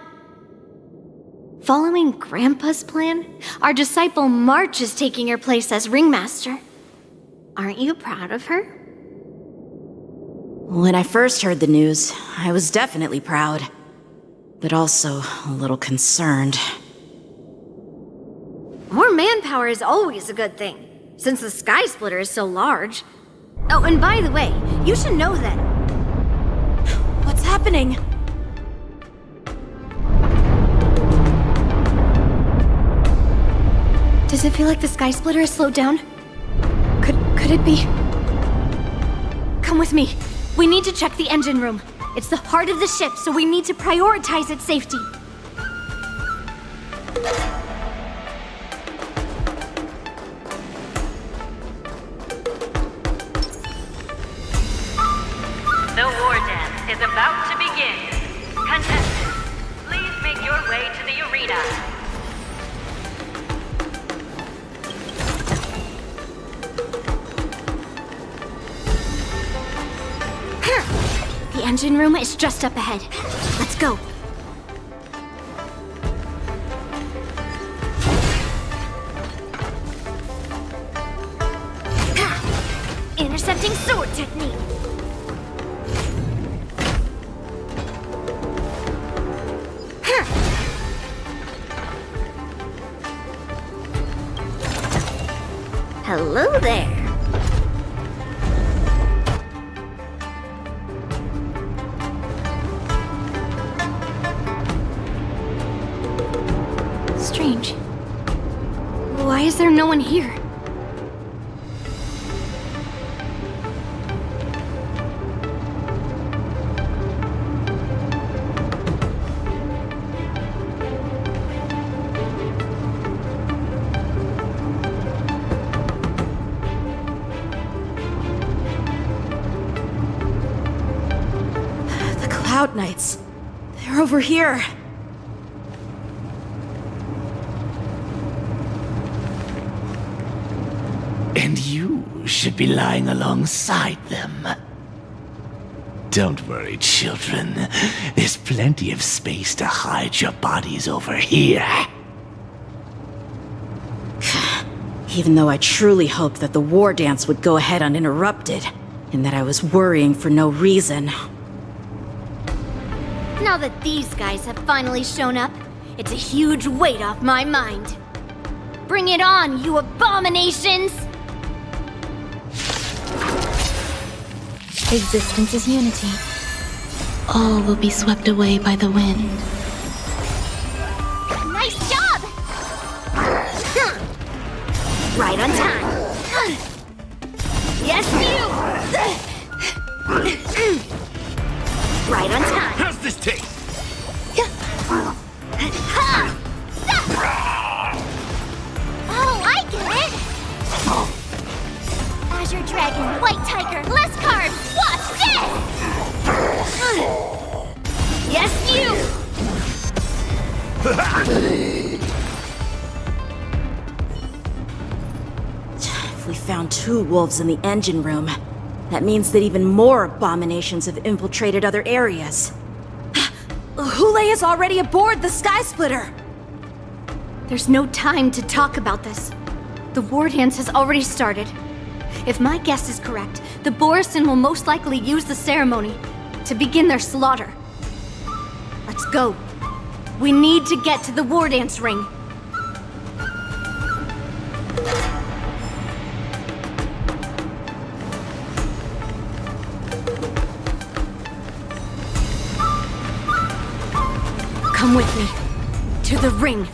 Following Grandpa's plan, our disciple March is taking your place as ringmaster. Aren't you proud of her? When I first heard the news, I was definitely proud, but also a little concerned. More manpower is always a good thing, since the Sky Splitter is so large. Oh, and by the way, you should know that... What's happening? Does it feel like the Sky Splitter has slowed down? Could it be? Come with me. We need to check the engine room. It's the heart of the ship, so we need to prioritize its safety. The war dance is about to begin. Contestants, please make your way to the arena. The engine room is just up ahead. Let's go. Intercepting sword technique. Hello there. Strange. Why is there no one here? The Cloud Knights. They're over here. And you should be lying alongside them. Don't worry, children. There's plenty of space to hide your bodies over here. Even though I truly hoped that the war dance would go ahead uninterrupted, and that I was worrying for no reason. Now that these guys have finally shown up, it's a huge weight off my mind. Bring it on, you abominations! Existence is unity. All will be swept away by the wind. Nice job! Right on time. Yes, you! Right on time. How's this taste? Oh, I get it! Azure Dragon, White Tiger, less carbs! Watch this! Yes, you! If we found 2 wolves in the engine room, that means that even more abominations have infiltrated other areas. Hule is already aboard the Sky Splitter! There's no time to talk about this. The war dance has already started. If my guess is correct, the Borisin will most likely use the ceremony to begin their slaughter. Let's go. We need to get to the war dance ring. Come with me. To the ring.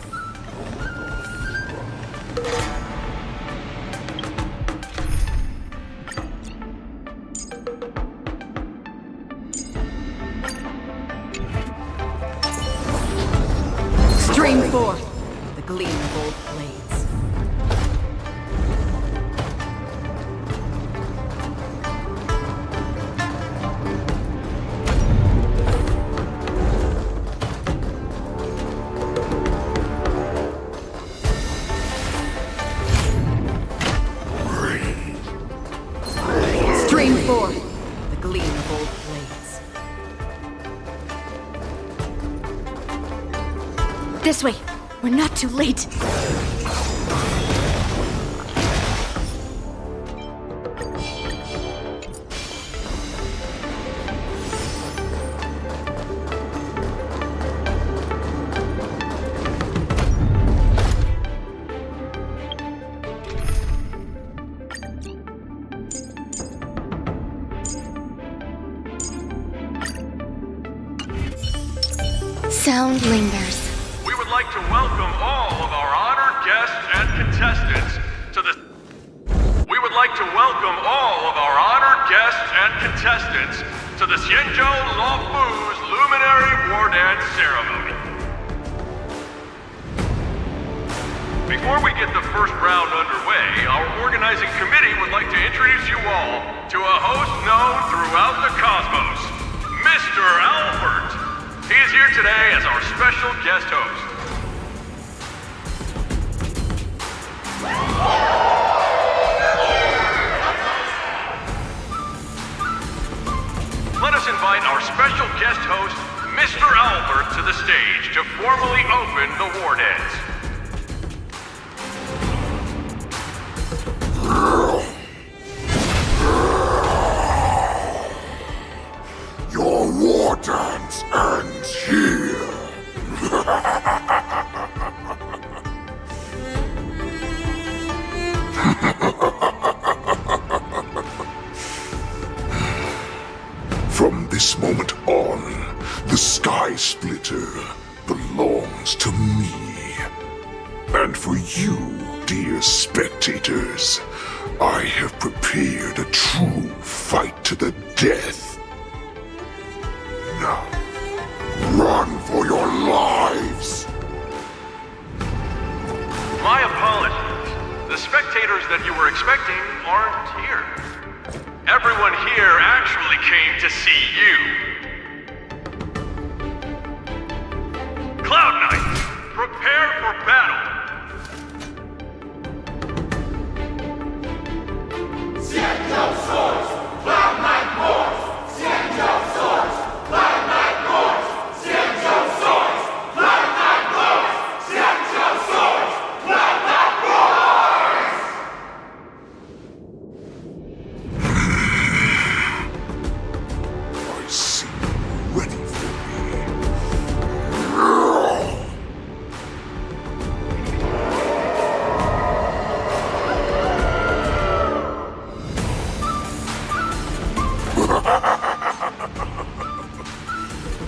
Stream forth the gleam of old blades. Stream forth the gleam of old blades. This way. We're not too late. Sound lingers. We would like to welcome all of our honored guests and contestants to the... We would like to welcome all of our honored guests and contestants to the Xianzhou Luofu's Luminary War Dance Ceremony. Before we get the first round underway, our organizing committee would like to introduce you all to a host known throughout the cosmos, Mr. Albert. He is here today as our special guest host. Let us invite our special guest host, Mr. Albert, to the stage to formally open the war dance. Your war dance ends here. From this moment on, the Sky Splitter belongs to me. And for you, dear spectators, I have prepared a true fight to the death. Now, run for your lives! My apologies. The spectators that you were expecting aren't here. Everyone here actually came to see you. Cloud Knights, prepare for battle! Xianzhou swords! Cloud Knight wars! Xianzhou swords! Cloud Knight wars! Xianzhou swords! Cloud Knight wars! Xianzhou swords! Cloud Knight wars! I see you ready for me.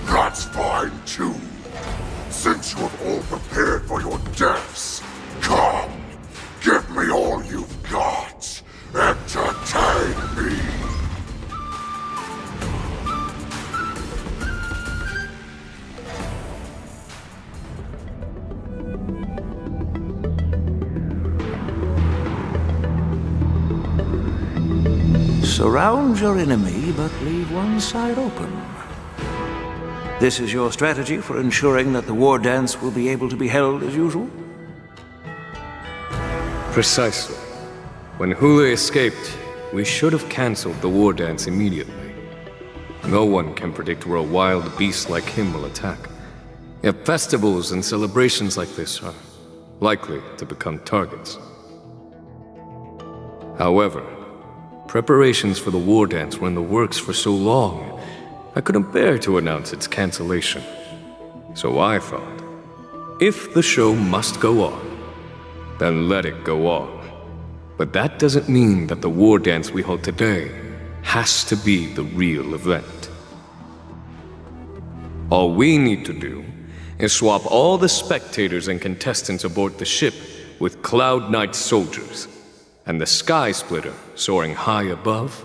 That's fine too. Since you have all prepared for your deaths, come, give me all you've got. Entertain me. Surround your enemy, but leave one side open. This is your strategy for ensuring that the war dance will be able to be held as usual? Precisely. When Hule escaped, we should have cancelled the war dance immediately. No one can predict where a wild beast like him will attack. Yet festivals and celebrations like this are likely to become targets. However, preparations for the war dance were in the works for so long, I couldn't bear to announce its cancellation. So I thought, if the show must go on, then let it go on. But that doesn't mean that the war dance we hold today has to be the real event. All we need to do is swap all the spectators and contestants aboard the ship with Cloud Knight soldiers, and the Sky Splitter, soaring high above,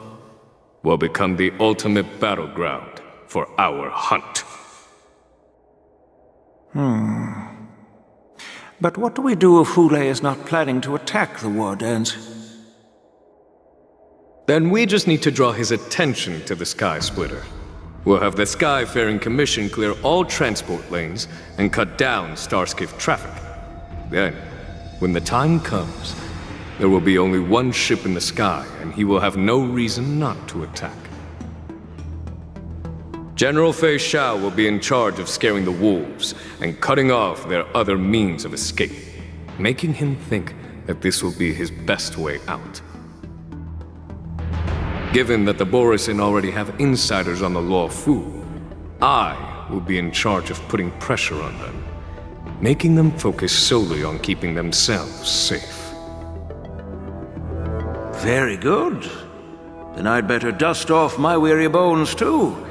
will become the ultimate battleground for our hunt. But what do we do if Hule is not planning to attack the war dance? Then we just need to draw his attention to the Sky Splitter. We'll have the Skyfaring Commission clear all transport lanes and cut down Starskiff traffic. Then, when the time comes, there will be only one ship in the sky, and he will have no reason not to attack. General Fei Shao will be in charge of scaring the wolves and cutting off their other means of escape, making him think that this will be his best way out. Given that the Borisin already have insiders on the Luofu, I will be in charge of putting pressure on them, making them focus solely on keeping themselves safe. Very good. Then I'd better dust off my weary bones too.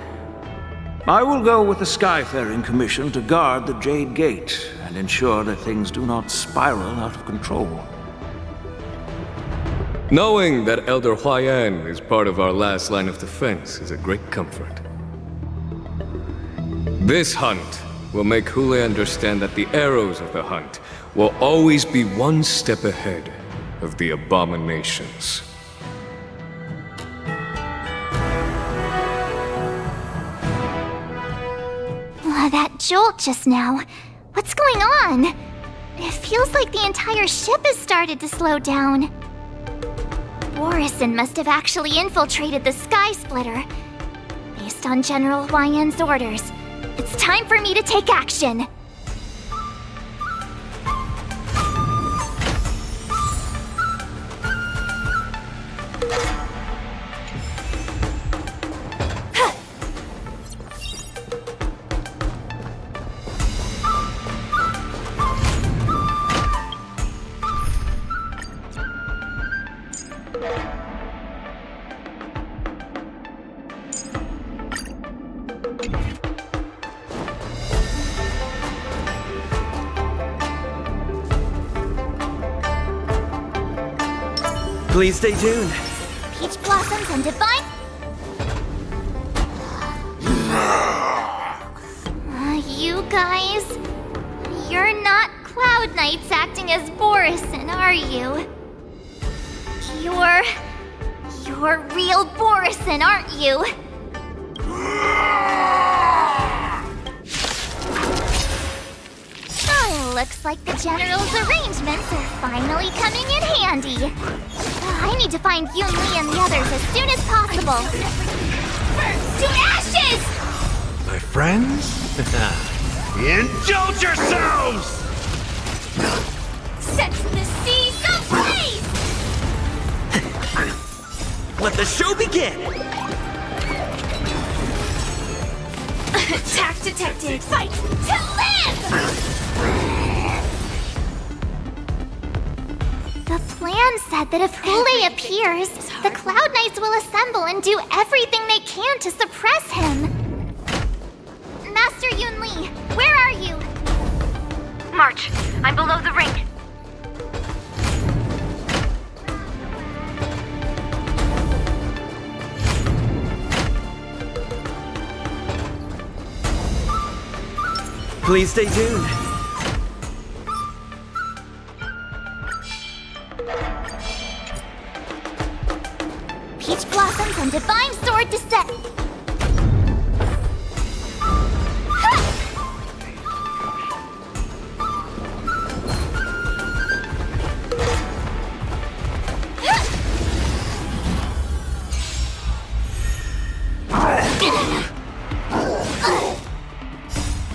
I will go with the Skyfaring Commission to guard the Jade Gate, and ensure that things do not spiral out of control. Knowing that Elder Huayan is part of our last line of defense is a great comfort. This hunt will make Hule understand that the arrows of the hunt will always be one step ahead of the abominations. That jolt just now. What's going on? It feels like the entire ship has started to slow down. Borison must have actually infiltrated the Sky Splitter. Based on General Huayan's orders, it's time for me to take action. Please stay tuned. Peach blossoms and divine. You guys, you're not Cloud Knights acting as Borison, are you? You're real Borison, aren't you? Oh, looks like the General's arrangements are finally coming in handy. I need to find Yun Li and the others as soon as possible. Burn to ashes! My friends? Indulge yourselves! Set the seas ablaze! Let the show begin! Attack detected! Fight to live! The plan said that if Hule appears, the Cloud Knights will assemble and do everything they can to suppress him. Master Yun Li, where are you? March, I'm below the ring. Please stay tuned. Peach blossoms and divine sword to set.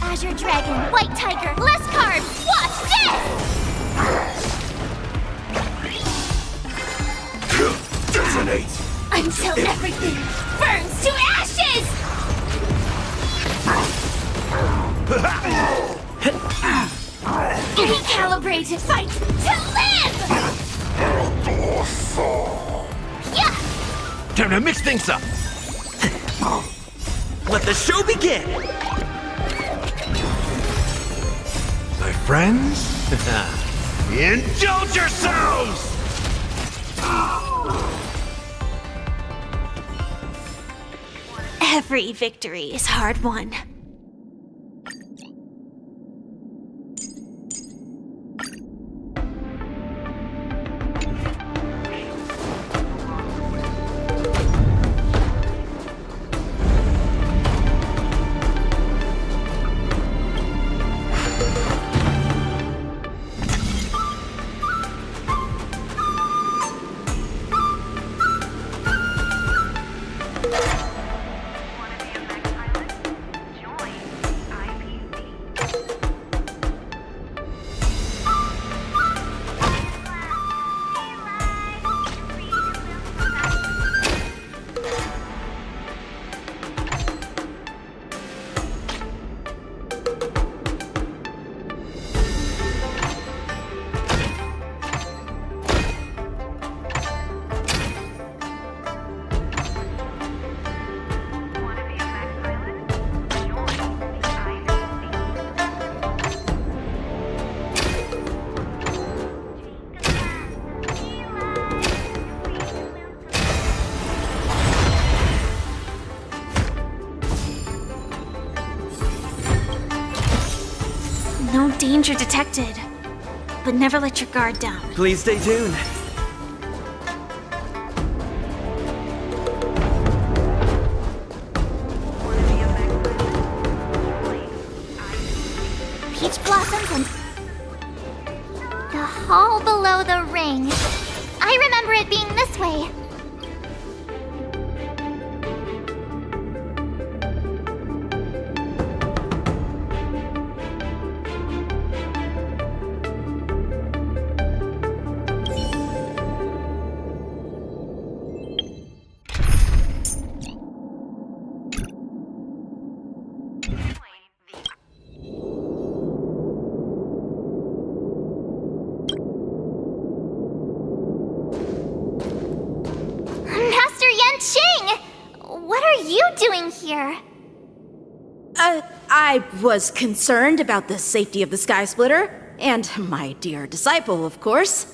Azure Dragon, White Tiger, less carbs! Watch this! Detonate! Until everything burns to ashes! Recalibrated fight to live! Yeah! Time to mix things up! Let the show begin! My friends? Indulge yourselves! Every victory is hard won. No danger detected. But never let your guard down. Please stay tuned. Peach blossoms and... the hall below the ring. I remember it being this way. Master Yanqing! What are you doing here? I was concerned about the safety of the Sky Splitter, and my dear disciple, of course.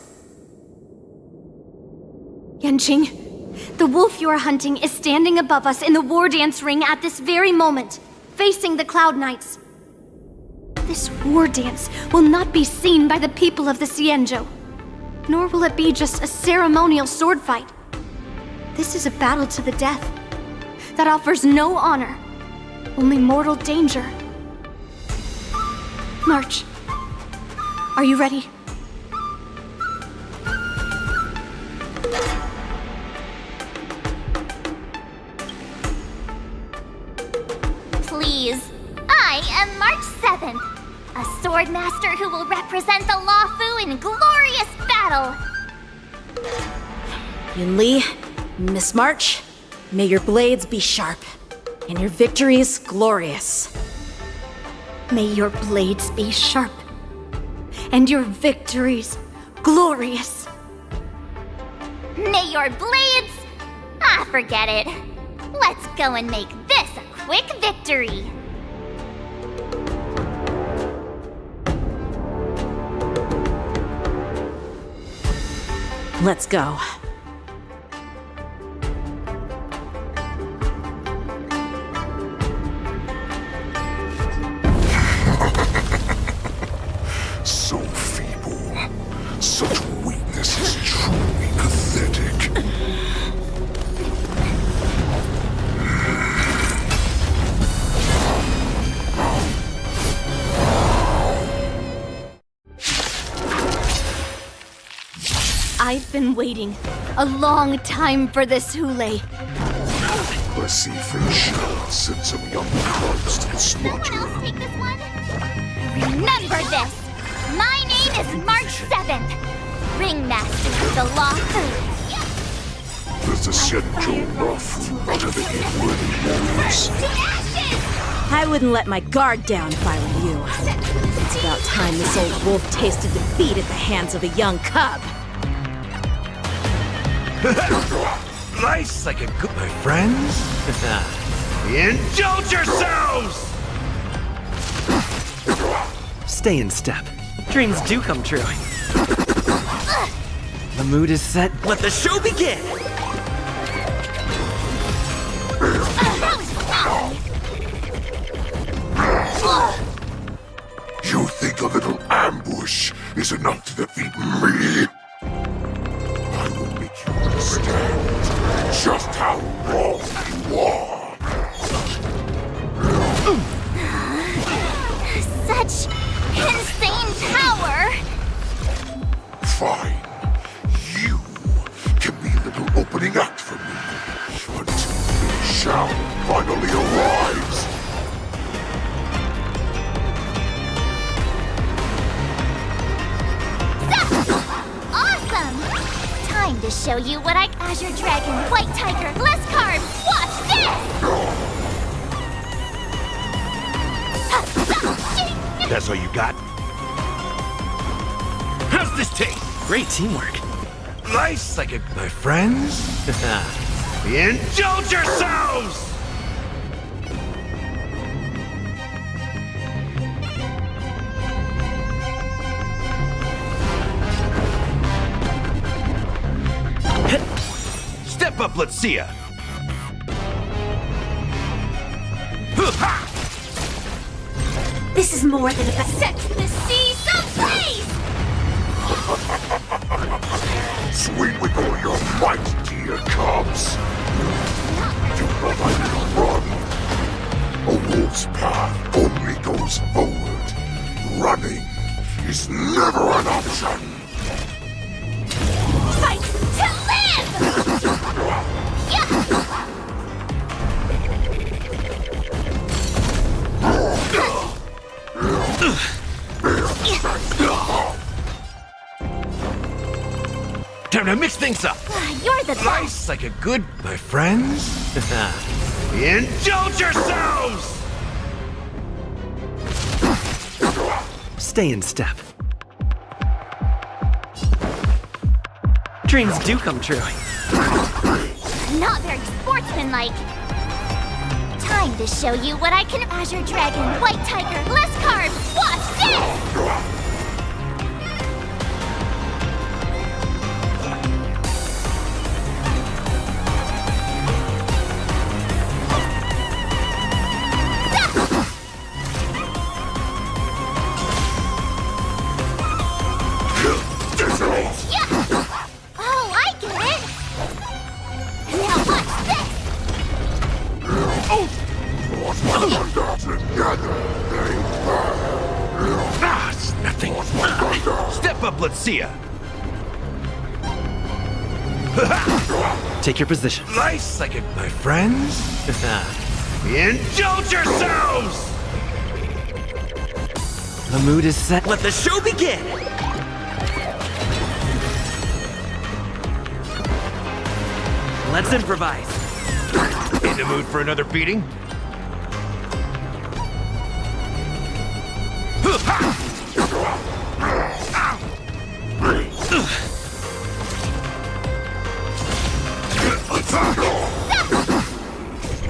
Yanqing, the wolf you are hunting is standing above us in the war dance ring at this very moment, facing the Cloud Knights. This war dance will not be seen by the people of the Xianzhou, nor will it be just a ceremonial sword fight. This is a battle to the death that offers no honor, only mortal danger. March. Are you ready? Please. I am March 7th, a sword master who will represent the Luofu in glorious battle. Yunli, Miss March, may your blades be sharp, and your victories glorious. May your blades be sharp, and your victories glorious. May your blades... ah, forget it. Let's go and make this a quick victory. Let's go. So feeble. Such weakness is truly pathetic. I've been waiting a long time for this, Hule. I see Fei sent some young cubs to the slaughter. Remember this! My name is March 7th, Ringmaster of the Luofu. Does the Xianzhou Luofu not have any worthy warriors? I wouldn't let my guard down if I were you. It's about time this old wolf tasted defeat at the hands of a young cub. Nice like a good, my friends. Indulge yourselves! Stay in step. Dreams do come true. The mood is set. Let the show begin! You think a little ambush is enough to defeat me? I will make you understand just how wrong you are. Such insane power! Fine. You can be a little opening act for me until Fei Shao finally arrives. Awesome! Time to show you what I... Azure Dragon, White Tiger, Bliss Card, watch this! That's all you got? How's this taste? Great teamwork. Nice like a... my friends? Indulge yourselves! Step up, let's see ya! This is more than a set the seas ablaze! Swing with all your might, dear cubs. Do not let it run. A wolf's path only goes forward. Running is never an option. Fight to live! Time to mix things up. You're the best. Nice, like a good, my friends. Indulge yourselves! Stay in step. Dreams do come true. Not very sportsmanlike. Time to show you what I can. Azure Dragon, White Tiger, less carbs. Watch this! Oh, I get it! Now watch this! Ah, it's nothing. Step up, let's see ya. Take your position. Nice, like it, my friends. Indulge yourselves! The mood is set. Let the show begin! Let's improvise. In the mood for another beating?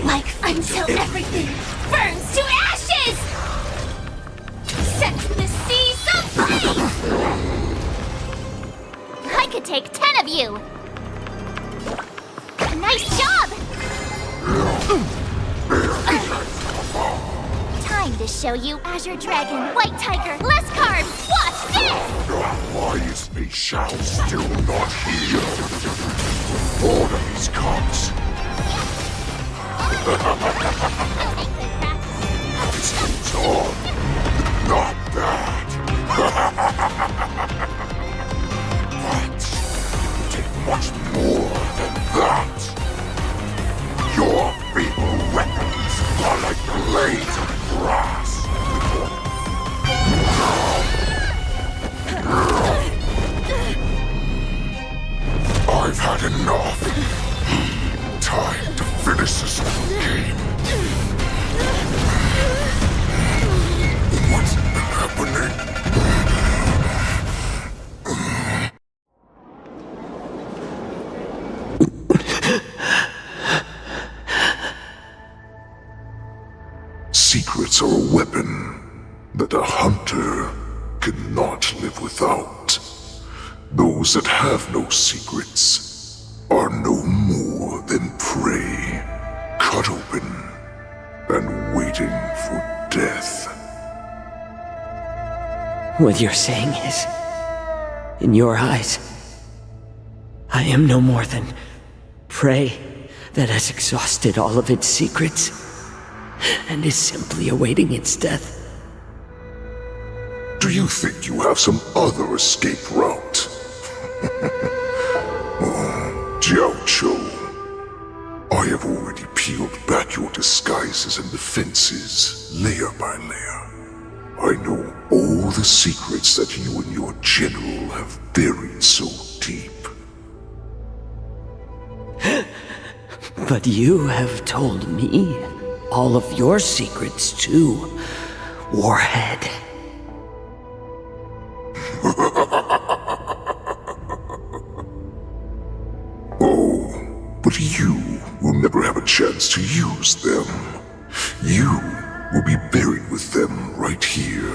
Like until everything burns to ashes! Set the seas ablaze! I could take 10 of you! Nice job! Time to show you Azure Dragon, White Tiger, less carbs. Watch this! Why is the shout still not here? Order these cubs. This goes on. Not bad. But it take much more than that. Your feeble weapons are like blades of grass. I've had enough. Time to finish this game. What's happening? Secrets are a weapon that a hunter cannot live without. Those that have no secrets are no more than prey, cut open and waiting for death. What you're saying is, in your eyes, I am no more than prey that has exhausted all of its secrets and is simply awaiting its death. Do you think you have some other escape route? Jiao-Cho, I have already peeled back your disguises and defenses, layer by layer. I know all the secrets that you and your general have buried so deep. But you have told me all of your secrets too, Warhead. But you will never have a chance to use them. You will be buried with them right here.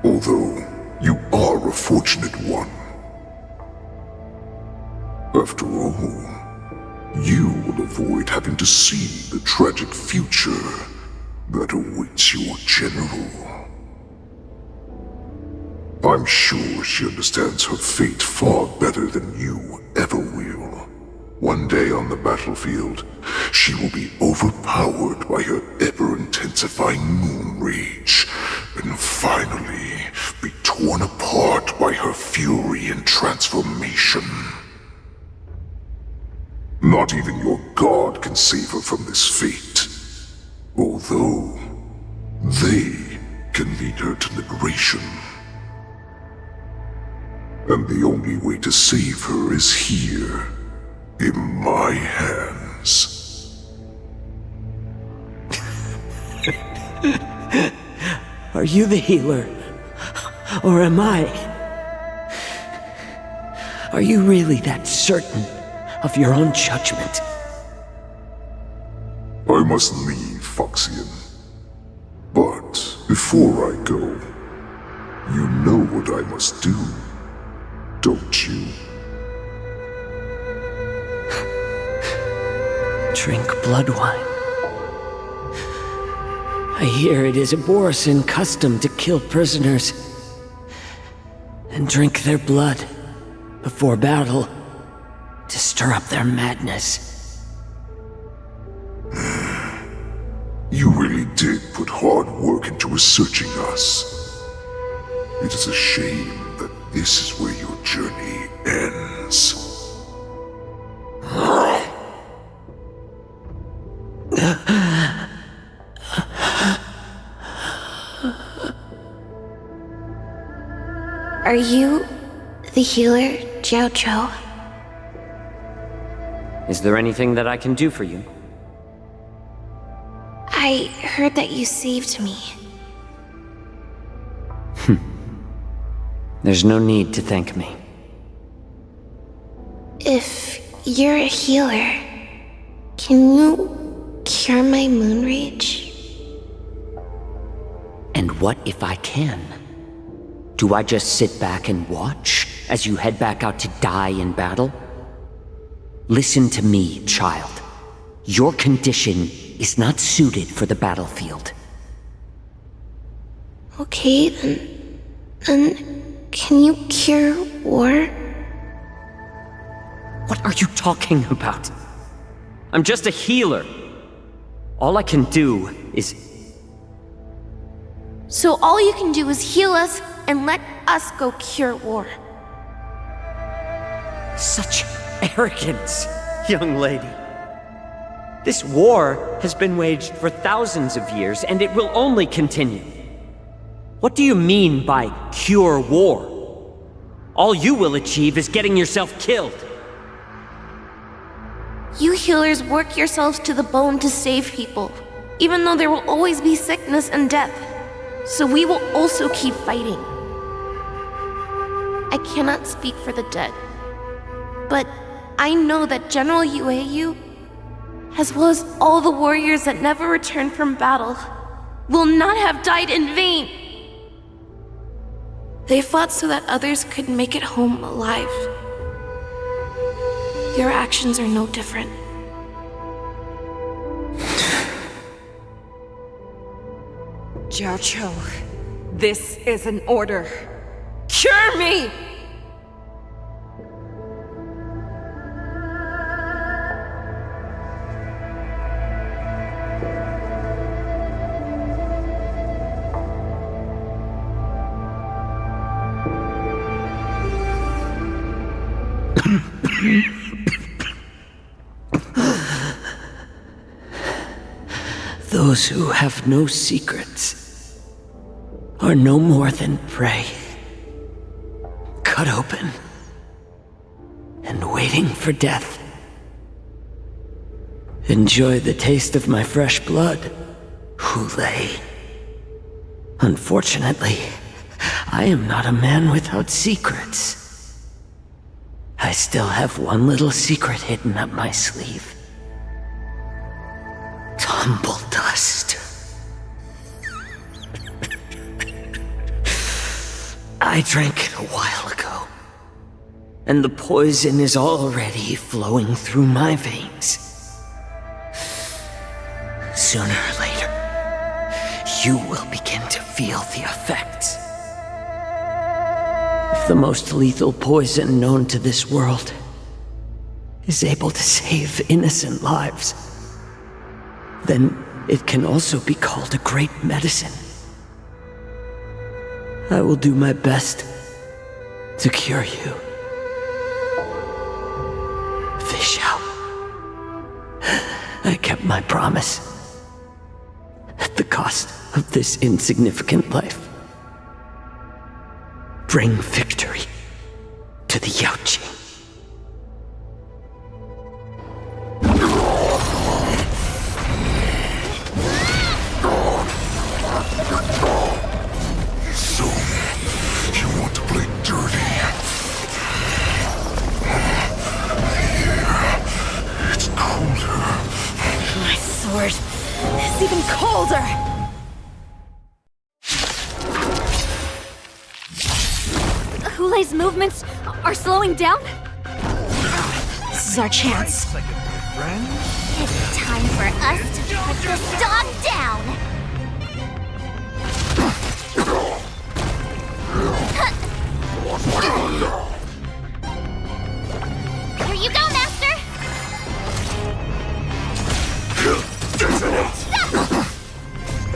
Although, you are a fortunate one. After all, you will avoid having to see the tragic future that awaits your general. I'm sure she understands her fate far better than you ever will. One day on the battlefield, she will be overpowered by her ever-intensifying moon rage, and finally be torn apart by her fury and transformation. Not even your god can save her from this fate, although they can lead her to liberation. And the only way to save her is here, in my hands. Are you the healer? Or am I? Are you really that certain of your own judgment? I must leave, Foxian. But before I go, you know what I must do, don't you? Drink blood wine. I hear it is a Borisin custom to kill prisoners and drink their blood before battle to stir up their madness. You really did put hard work into researching us. It is a shame that this is where your journey ends. Are you the healer, Jiao Cho? Is there anything that I can do for you? I heard that you saved me. There's no need to thank me. If you're a healer, can you cure my moon rage? And what if I can? Do I just sit back and watch as you head back out to die in battle? Listen to me, child. Your condition is not suited for the battlefield. Okay, then can you cure war? What are you talking about? I'm just a healer. All I can do is... So all you can do is heal us and let us go cure war. Such arrogance, young lady. This war has been waged for thousands of years, and it will only continue. What do you mean by cure war? All you will achieve is getting yourself killed. You healers work yourselves to the bone to save people, even though there will always be sickness and death. So we will also keep fighting. I cannot speak for the dead, but I know that General Yueyu, as well as all the warriors that never returned from battle, will not have died in vain. They fought so that others could make it home alive. Your actions are no different. Jiao Cho, this is an order. Cure me! Those who have no secrets are no more than prey, cut open and waiting for death. Enjoy the taste of my fresh blood, Hule. Unfortunately, I am not a man without secrets. I still have one little secret hidden up my sleeve. Tumble dust. I drank it a while ago, and the poison is already flowing through my veins. Sooner or later, you will begin to feel the effects. If the most lethal poison known to this world is able to save innocent lives, then it can also be called a great medicine. I will do my best to cure you. Fish out. I kept my promise. At the cost of this insignificant life. Bring victory to the Yaoqing. So, you want to play dirty? Here, it's colder. My sword is even colder! Hulei's movements are slowing down? This is our chance. It's time for us to put this dog down! Here you go, Master!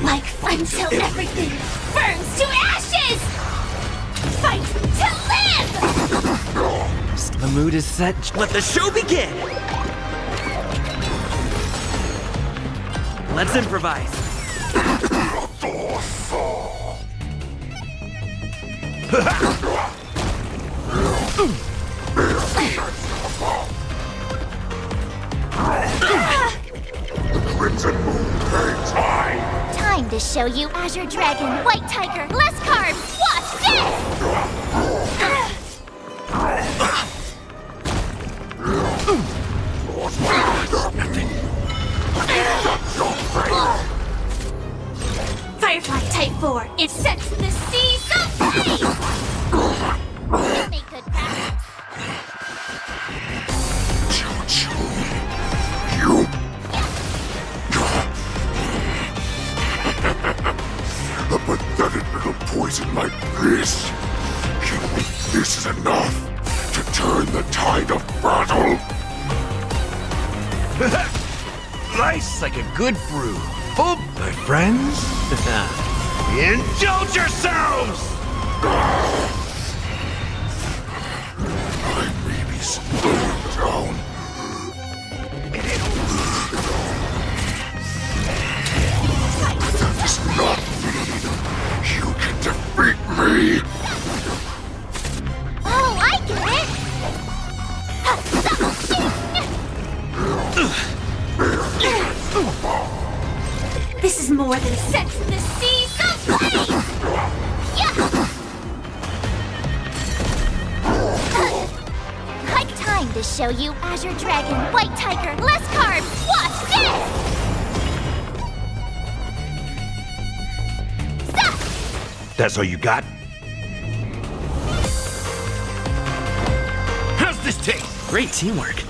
Like fun till everything burns to ashes! Fight to live! The mood is set. Let the show begin! Let's improvise. Crimson Moon hangs high. Time to show you Azure Dragon, White Tiger, less carbs! Watch this! Firefly Type 4, it sets the seas ablaze! You make good practice. A pathetic little poison like this. You think this is enough to turn the tide of battle? Nice like a good brew. Oh, my friends. Indulge yourselves! I may be slowing down. But that does not mean you can defeat me. Oh, I get it! This is more than sets the seas ablaze! Yeah! Hike time to show you Azure Dragon, White Tiger, less carbs! Watch this! That's all you got? How's this taste? Great teamwork.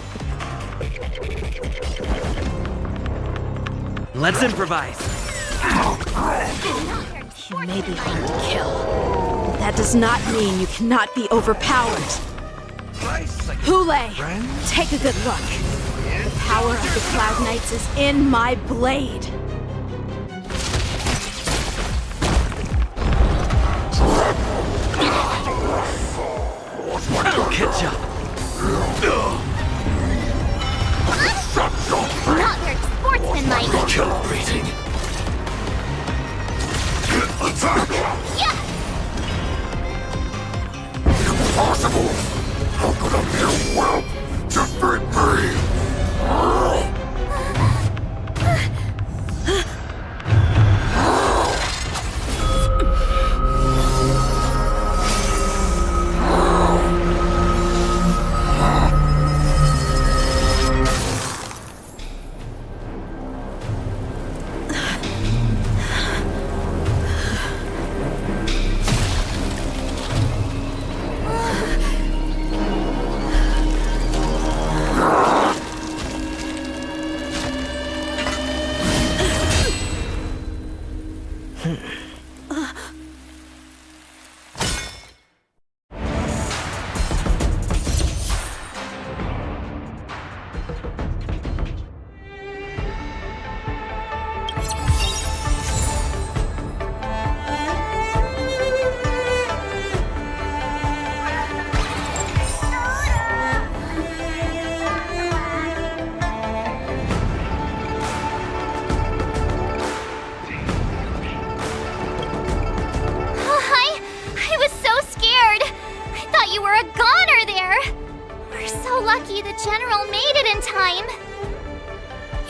Let's improvise. You may be hard to kill. But that does not mean you cannot be overpowered. Hulei, take a good look. The power of the Cloud Knights is in my blade. I'll catch up. Not your sportsmanlike! Calibrating. Attack! Yeah! Impossible! How could a mere whelp defeat me?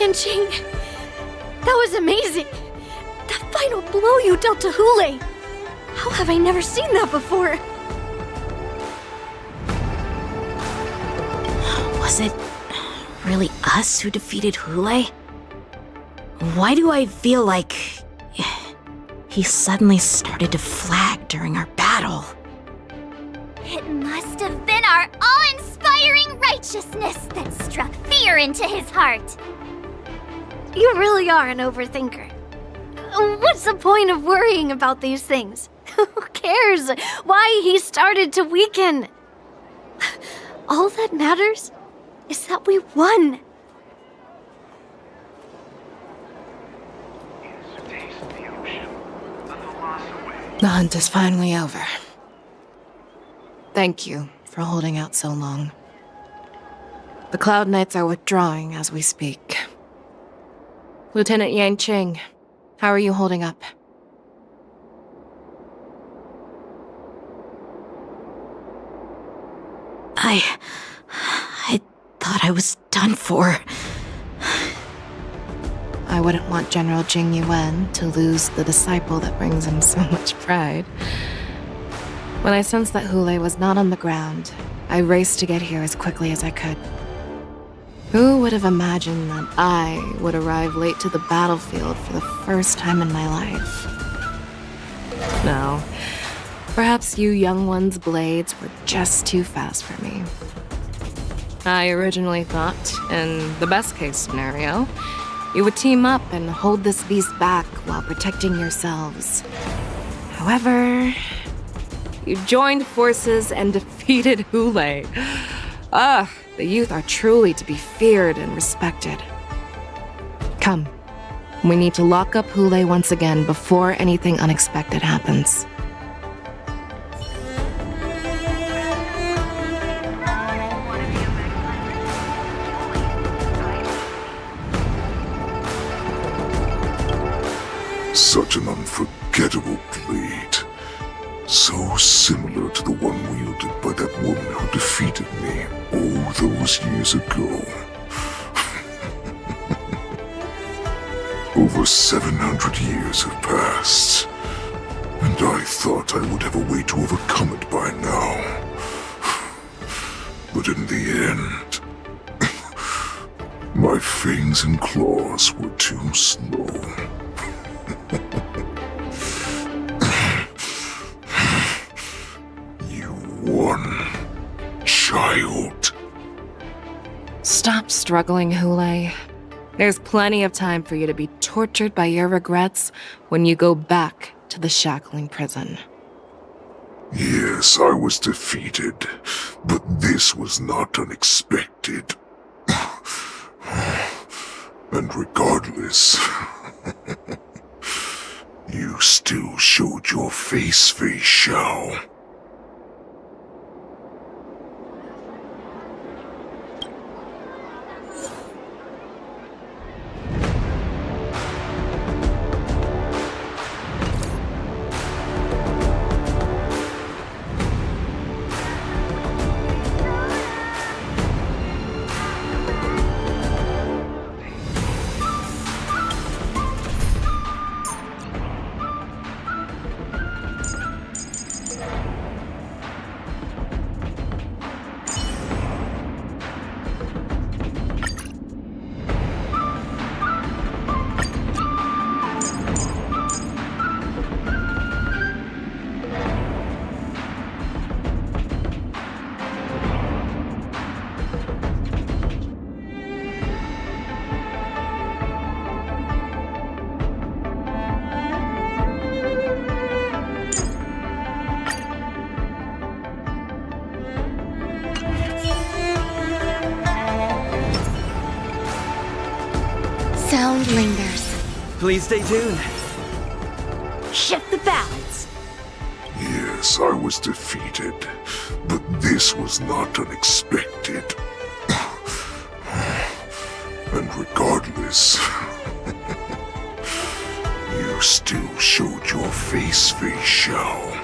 Yanqing, that was amazing! That final blow you dealt to Hule! How have I never seen that before? Was it really us who defeated Hule? Why do I feel like he suddenly started to flag during our battle? It must have been our awe-inspiring righteousness that struck fear into his heart. You really are an overthinker. What's the point of worrying about these things? Who cares why he started to weaken? All that matters is that we won. The hunt is finally over. Thank you for holding out so long. The Cloud Knights are withdrawing as we speak. Lieutenant Yanqing, how are you holding up? I thought I was done for. I wouldn't want General Jing Yuan to lose the disciple that brings him so much pride. When I sensed that Hule was not on the ground, I raced to get here as quickly as I could. Who would have imagined that I would arrive late to the battlefield for the first time in my life? No, perhaps you young ones' blades were just too fast for me. I originally thought, in the best-case scenario, you would team up and hold this beast back while protecting yourselves. However, you joined forces and defeated Hule. The youth are truly to be feared and respected. Come, we need to lock up Hule once again before anything unexpected happens. Such an unforgettable blade. So similar to the one wielded by that woman who defeated me all those years ago. Over 700 years have passed, and I thought I would have a way to overcome it by now. But in the end, my fangs and claws were too slow. One child. Stop struggling, Hule. There's plenty of time for you to be tortured by your regrets when you go back to the shackling prison. Yes, I was defeated, but this was not unexpected. And regardless, you still showed your face, Fei Xiao. Sound lingers. Please stay tuned. Shift the balance. Yes, I was defeated, but this was not unexpected. And regardless, you still showed your face, Fei Xiao.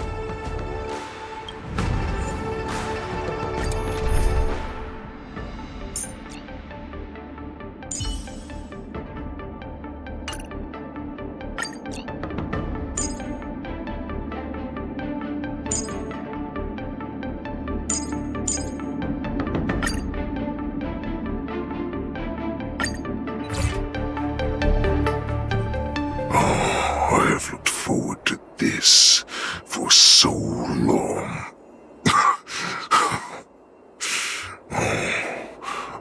long.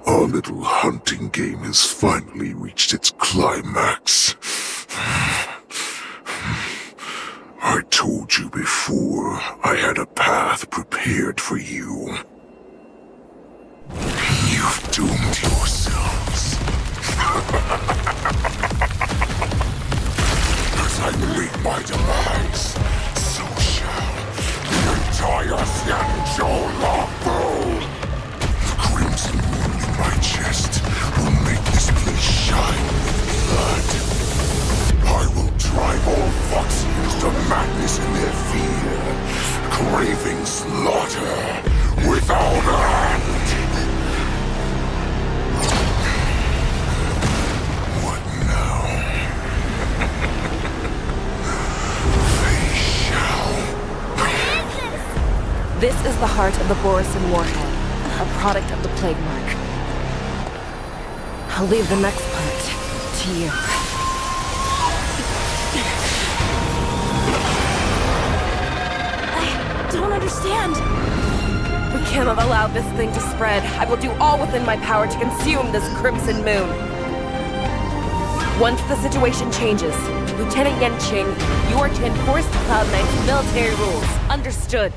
Our little hunting game has finally reached its climax. I told you before, I had a path prepared for you. You've doomed yourselves. As I meet my demise, so shall the entire Xianzhou Longbow. The crimson moon in my chest will make this place shine with blood. I will drive all Foxians to madness in their fear, craving slaughter without end. What now? They shall. This is the heart of the Borisin warhead, a product of the Plague Mark. I'll leave the next part to you. I don't understand. We cannot allow this thing to spread. I will do all within my power to consume this crimson moon. Once the situation changes, Lieutenant Yanqing, you are to enforce the Cloud Knight's military rules. Understood.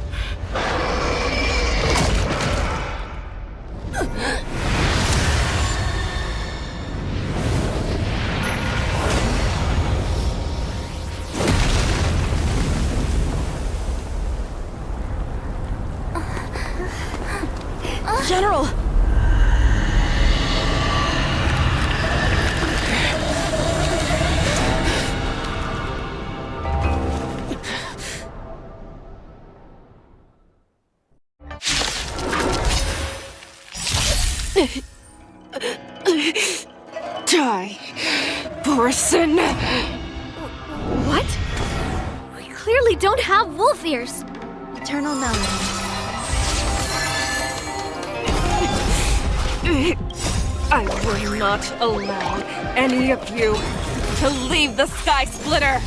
General! Die, Borisin! What? We clearly don't have wolf ears. Eternal knowledge. I will not allow any of you to leave the Sky Splitter!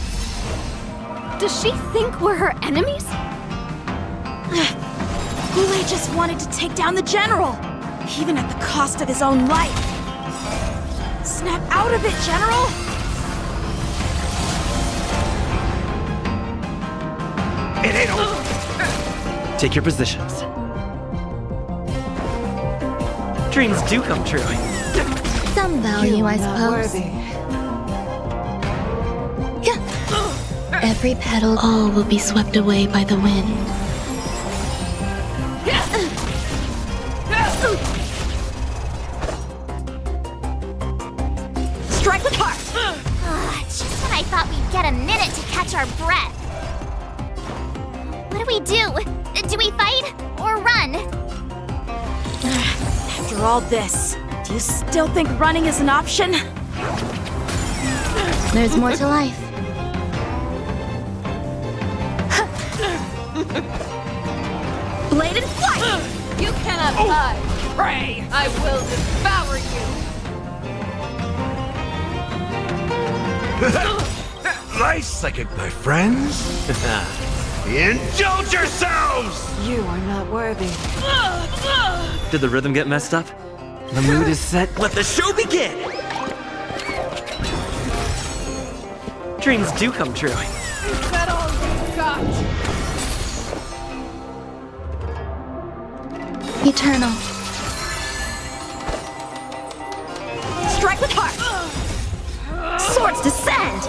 Does she think we're her enemies? Goulet just wanted to take down the General, even at the cost of his own life. Snap out of it, General! It ain't over. Take your positions. Dreams do come true. Some value, I suppose. Every petal, all will be swept away by the wind. Strike with heart! Just when I thought we'd get a minute to catch our breath. What do we do? Do we fight or run? After all this, do you still think running is an option? There's more to life. Blade and flight! You cannot hide! Pray! I will devour you! Nice second, my friends. Indulge yourselves! You are not worthy. Did the rhythm get messed up? The mood is set. Let the show begin! Dreams do come true. Is that all you got? Eternal. Strike with heart! Swords descend!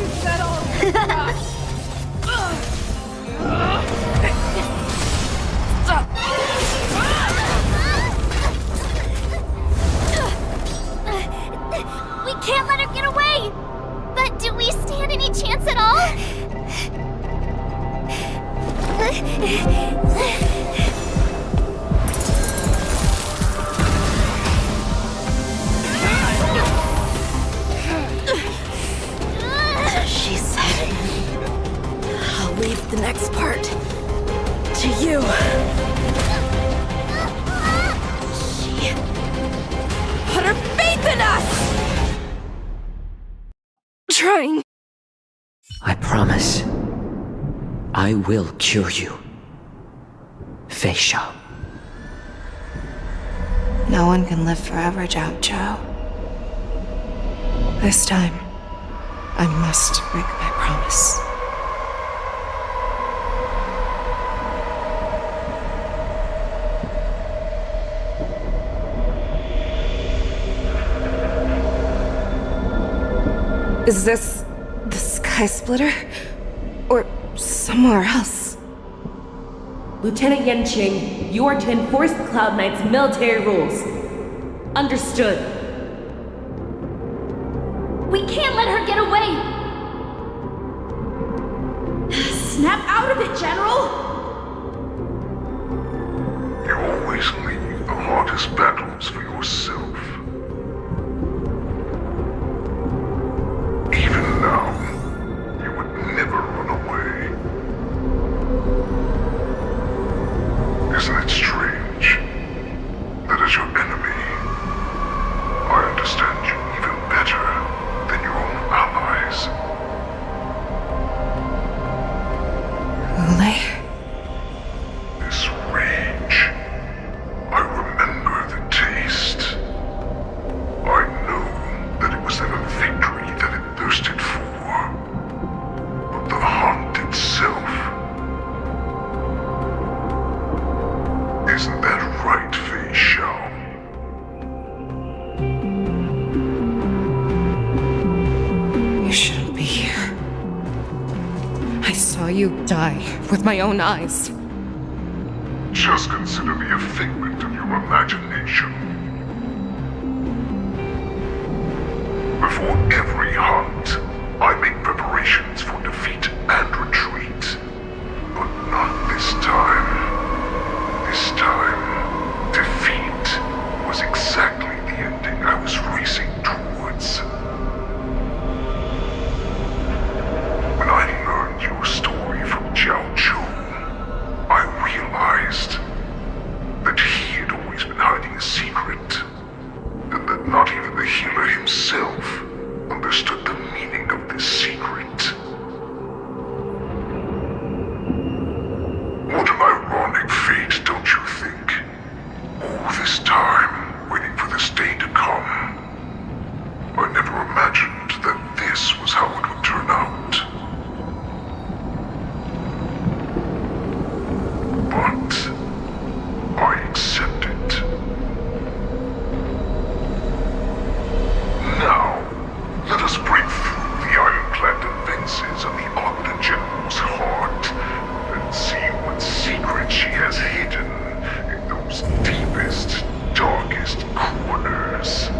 Is that all you got? We can't let her get away! But do we stand any chance at all? She said, I'll leave the next part to you. She put her faith in us! I promise. I will cure you. Fei Shao. No one can live forever, Zhao Zhao. This time, I must break my promise. Is this the Sky Splitter? Or somewhere else? Lieutenant Yanqing, you are to enforce the Cloud Knight's military rules. Understood. We can't let her get away! Snap out of it, General! You always leave the hardest battles for yourself. Even now, you would never run away. Isn't it strange that as your enemy, I understand you even better than your own allies? Ule? This rage, I remember the taste. I know that it was never victory that it thirsted for, but the hunt itself. Isn't that right, Fei Shao? You shouldn't be here. I saw you die with my own eyes. Just consider me a figment of your imagination. Before every hunt, I make preparations for defeat and retreat. But not this time. This time, defeat was exactly the ending I was racing towards. When I learned your story from Zhao Zhou, I realized that he had always been hiding a secret, and that not even the healer himself understood the meaning of this secret. What an ironic fate, don't you think? All this time, waiting for this day to come. I never imagined that this was how it would turn out. But I accept it. Now, let us break through the ironclad defenses of the Ogden General's heart and see what secret she has hidden in those deepest, darkest corners.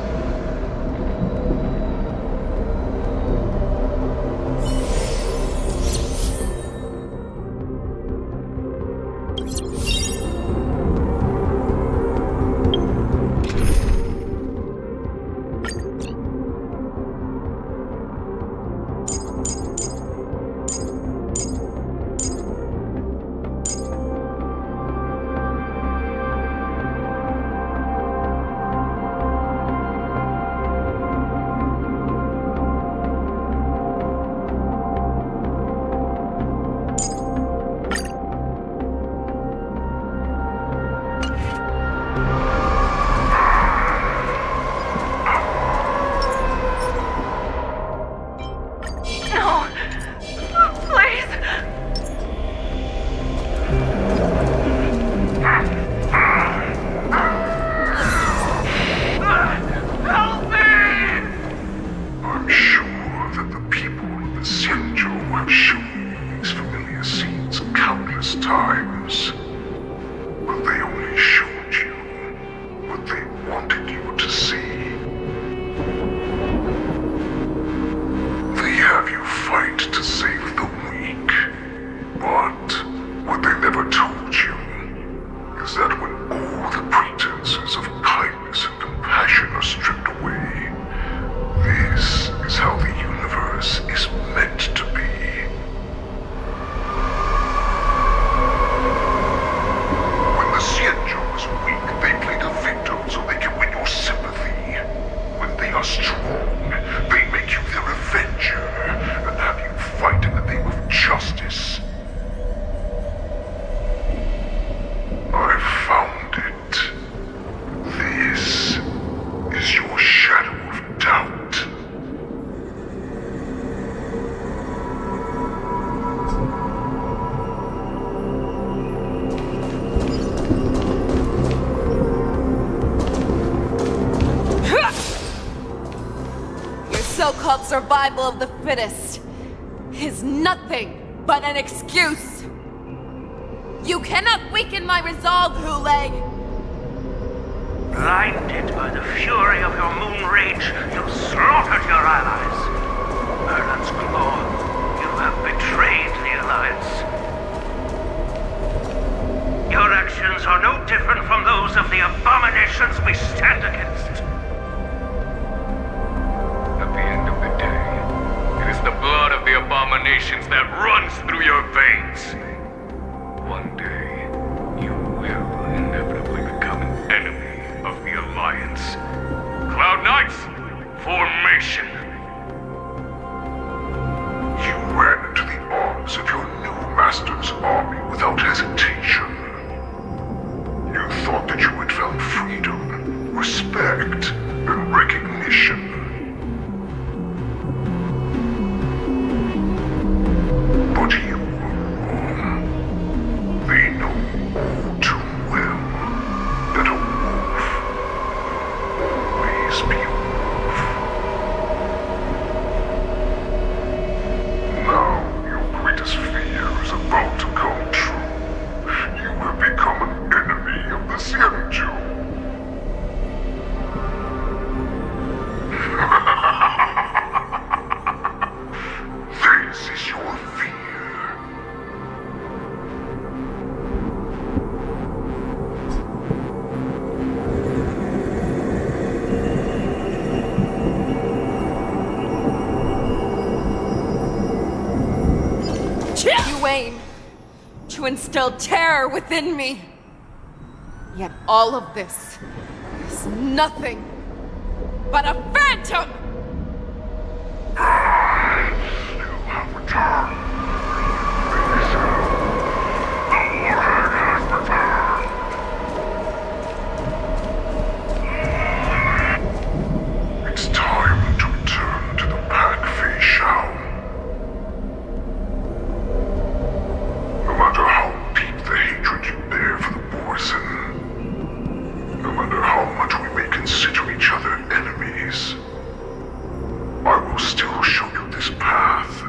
survival of the fittest is nothing but an excuse. You cannot weaken my resolve, Huleg. Blinded by the fury of your moon rage, you slaughtered your allies. Merlin's Claw, you have betrayed the Alliance. Your actions are no different from those of the abominations we stand against. At the end of the day, it is the blood of the abominations that runs through your veins. One day, you will inevitably become an enemy of the Alliance. Cloud Knights, formation! You ran into the arms of your new master's army without hesitation. You thought that you had found freedom, respect, and recognition. But you were wrong. They know all too well that a wolf will always be a wolf. Now your greatest fear is about to come true. You have become an enemy of the Xianzhou. This is your fear. You aim to instill terror within me. Yet all of this is nothing but a phantom! You have returned. The Warhead has returned. It's time to return to the pack, Fei Shao. No matter how deep the hatred you bear for the Borson, no matter how much we may consider each other enemies, I will still show you this path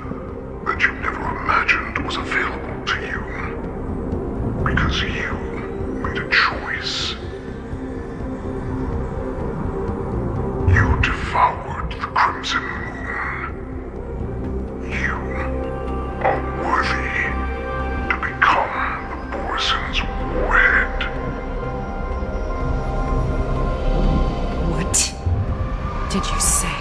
that you never imagined was available to you. Because you made a choice. You devoured the Crimson Moon. You are worthy to become the Borson's warhead. What did you say?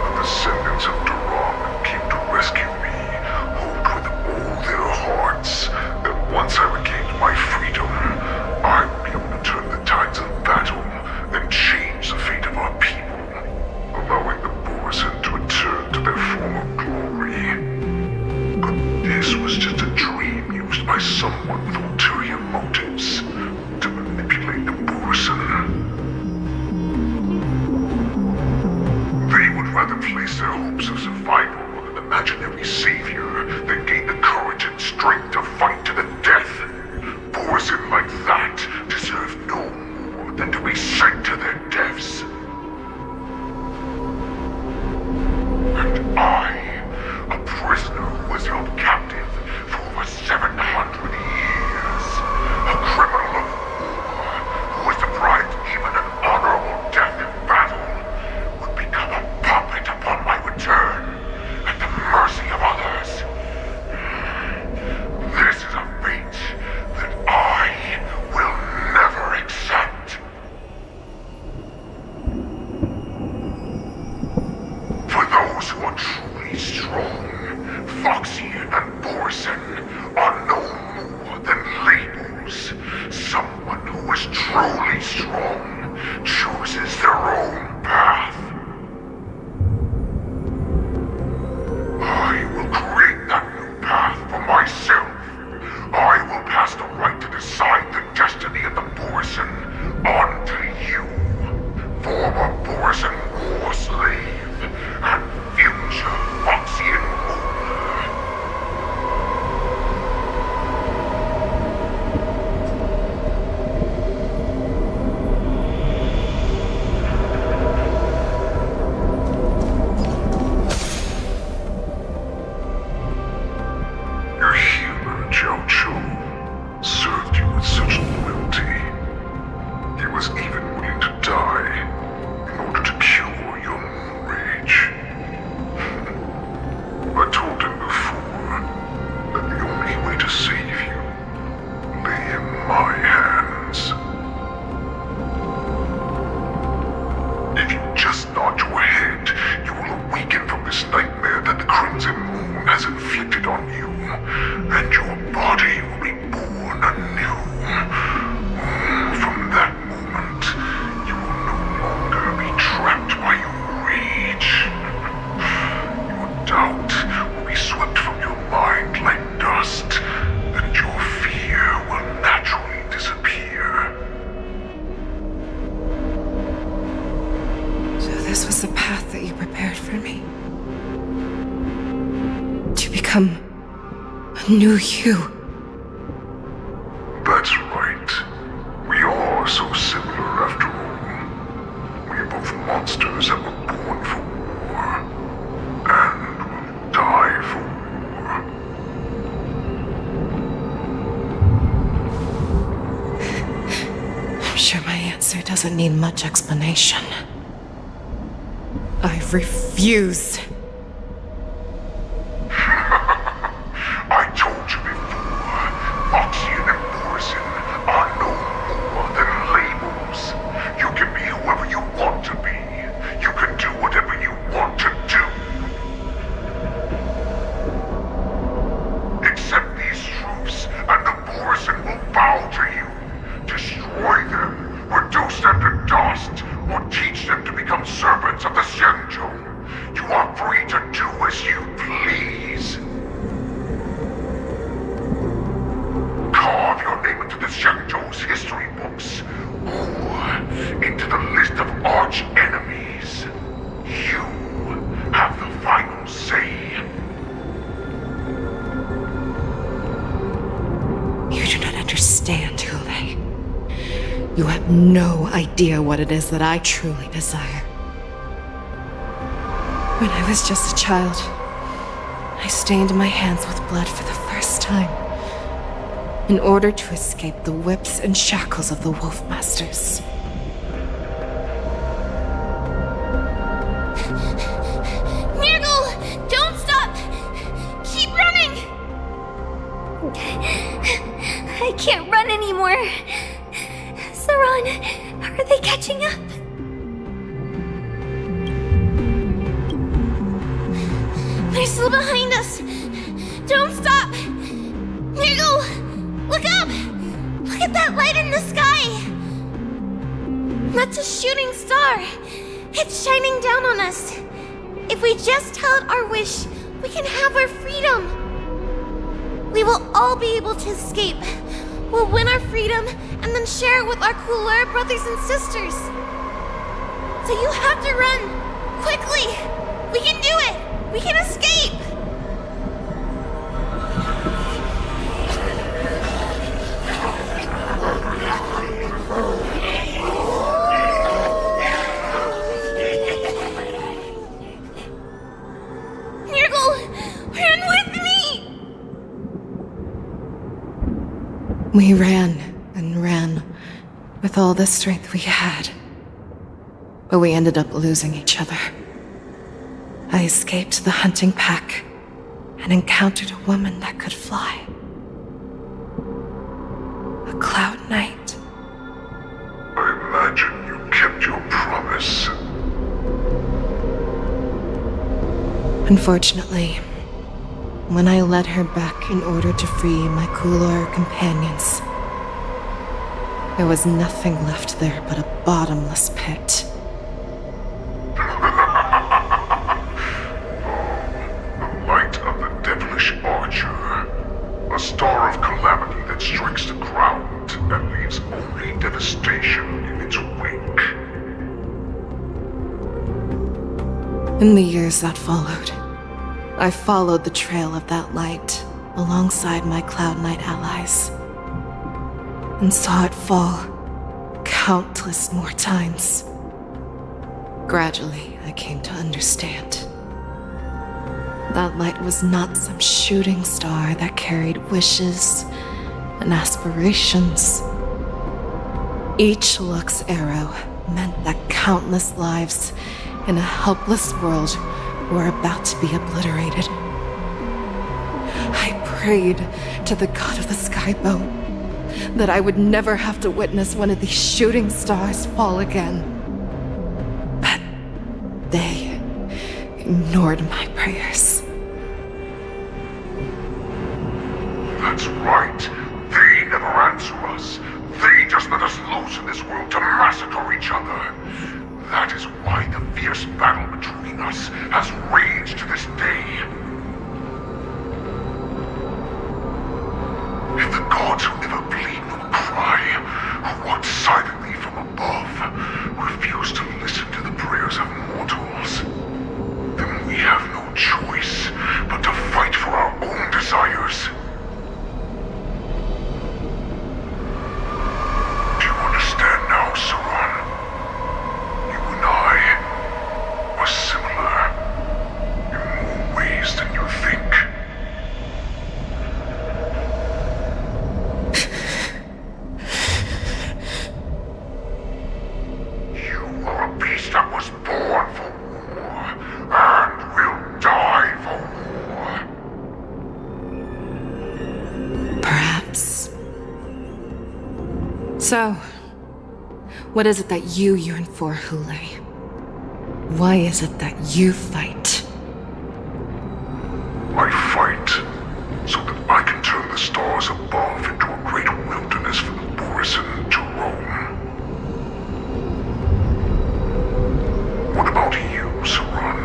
The descendants of Duran came to rescue me, hoped with all their hearts that once I regained my freedom, I would be able to turn the tides of battle and change the fate of our people, allowing the Borson to return to their former glory. But this was just a dream used by someone with ulterior motives to manipulate the Borson. They would rather place their hopes of survival on an imaginary savior than gain the courage and strength to fight to the death. Borson like that deserve no more than to be sent to their deaths. And I, a prisoner who was held captive for over 700 years, a criminal of war who was deprived even an honorable death in battle, would become a puppet upon my return, at the mercy of others. This is to save you lay in my hands. If you just nod your head, you will awaken from this nightmare that the Crimson Moon has inflicted on you, and your body will be born anew. From that moment, you will no longer be trapped by your rage. Your doubt will be swept from your mind like dust, and your fear will naturally disappear. So this was the path that you prepared for me. To become a new you. That's right. We are so similar after all. We are both monsters that were born for war, and will die for war. I'm sure my answer doesn't need much explanation. I refuse. I told you before, Foxian and Morrison are no more than labels. You can be whoever you want to be. You can do whatever you want to do. Accept these truths, and the Morrison will bow to you. Destroy them, reduce them to dust, or teach them to become servants of the Xianzhou. You are free to do as you please. Carve your name into the Xianzhou's history books, or into the list of arch enemies. You have the final say. You do not understand, Hule. You have no idea what it is that I truly desire. When I was just a child, I stained my hands with blood for the first time, in order to escape the whips and shackles of the Wolfmasters. Nirgal! Don't stop! Keep running! I can't run anymore. Saran, are they catching up? They're still behind us. Don't stop! Nirgal! Look up! Look at that light in the sky! That's a shooting star. It's shining down on us. If we just tell it our wish, we can have our freedom. We will all be able to escape. We'll win our freedom and then share it with our cooler brothers and sisters. So you have to run. Quickly! We can do it! We can escape! Nirgal! Run with me! We ran and ran with all the strength we had. But we ended up losing each other. I escaped the hunting pack and encountered a woman that could fly. A Cloud Knight. I imagine you kept your promise. Unfortunately, when I led her back in order to free my cooler companions, there was nothing left there but a bottomless pit. A star of calamity that strikes the ground and leaves only devastation in its wake. In the years that followed, I followed the trail of that light alongside my Cloud Knight allies, and saw it fall countless more times. Gradually, I came to understand. That light was not some shooting star that carried wishes and aspirations. Each Lux arrow meant that countless lives in a helpless world were about to be obliterated. I prayed to the god of the skyboat that I would never have to witness one of these shooting stars fall again. But they ignored my prayers. That's right. They never answer us. They just let us loose in this world to massacre each other. That is why the fierce battle between us has raged to this day. If the gods who never bleed nor cry, who watch silently from above, refuse to listen to the prayers of mortals, then we have no choice but to fight for our own desires. Do you understand now, Saran? You and I are similar in more ways than you think. You are a beast that was born for war and will die for war. Perhaps. So, what is it that you yearn for, Hule? Why is it that you fight? I fight so that I can turn the stars above into a great wilderness for the Borisin to roam. What about you, Saran?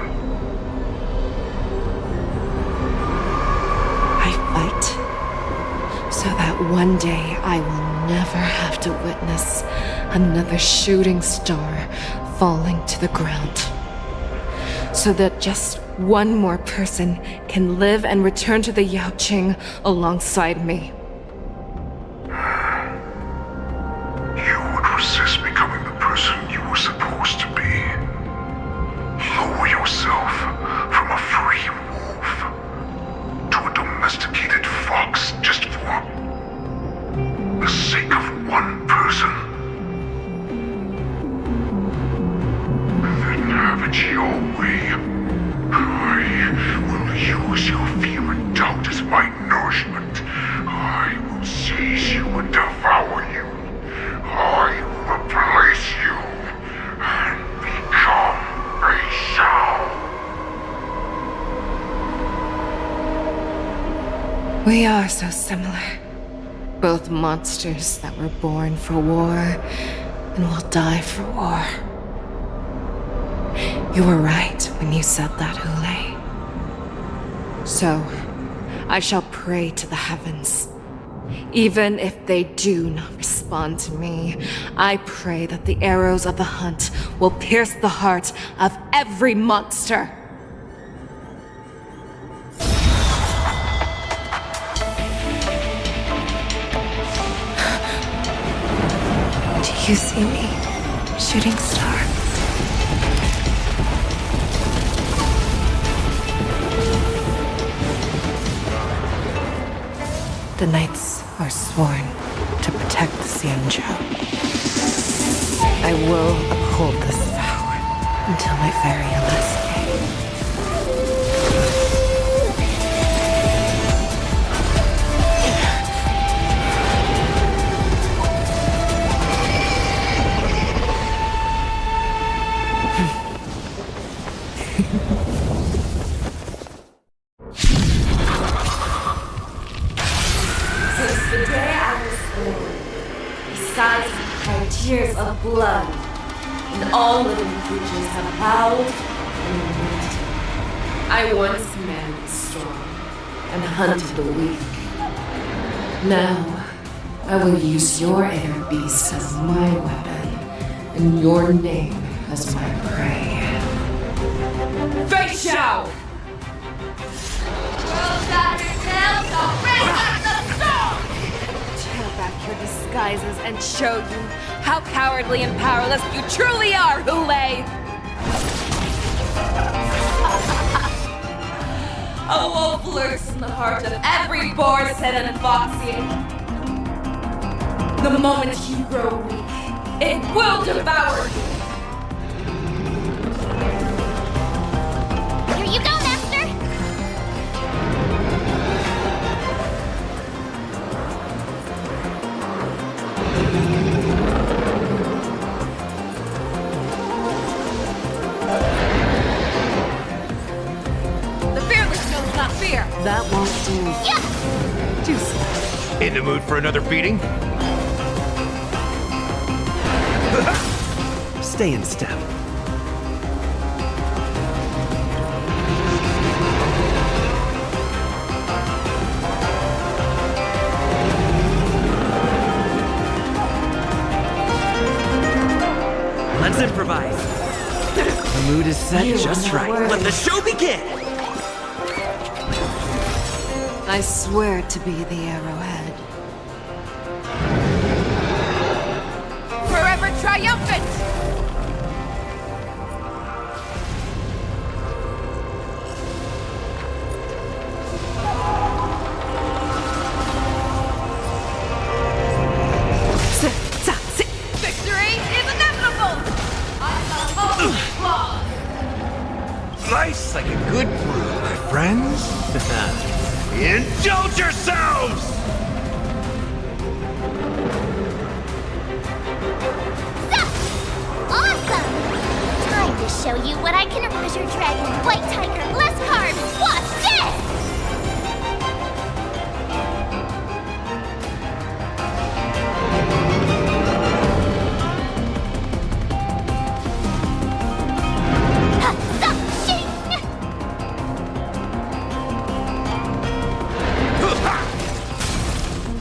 I fight so that one day I will never have to witness another shooting star falling to the ground. So that just one more person can live and return to the Yaoqing alongside me. You would resist becoming the person you were supposed to be. Lower yourself from a free wolf to a domesticated fox just for the sake of one person. Then have it your way. I will use your fear and doubt as my nourishment. I will seize you and devour you. I will replace you and become a Shao. We are so similar. Both monsters that were born for war and will die for war. You were right when you said that, Hule. So, I shall pray to the heavens. Even if they do not respond to me, I pray that the arrows of the hunt will pierce the heart of every monster. Do you see me, shooting star? The knights are sworn to protect the Xianzhou. I will uphold this vow until my very last day. Since the day I was born, the skies have cried tears of blood, and all living creatures have howled and lamented. I once commanded the strong and hunted the weak. Now, I will use your air beast as my weapon, and your name as my prey. Fei Xiao! Tear back your disguises and show you how cowardly and powerless you truly are, Hule! A wolf lurks in the heart of every Borisin and Foxian. The moment you grow weak, it will devour you. Here you go, Master! In the mood for another beating? Stay in step. Let's improvise. The mood is set just right. Let the show begin! I swear to be the arrowhead. Forever triumphant! Victory is inevitable! I'm the holy claw! Slice like a good brew, my friends. Indulge yourselves! Awesome! Time to show you what I can Azure Dragon, White Tiger, less carbs. Watch this!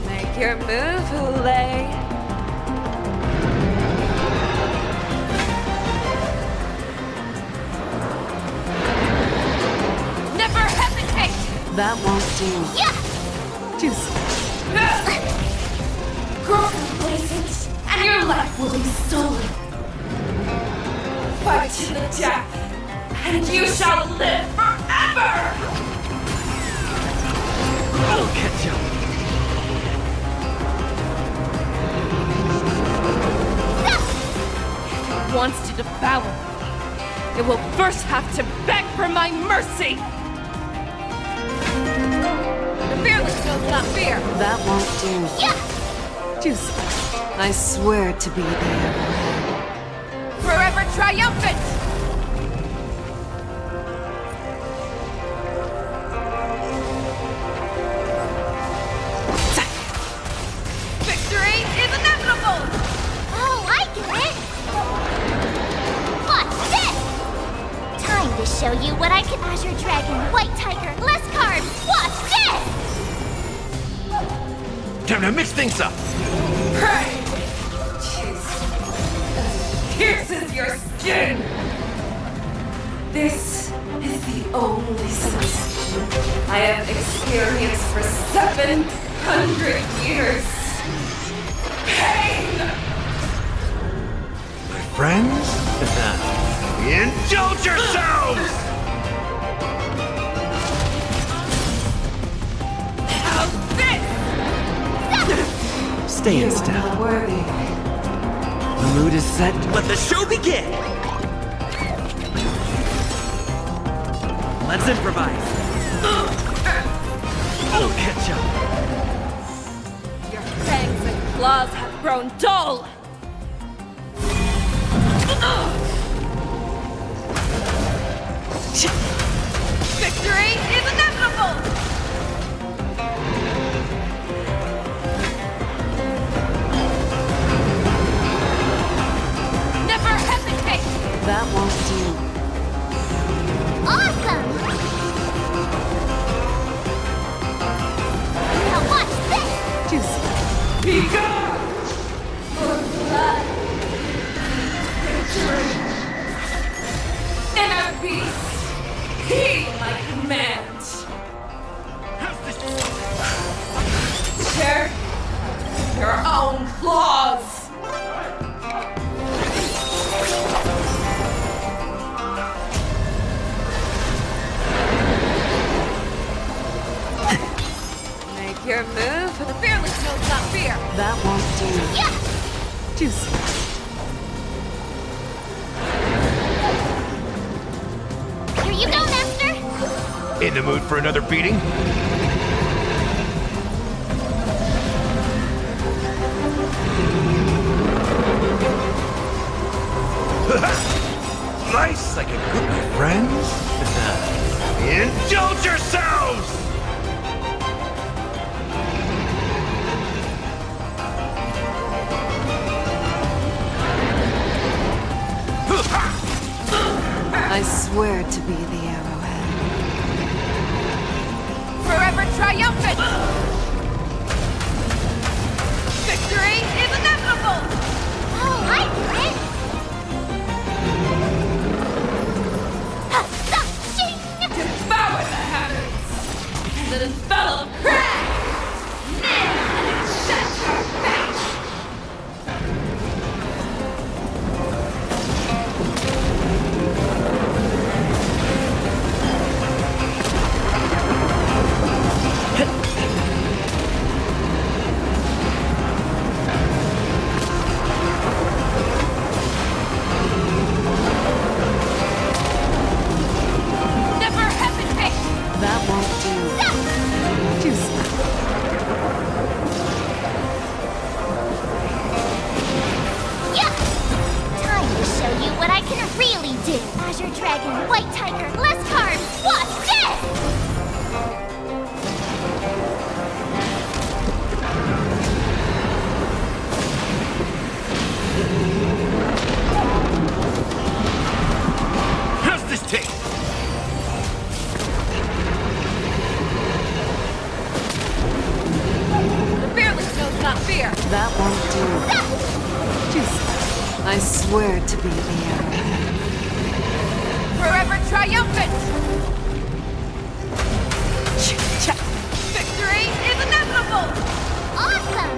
Make your move, Hule. Never hesitate! That won't do. Yeah! Just Grow complacent, and your life will be stolen. Fight to the death, and you shall live forever! I'll catch you. If it wants to devour me, it will first have to beg for my mercy! The fearless knows not fear! that won't do. Yeah! Just I swear to be the arrowhead. Forever triumphant! Victory is inevitable! Oh, I get it! Watch this! Time to show you what I can Azure Dragon, White Tiger, less carbs. Watch this! Time to mix things up. Pray! Pierces your skin! This is the only sensation I have experienced for 700 years. Pain! My friends? Indulge yourselves! How's this? Stay in step. Not worthy. The mood is set. Let the show begin! Let's improvise. I'll catch up. Your fangs and claws have grown dull! Victory is inevitable! Never hesitate! That won't do. Awesome! Now watch this! Just Be gone! For blood! Victory! Inner peace! Heed my command! Share your own claws! Make your move, for the fearless knows not fear! that won't do. Yeah! Just Here you go, Master! In the mood for another beating? Nice like a good, my friends. Indulge yourselves! to be the arrowhead. Forever triumphant! Victory is inevitable! Oh, I win! Devour the heavens! And envelop crack! Nail and shut your face! Never hesitate! That won't do. Too slow. Yeah! Time to show you what I can really do. Azure Dragon, White Tiger, less carbs. Watch this! How's this taste? The fearless knows not fear! That won't do. Too slow. I swear to be the arrowhead. Forever triumphant! Victory is inevitable! Awesome!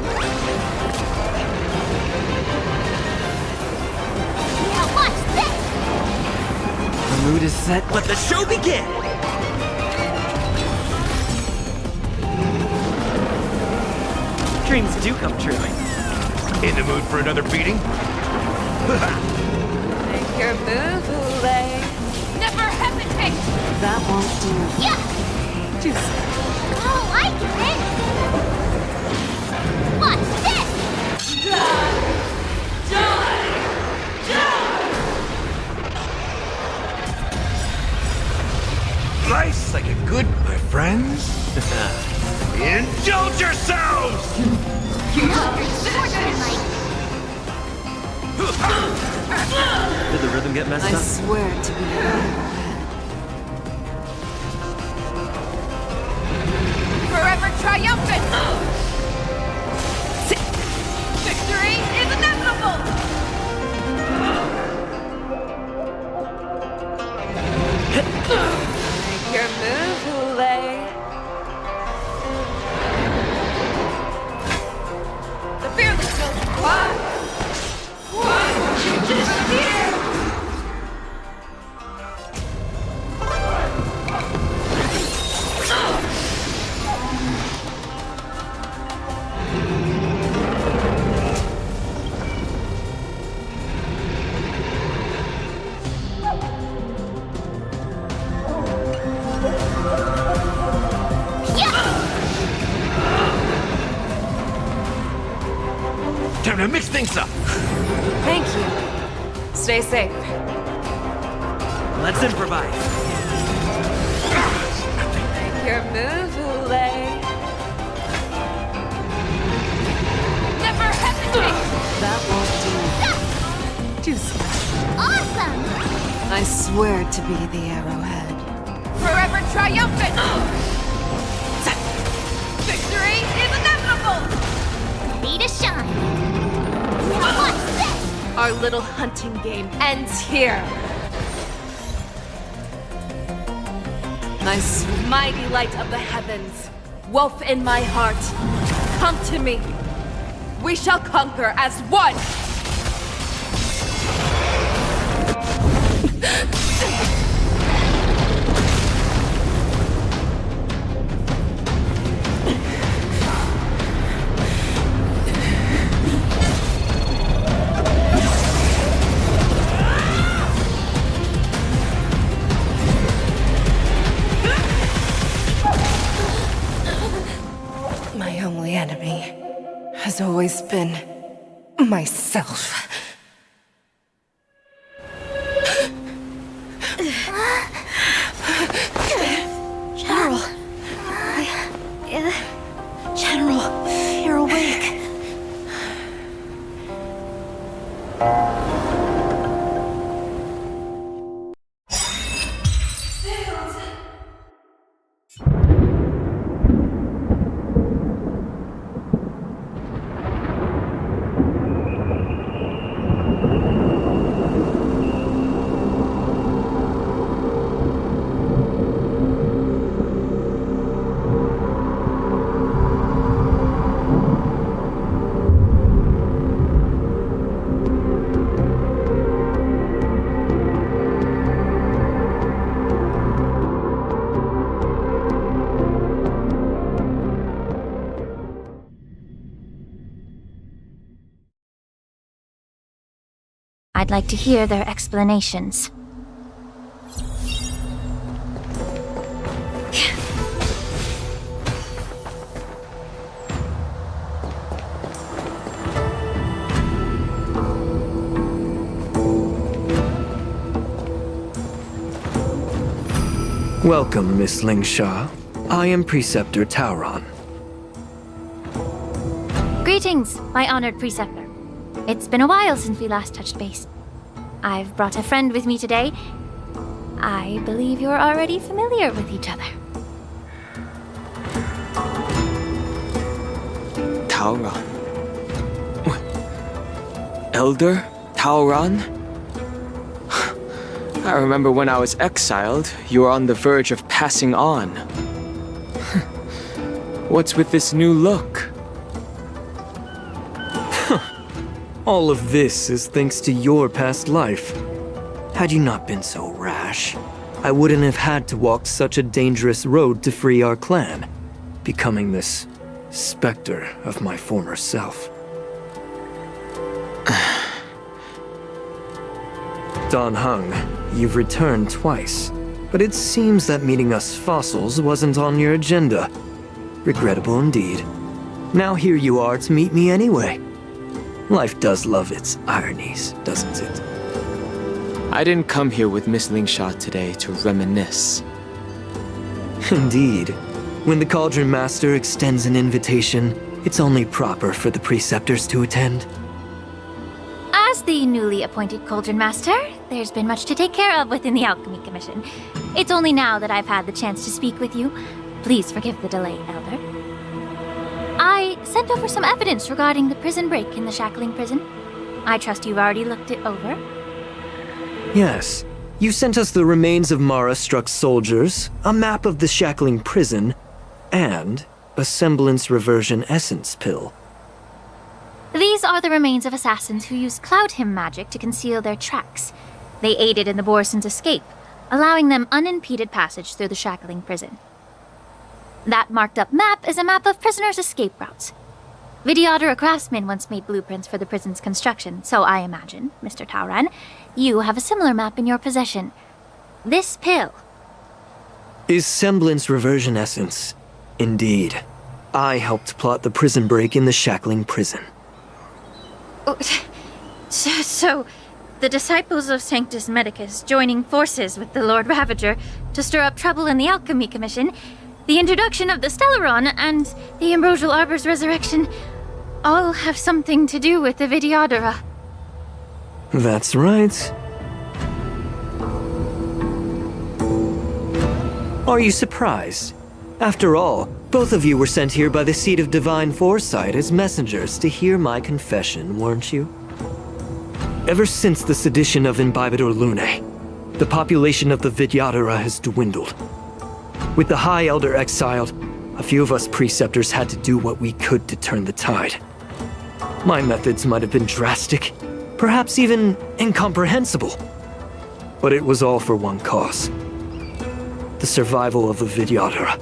Now watch this! The mood is set. Let the show begin! Dreams do come true. In the mood for another beating? Make your move, Ule. Never hesitate! That won't do. Yeah! Too slow. Oh, I get it! Watch this! Life's like a good, my friends. Indulge yourselves! Did the rhythm get messed I up? swear to be the arrowhead. Forever triumphant! Victory is inevitable! Make your move, Ule. The fearless knows why. One, here! Time to mix things up. Thank you. Stay safe. Let's improvise. Make your move, Ule. Never hesitate! That won't do. Too slow. Awesome! I swear to be the arrowhead. Forever triumphant! Victory is inevitable! Ready to shine! Now watch this! Our little hunting game ends here! Nice. Mighty light of the heavens, wolf in my heart, come to me. We shall conquer as one! My only enemy has always been myself. General. General, you're awake. I'd like to hear their explanations. Welcome, Miss Lingsha. I am Preceptor Tauron. Greetings, my honored preceptor. It's been a while since we last touched base. I've brought a friend with me today. I believe you're already familiar with each other. Tauron. Elder Tauron? I remember when I was exiled, you were on the verge of passing on. What's with this new look? All of this is thanks to your past life. Had you not been so rash, I wouldn't have had to walk such a dangerous road to free our clan, becoming this specter of my former self. Dan Heng, you've returned twice, but it seems that meeting us fossils wasn't on your agenda. Regrettable indeed. Now here you are to meet me anyway. Life does love its ironies, doesn't it? I didn't come here with Miss Lingsha today to reminisce. Indeed. When the Cauldron Master extends an invitation, it's only proper for the preceptors to attend. As the newly appointed Cauldron Master, there's been much to take care of within the Alchemy Commission. It's only now that I've had the chance to speak with you. Please forgive the delay, Elder. I sent over some evidence regarding the prison break in the Shackling prison. I trust you've already looked it over. Yes. You sent us the remains of Mara-struck soldiers, a map of the Shackling prison, and a semblance reversion essence pill. These are the remains of assassins who used Cloud Hymn magic to conceal their tracks. They aided in the Borison's escape, allowing them unimpeded passage through the Shackling prison. That marked-up map is a map of prisoners' escape routes. Vidyadhara craftsmen once made blueprints for the prison's construction, so I imagine, Mr. Tauron, you have a similar map in your possession. This pill is semblance reversion essence. Indeed. I helped plot the prison break in the Shackling prison. So, the disciples of Sanctus Medicus joining forces with the Lord Ravager to stir up trouble in the Alchemy Commission, the introduction of the Stellaron, and the Ambrosial Arbor's resurrection all have something to do with the Vidyadhara. That's right. Are you surprised? After all, both of you were sent here by the Seat of Divine Foresight as messengers to hear my confession, weren't you? Ever since the sedition of Imbibitor Lunae, the population of the Vidyadhara has dwindled. With the High Elder exiled, a few of us preceptors had to do what we could to turn the tide. My methods might have been drastic, perhaps even incomprehensible. But it was all for one cause. The survival of the Vidyadhara.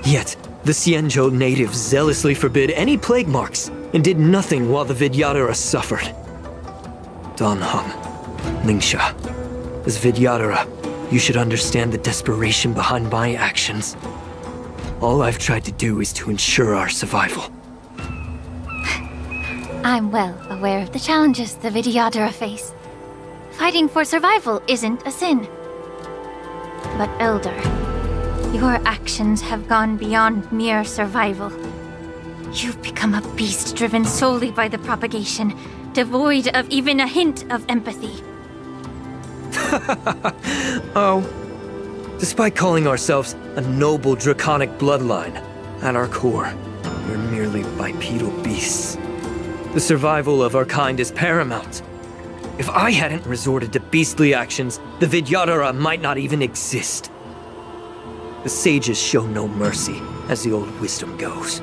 Yet, the Xianzhou natives zealously forbid any plague marks and did nothing while the Vidyadhara suffered. Dan Heng, Lingsha, as Vidyadhara, you should understand the desperation behind my actions. All I've tried to do is to ensure our survival. I'm well aware of the challenges the Vidyadhara face. Fighting for survival isn't a sin. But Elder, your actions have gone beyond mere survival. You've become a beast driven solely by the propagation, devoid of even a hint of empathy. Oh. Despite calling ourselves a noble draconic bloodline, at our core, we're merely bipedal beasts. The survival of our kind is paramount. If I hadn't resorted to beastly actions, the Vidyadhara might not even exist. The sages show no mercy, as the old wisdom goes.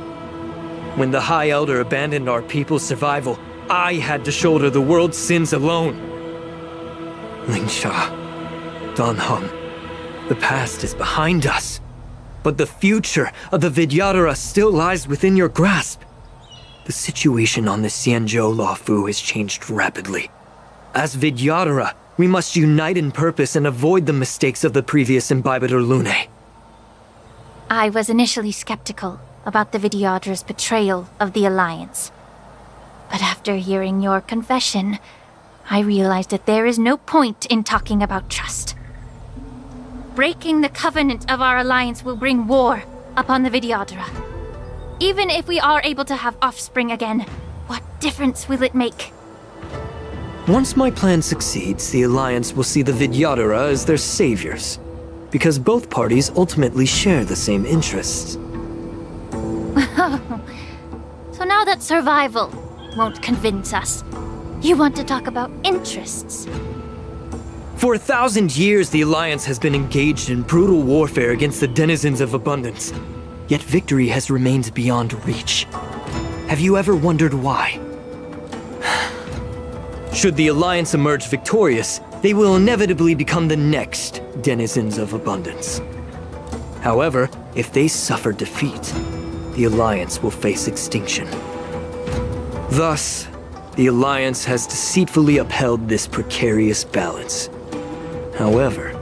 When the High Elder abandoned our people's survival, I had to shoulder the world's sins alone. Lingsha, Dan Heng, the past is behind us, but the future of the Vidyadhara still lies within your grasp. The situation on the Xianzhou Luofu has changed rapidly. As Vidyadhara, we must unite in purpose and avoid the mistakes of the previous Imbibitor Lunae. I was initially skeptical about the Vidyadhara's betrayal of the Alliance. But after hearing your confession, I realized that there is no point in talking about trust. Breaking the covenant of our alliance will bring war upon the Vidyadhara. Even if we are able to have offspring again, what difference will it make? Once my plan succeeds, the Alliance will see the Vidyadhara as their saviors, because both parties ultimately share the same interests. So now that survival won't convince us, you want to talk about interests? For 1,000 years, the Alliance has been engaged in brutal warfare against the denizens of abundance, yet victory has remained beyond reach. Have you ever wondered why? Should the Alliance emerge victorious, they will inevitably become the next denizens of abundance. However, if they suffer defeat, the Alliance will face extinction. Thus, the Alliance has deceitfully upheld this precarious balance. However,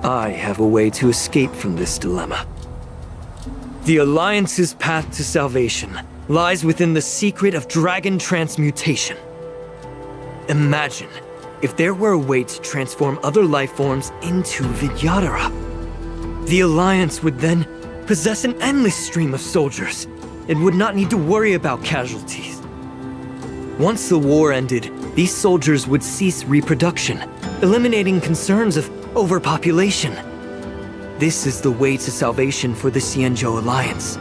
I have a way to escape from this dilemma. The Alliance's path to salvation lies within the secret of dragon transmutation. Imagine if there were a way to transform other life forms into Vidyadhara. The Alliance would then possess an endless stream of soldiers and would not need to worry about casualties. Once the war ended, these soldiers would cease reproduction, eliminating concerns of overpopulation. This is the way to salvation for the Xianzhou Alliance.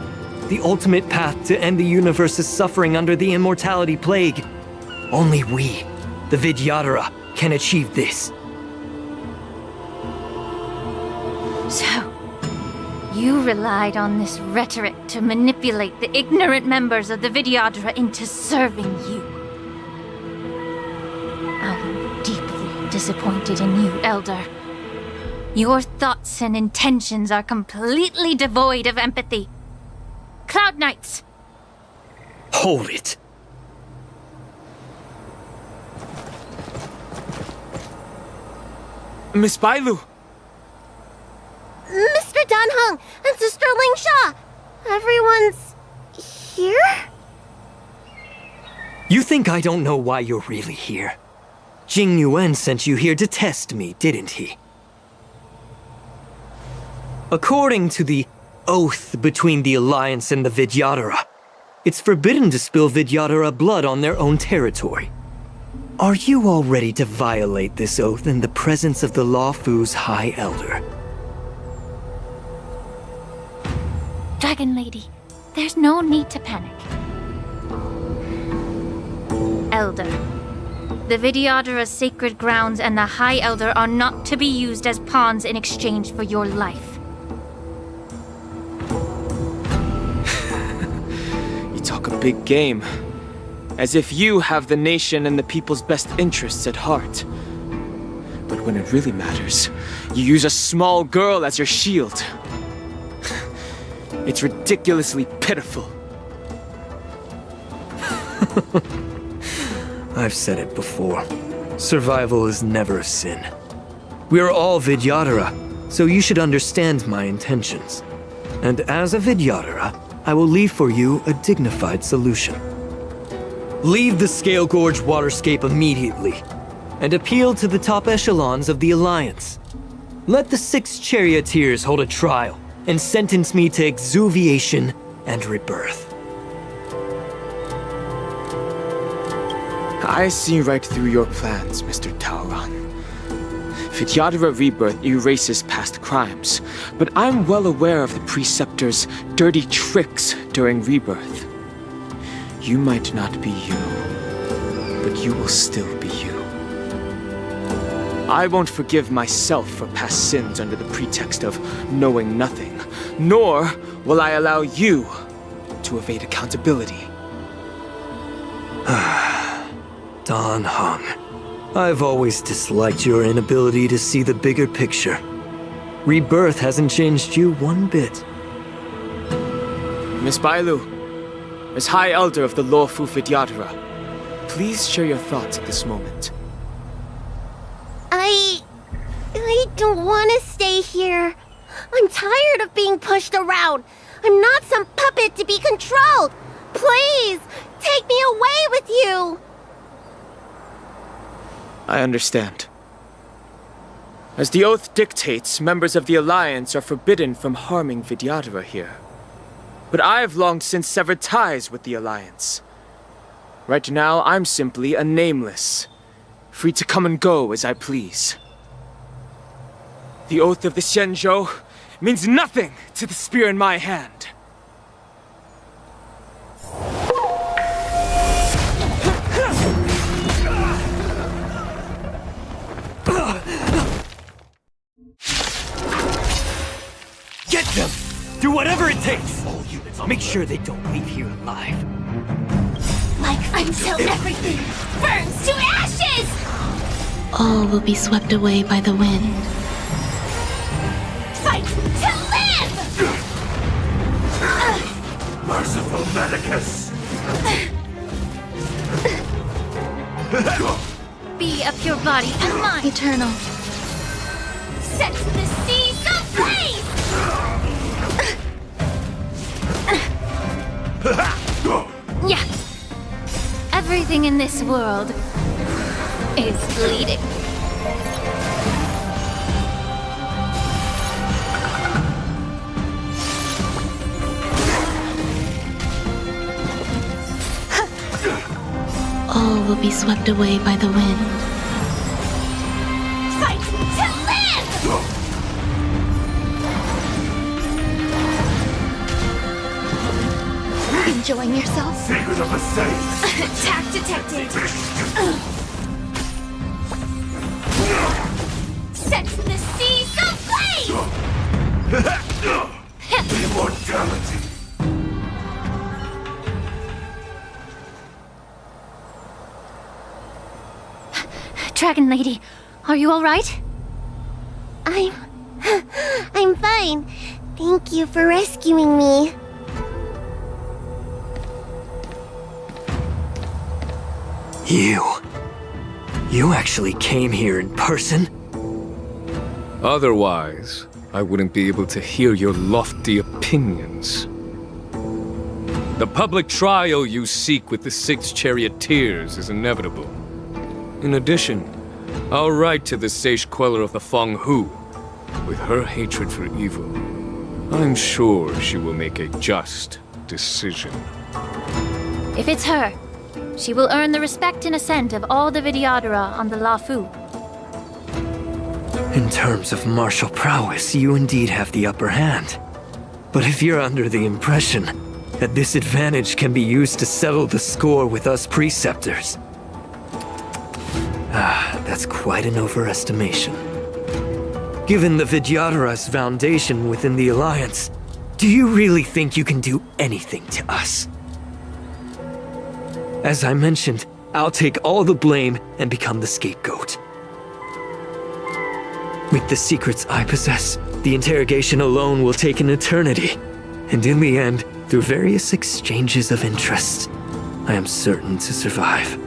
The ultimate path to end the universe's suffering under the immortality plague. Only we, the Vidyadhara, can achieve this. So, you relied on this rhetoric to manipulate the ignorant members of the Vidyadhara into serving you. I am deeply disappointed in you, Elder. Your thoughts and intentions are completely devoid of empathy. Cloud Knights! Hold it! Miss Bailu! Mr. Danheng and Sister Lingsha! Everyone's here? You think I don't know why you're really here? Jing Yuan sent you here to test me, didn't he? According to the oath between the Alliance and the Vidyadhara, it's forbidden to spill Vidyadhara blood on their own territory. Are you all ready to violate this oath in the presence of the Lawfu's High Elder? Dragon Lady, there's no need to panic. Elder, the Vidyadhara's sacred grounds and the High Elder are not to be used as pawns in exchange for your life. You talk a big game. As if you have the nation and the people's best interests at heart. But when it really matters, you use a small girl as your shield. It's ridiculously pitiful. I've said it before. Survival is never a sin. We are all Vidyadhara, so you should understand my intentions. And as a Vidyadhara, I will leave for you a dignified solution. Leave the Scale Gorge waterscape immediately, and appeal to the top echelons of the Alliance. Let the 6 charioteers hold a trial, and sentence me to exuviation and rebirth. I see right through your plans, Mr. Taoran. Vidyadhara rebirth erases past crimes, but I'm well aware of the Preceptor's dirty tricks during rebirth. You might not be you, but you will still be you. I won't forgive myself for past sins under the pretext of knowing nothing, nor will I allow you to evade accountability. Danheng, I've always disliked your inability to see the bigger picture. Rebirth hasn't changed you one bit. Miss Bailu, as High Elder of the Lawfu Vidyadhara, please share your thoughts at this moment. I don't want to stay here. I'm tired of being pushed around. I'm not some puppet to be controlled. Please, take me away with you. I understand. As the oath dictates, members of the Alliance are forbidden from harming Vidyadhara here. But I've long since severed ties with the Alliance. Right now, I'm simply a nameless, free to come and go as I please. The oath of the Xianzhou means nothing to the spear in my hand. Get them! Do whatever it takes! Make sure they don't leave here alive. Like until everything burns to ashes! All will be swept away by the wind. Fight to live! Merciful Medicus! Be of your body and mind. Eternal. Set the seas ablaze! Yeah. Everything in this world is bleeding. All will be swept away by the wind. Fight to live! Enjoying yourself? Secret of the safe! Attack detected! Set the seas ablaze! Immortality! Dragon Lady, are you alright? I'm fine. Thank you for rescuing me. You actually came here in person? Otherwise, I wouldn't be able to hear your lofty opinions. The public trial you seek with the 6 charioteers is inevitable. In addition, I'll write to the Sage Queller of the Feng Hu. With her hatred for evil, I'm sure she will make a just decision. If it's her, she will earn the respect and assent of all the Vidyadhara on the Lafu. In terms of martial prowess, you indeed have the upper hand. But if you're under the impression that this advantage can be used to settle the score with us preceptors, that's quite an overestimation. Given the Vidyadhara's foundation within the Alliance, do you really think you can do anything to us? As I mentioned, I'll take all the blame and become the scapegoat. With the secrets I possess, the interrogation alone will take an eternity. And in the end, through various exchanges of interest, I am certain to survive.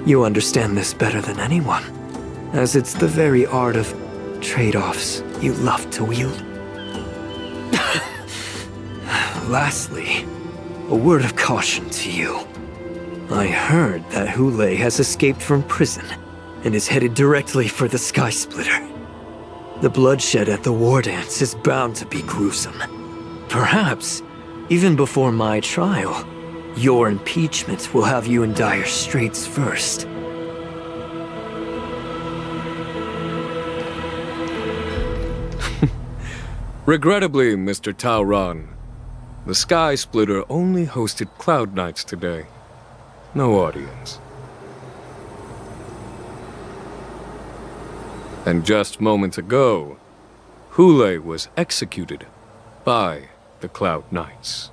You understand this better than anyone, as it's the very art of trade-offs you love to wield. Lastly, a word of caution to you. I heard that Hule has escaped from prison and is headed directly for the Sky Splitter. The bloodshed at the war dance is bound to be gruesome. Perhaps, even before my trial, your impeachment will have you in dire straits first. Regrettably, Mr. Taoran, the Sky Splitter only hosted Cloud Knights today. No audience. And just moments ago, Hule was executed by the Cloud Knights.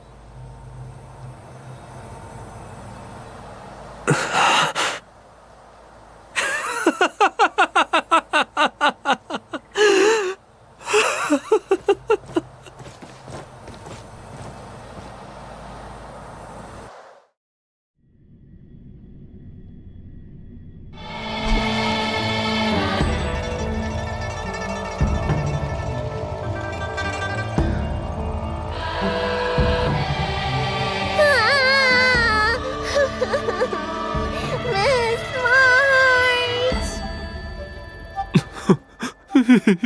Miss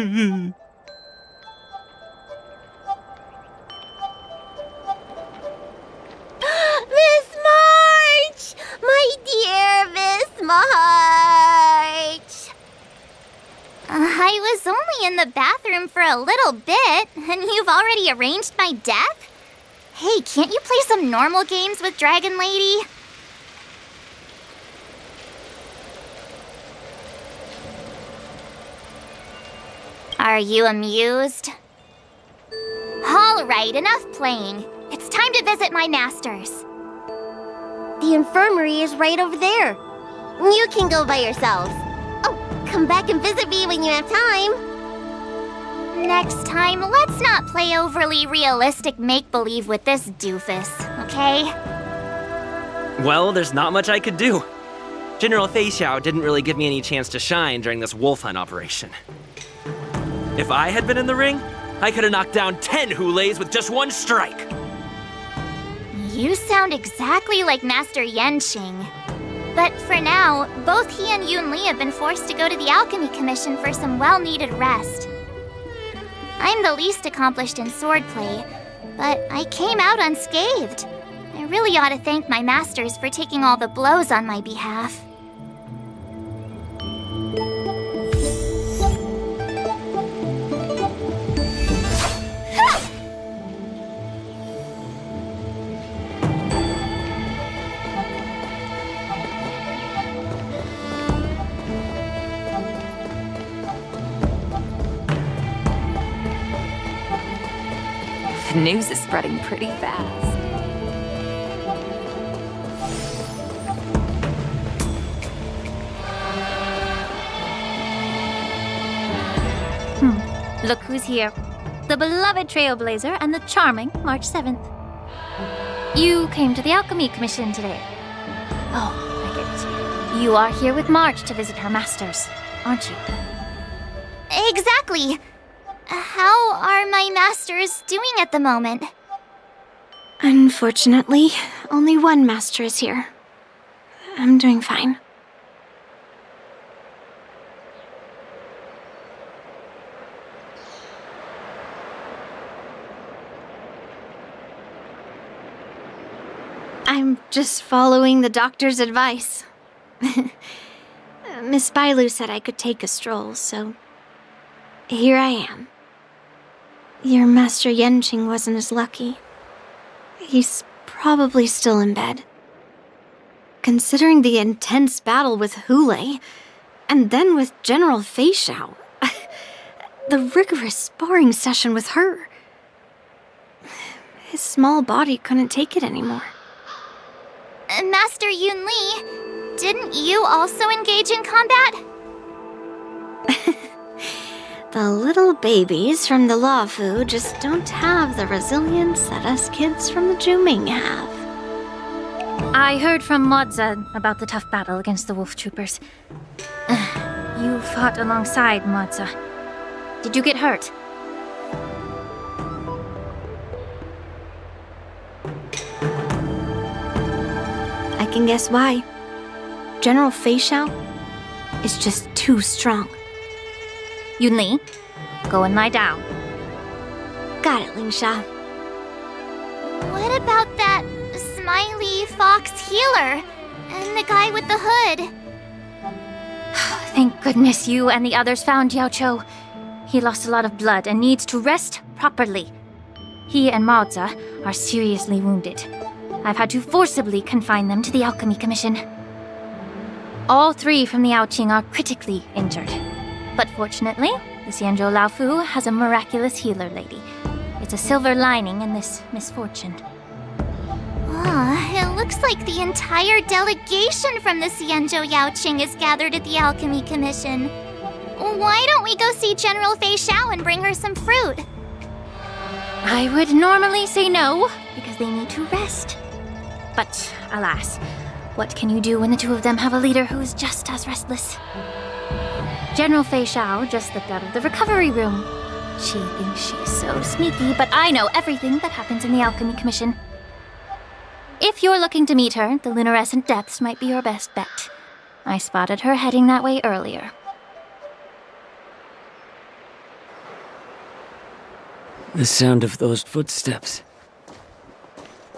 March! My dear Miss March! I was only in the bathroom for a little bit, and you've already arranged my death? Hey, can't you play some normal games with Dragon Lady? Are you amused? All right, enough playing. It's time to visit my masters. The infirmary is right over there. You can go by yourselves. Oh, come back and visit me when you have time. Next time, let's not play overly realistic make-believe with this doofus, okay? Well, there's not much I could do. General Fei Xiao didn't really give me any chance to shine during this wolf hunt operation. If I had been in the ring, I could have knocked down 10 Hulays with just one strike. You sound exactly like Master Yenqing. But for now, both he and Yun Li have been forced to go to the Alchemy Commission for some well-needed rest. I'm the least accomplished in swordplay, but I came out unscathed. I really ought to thank my masters for taking all the blows on my behalf. The news is spreading pretty fast. Look who's here. The beloved Trailblazer and the charming March 7th. You came to the Alchemy Commission today. Oh, I get it. You are here with March to visit her masters, aren't you? Exactly. How are my masters doing at the moment? Unfortunately, only one master is here. I'm doing fine. I'm just following the doctor's advice. Miss Bailu said I could take a stroll, so here I am. Your Master Yenqing wasn't as lucky. He's probably still in bed. Considering the intense battle with Hulei, and then with General Fei Xiao, the rigorous sparring session with her, his small body couldn't take it anymore. Master Yun Li, didn't you also engage in combat? The little babies from the Luofu just don't have the resilience that us kids from the Zhuming have. I heard from Modza about the tough battle against the wolf troopers. You fought alongside Modza. Did you get hurt? I can guess why. General Fei Xiao is just too strong. Yun Li, go and lie down. Got it, Ling Sha. What about that smiley fox healer and the guy with the hood? Thank goodness you and the others found Yao Cho. He lost a lot of blood and needs to rest properly. He and Maoza are seriously wounded. I've had to forcibly confine them to the Alchemy Commission. All three from the Yaoqing are critically injured. But fortunately, the Xianzhou Laofu has a miraculous healer lady. It's a silver lining in this misfortune. It looks like the entire delegation from the Xianzhou Yaoqing is gathered at the Alchemy Commission. Why don't we go see General Fei Xiao and bring her some fruit? I would normally say no, because they need to rest. But alas, what can you do when the two of them have a leader who is just as restless? General Fei Xiao just slipped out of the recovery room. She thinks she's so sneaky, but I know everything that happens in the Alchemy Commission. If you're looking to meet her, the luminescent depths might be your best bet. I spotted her heading that way earlier. The sound of those footsteps.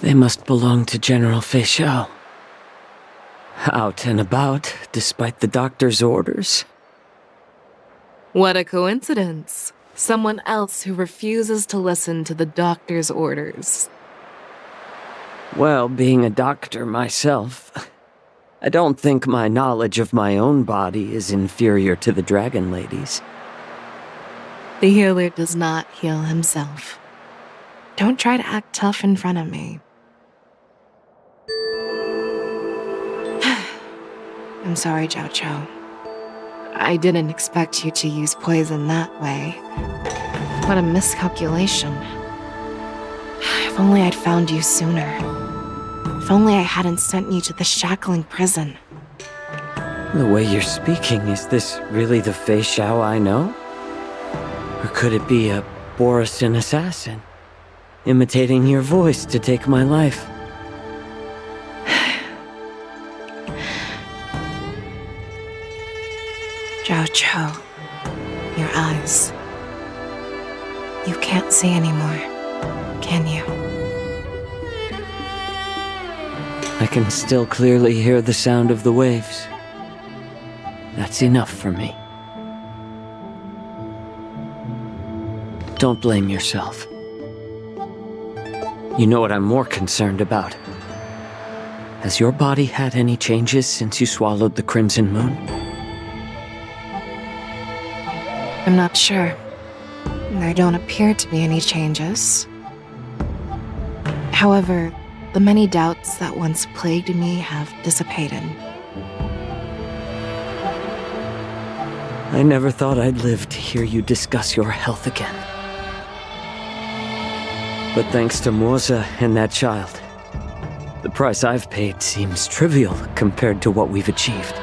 They must belong to General Fei Xiao. Out and about, despite the doctor's orders. What a coincidence. Someone else who refuses to listen to the doctor's orders. Well, being a doctor myself, I don't think my knowledge of my own body is inferior to the Dragon Lady's. The healer does not heal himself. Don't try to act tough in front of me. I'm sorry, Jiao Chou. I didn't expect you to use poison that way. What a miscalculation. If only I'd found you sooner. If only I hadn't sent you to the shackling prison. The way you're speaking, is this really the Fei Xiao I know? Or could it be a Borisin assassin, imitating your voice to take my life? Jiao Chou, your eyes. You can't see anymore, can you? I can still clearly hear the sound of the waves. That's enough for me. Don't blame yourself. You know what I'm more concerned about? Has your body had any changes since you swallowed the Crimson Moon? I'm not sure. There don't appear to be any changes. However, the many doubts that once plagued me have dissipated. I never thought I'd live to hear you discuss your health again. But thanks to Moza and that child, the price I've paid seems trivial compared to what we've achieved.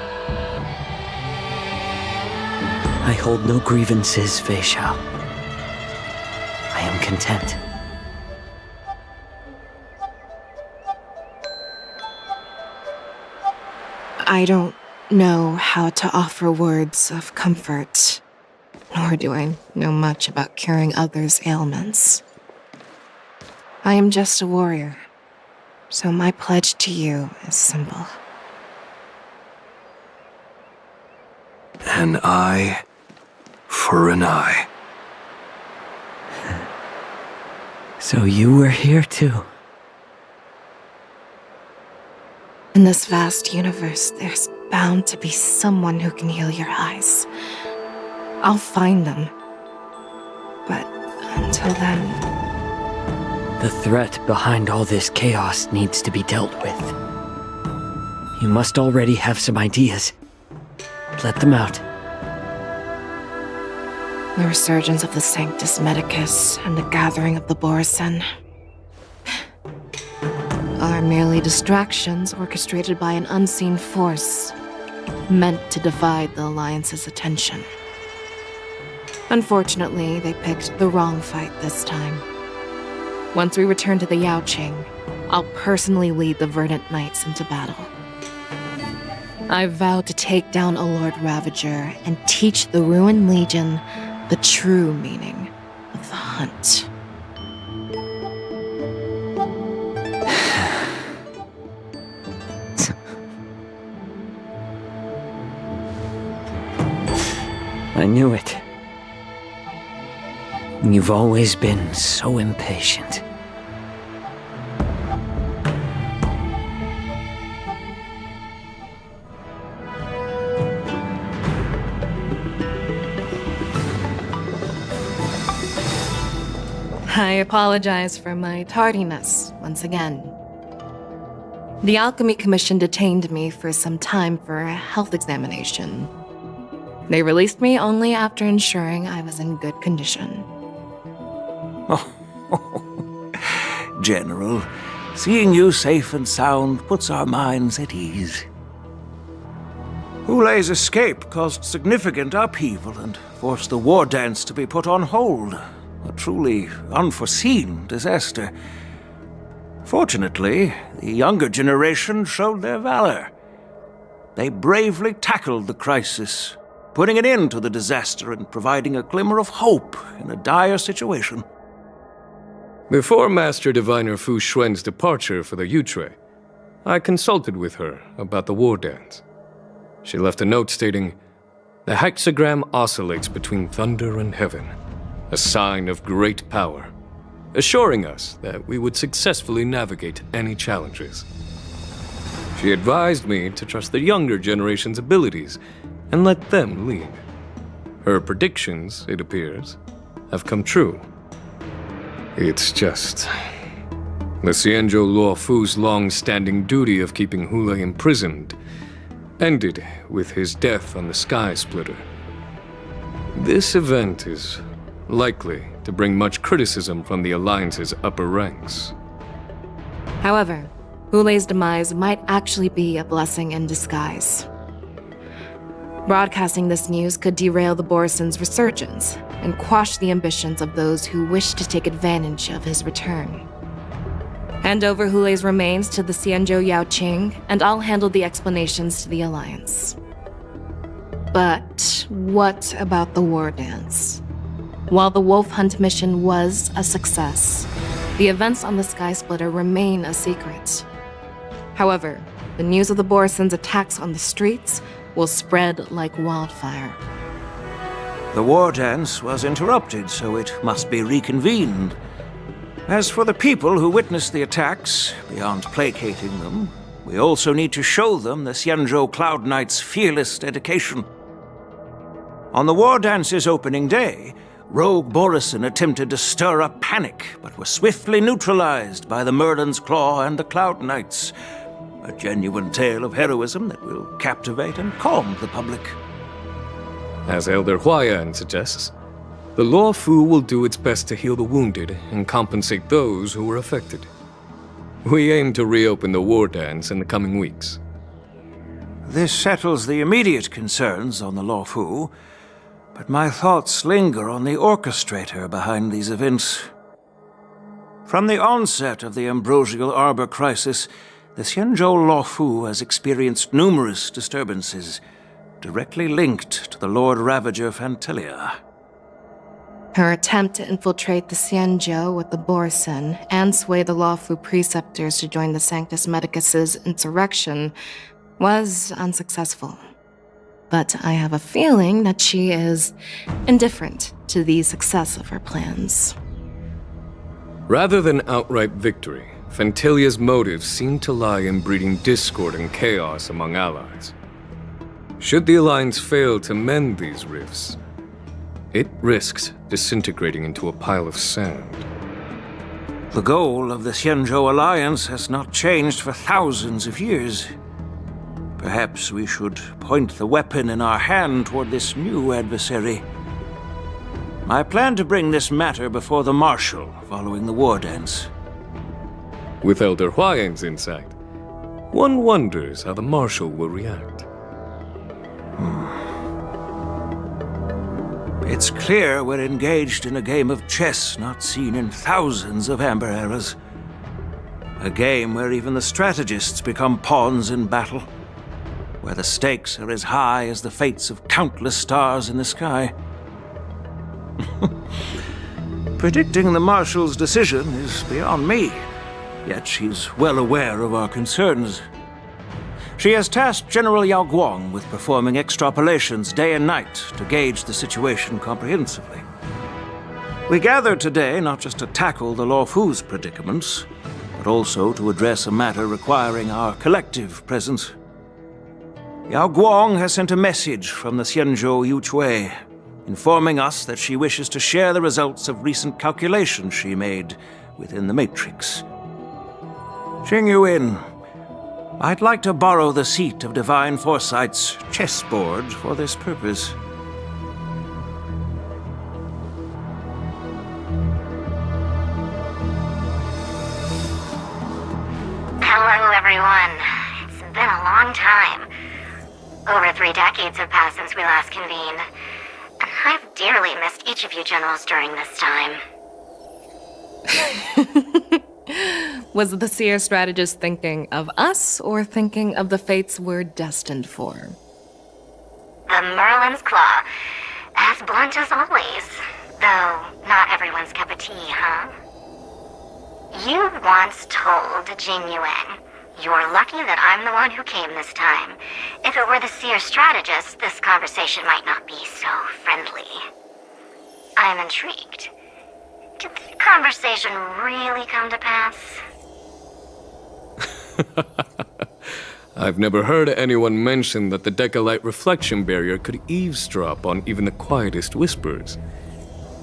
I hold no grievances, Fei Xiao. I am content. I don't know how to offer words of comfort, nor do I know much about curing others' ailments. I am just a warrior, so my pledge to you is simple. An eye for an eye. So you were here too. In this vast universe, there's bound to be someone who can heal your eyes. I'll find them. But until then... The threat behind all this chaos needs to be dealt with. You must already have some ideas. Let them out. The resurgence of the Sanctus Medicus and the gathering of the Borisin are merely distractions orchestrated by an unseen force, meant to divide the Alliance's attention. Unfortunately, they picked the wrong fight this time. Once we return to the Yaoqing, I'll personally lead the Verdant Knights into battle. I vow to take down a Lord Ravager and teach the Ruined Legion the true meaning of the hunt. I knew it. You've always been so impatient. I apologize for my tardiness once again. The Alchemy Commission detained me for some time for a health examination. They released me only after ensuring I was in good condition. General, seeing you safe and sound puts our minds at ease. Hulei's escape caused significant upheaval and forced the war dance to be put on hold. A truly unforeseen disaster. Fortunately, the younger generation showed their valor. They bravely tackled the crisis, putting an end to the disaster and providing a glimmer of hope in a dire situation. Before Master Diviner Fu Xuan's departure for the Yutre, I consulted with her about the war dance. She left a note stating, "The hexagram oscillates between thunder and heaven, a sign of great power," assuring us that we would successfully navigate any challenges. She advised me to trust the younger generation's abilities and let them lead. Her predictions, it appears, have come true. It's just... the Xianzhou Luofu's long-standing duty of keeping Hule imprisoned ended with his death on the Sky Splitter. This event is likely to bring much criticism from the Alliance's upper ranks. However, Hule's demise might actually be a blessing in disguise. Broadcasting this news could derail the Borison's resurgence and quash the ambitions of those who wish to take advantage of his return. Hand over Hule's remains to the Xianzhou Yaoqing, and I'll handle the explanations to the Alliance. But what about the war dance? While the Wolf Hunt mission was a success, the events on the Sky Splitter remain a secret. However, the news of the Borison's attacks on the streets will spread like wildfire. The war dance was interrupted, so it must be reconvened. As for the people who witnessed the attacks, beyond placating them, we also need to show them the Xianzhou Cloud Knight's fearless dedication. On the war dance's opening day, Rogue Borison attempted to stir up panic, but was swiftly neutralized by the Merlin's Claw and the Cloud Knights. A genuine tale of heroism that will captivate and calm the public. As Elder Huayan suggests, the Luofu will do its best to heal the wounded and compensate those who were affected. We aim to reopen the war dance in the coming weeks. This settles the immediate concerns on the Luofu, but my thoughts linger on the orchestrator behind these events. From the onset of the Ambrosial Arbor crisis, the Xianzhou Luofu has experienced numerous disturbances, directly linked to the Lord Ravager Fantelia. Her attempt to infiltrate the Xianzhou with the Borison and sway the Luofu preceptors to join the Sanctus Medicus's insurrection was unsuccessful. But I have a feeling that she is indifferent to the success of her plans. Rather than outright victory, Fantelia's motives seem to lie in breeding discord and chaos among allies. Should the Alliance fail to mend these rifts, it risks disintegrating into a pile of sand. The goal of the Xianzhou Alliance has not changed for thousands of years. Perhaps we should point the weapon in our hand toward this new adversary. I plan to bring this matter before the Marshal following the war dance. With Elder Huayan's insight, one wonders how the Marshal will react. It's clear we're engaged in a game of chess not seen in thousands of Amber Eras. A game where even the strategists become pawns in battle. Where the stakes are as high as the fates of countless stars in the sky. Predicting the Marshal's decision is beyond me, yet she's well aware of our concerns. She has tasked General Yao Guang with performing extrapolations day and night to gauge the situation comprehensively. We gathered today not just to tackle the Luofu's predicaments, but also to address a matter requiring our collective presence. Yao Guang has sent a message from the Xianzhou Yuchui, informing us that she wishes to share the results of recent calculations she made within the Matrix. Xing Yuin, I'd like to borrow the seat of Divine Foresight's chessboard for this purpose. Hello, everyone. It's been a long time. Over 3 decades have passed since we last convened. And I've dearly missed each of you generals during this time. Was the Seer strategist thinking of us or thinking of the fates we're destined for? The Merlin's Claw. As blunt as always. Though not everyone's cup of tea, huh? You once told Jing Yuan, "You're lucky that I'm the one who came this time. If it were the seer strategist, this conversation might not be so friendly." I'm intrigued. Did the conversation really come to pass? I've never heard anyone mention that the Decalite reflection barrier could eavesdrop on even the quietest whispers.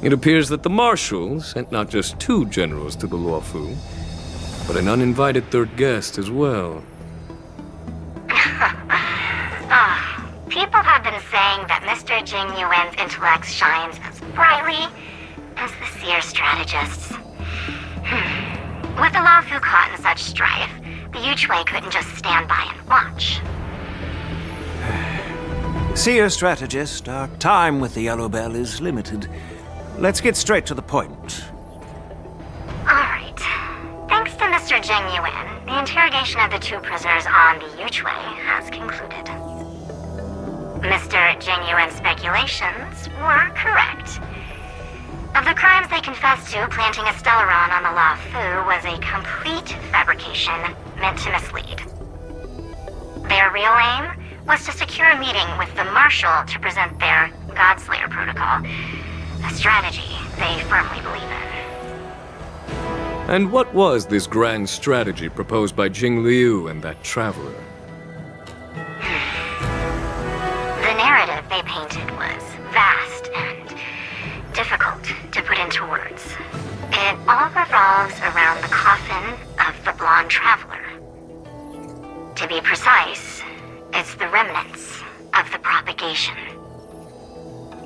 It appears that the Marshal sent not just 2 generals to the Luofu, but an uninvited 3rd guest as well. People have been saying that Mr. Jing Yuan's intellect shines as brightly as the seer strategist's. With the Luofu caught in such strife, the Yuchui couldn't just stand by and watch. Seer strategist, our time with the Yellow Bell is limited. Let's get straight to the point. Alright. Thanks to Mr. Jing Yuan, the interrogation of the 2 prisoners on the Yuchui has concluded. Mr. Jing Yuan's speculations were correct. Of the crimes they confessed to, planting a Stellaron on the Luofu was a complete fabrication meant to mislead. Their real aim was to secure a meeting with the Marshal to present their Godslayer protocol, a strategy they firmly believe in. And what was this grand strategy proposed by Jing Liu and that traveler? The narrative they painted was vast and difficult to put into words. It all revolves around the coffin of the blonde traveler. To be precise, it's the remnants of the propagation.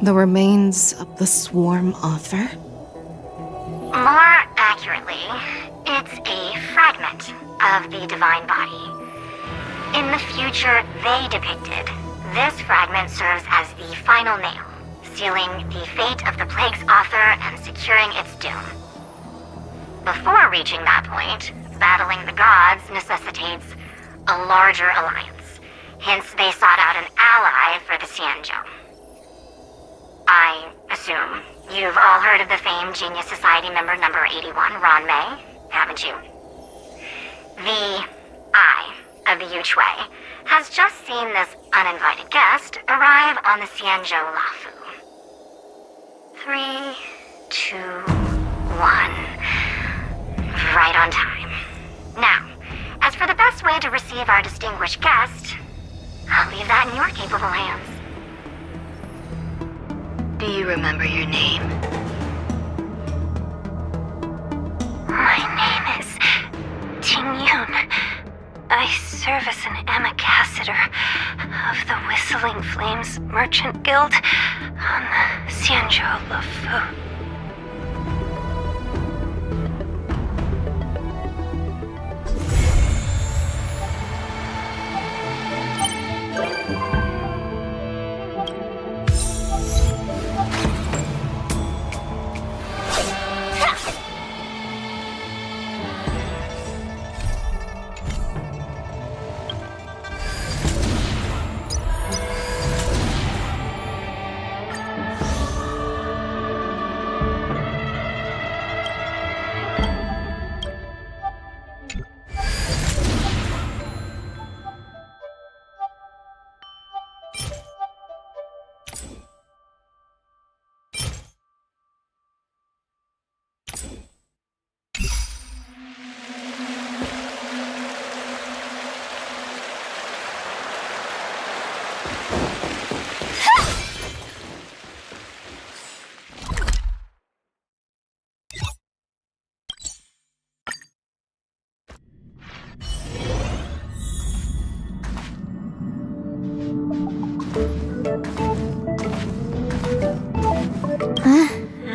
The remains of the swarm author? More accurately, it's a fragment of the divine body. In the future they depicted, this fragment serves as the final nail, sealing the fate of the plague's author and securing its doom. Before reaching that point, battling the gods necessitates a larger alliance. Hence, they sought out an ally for the Xianzhou. I assume you've all heard of the famed Genius Society member number 81, Ron Mei, haven't you? The Eye of the Yuchui has just seen this uninvited guest arrive on the Xianzhou Luofu. 3, 2, 1. Right on time. Now, as for the best way to receive our distinguished guest, I'll leave that in your capable hands. Do you remember your name? My name is Ting Yun. I serve as an ambassador of the Whistling Flames Merchant Guild on the Xianzhou Luofu.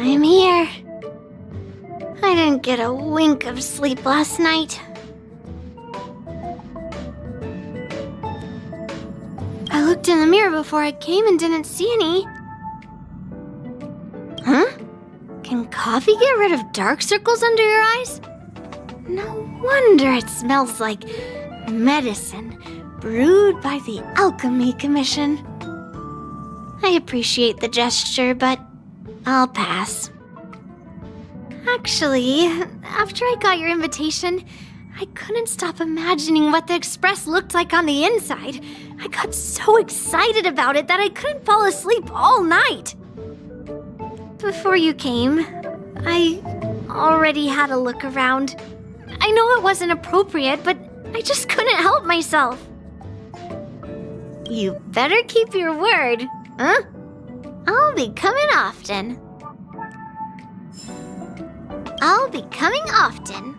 I'm here. I didn't get a wink of sleep last night. I looked in the mirror before I came and didn't see any. Huh? Can coffee get rid of dark circles under your eyes? No wonder it smells like medicine brewed by the Alchemy Commission. I appreciate the gesture, but I'll pass. Actually, after I got your invitation, I couldn't stop imagining what the Express looked like on the inside. I got so excited about it that I couldn't fall asleep all night. Before you came, I already had a look around. I know it wasn't appropriate, but I just couldn't help myself. You better keep your word, huh? I'll be coming often. I'll be coming often.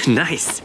Nice.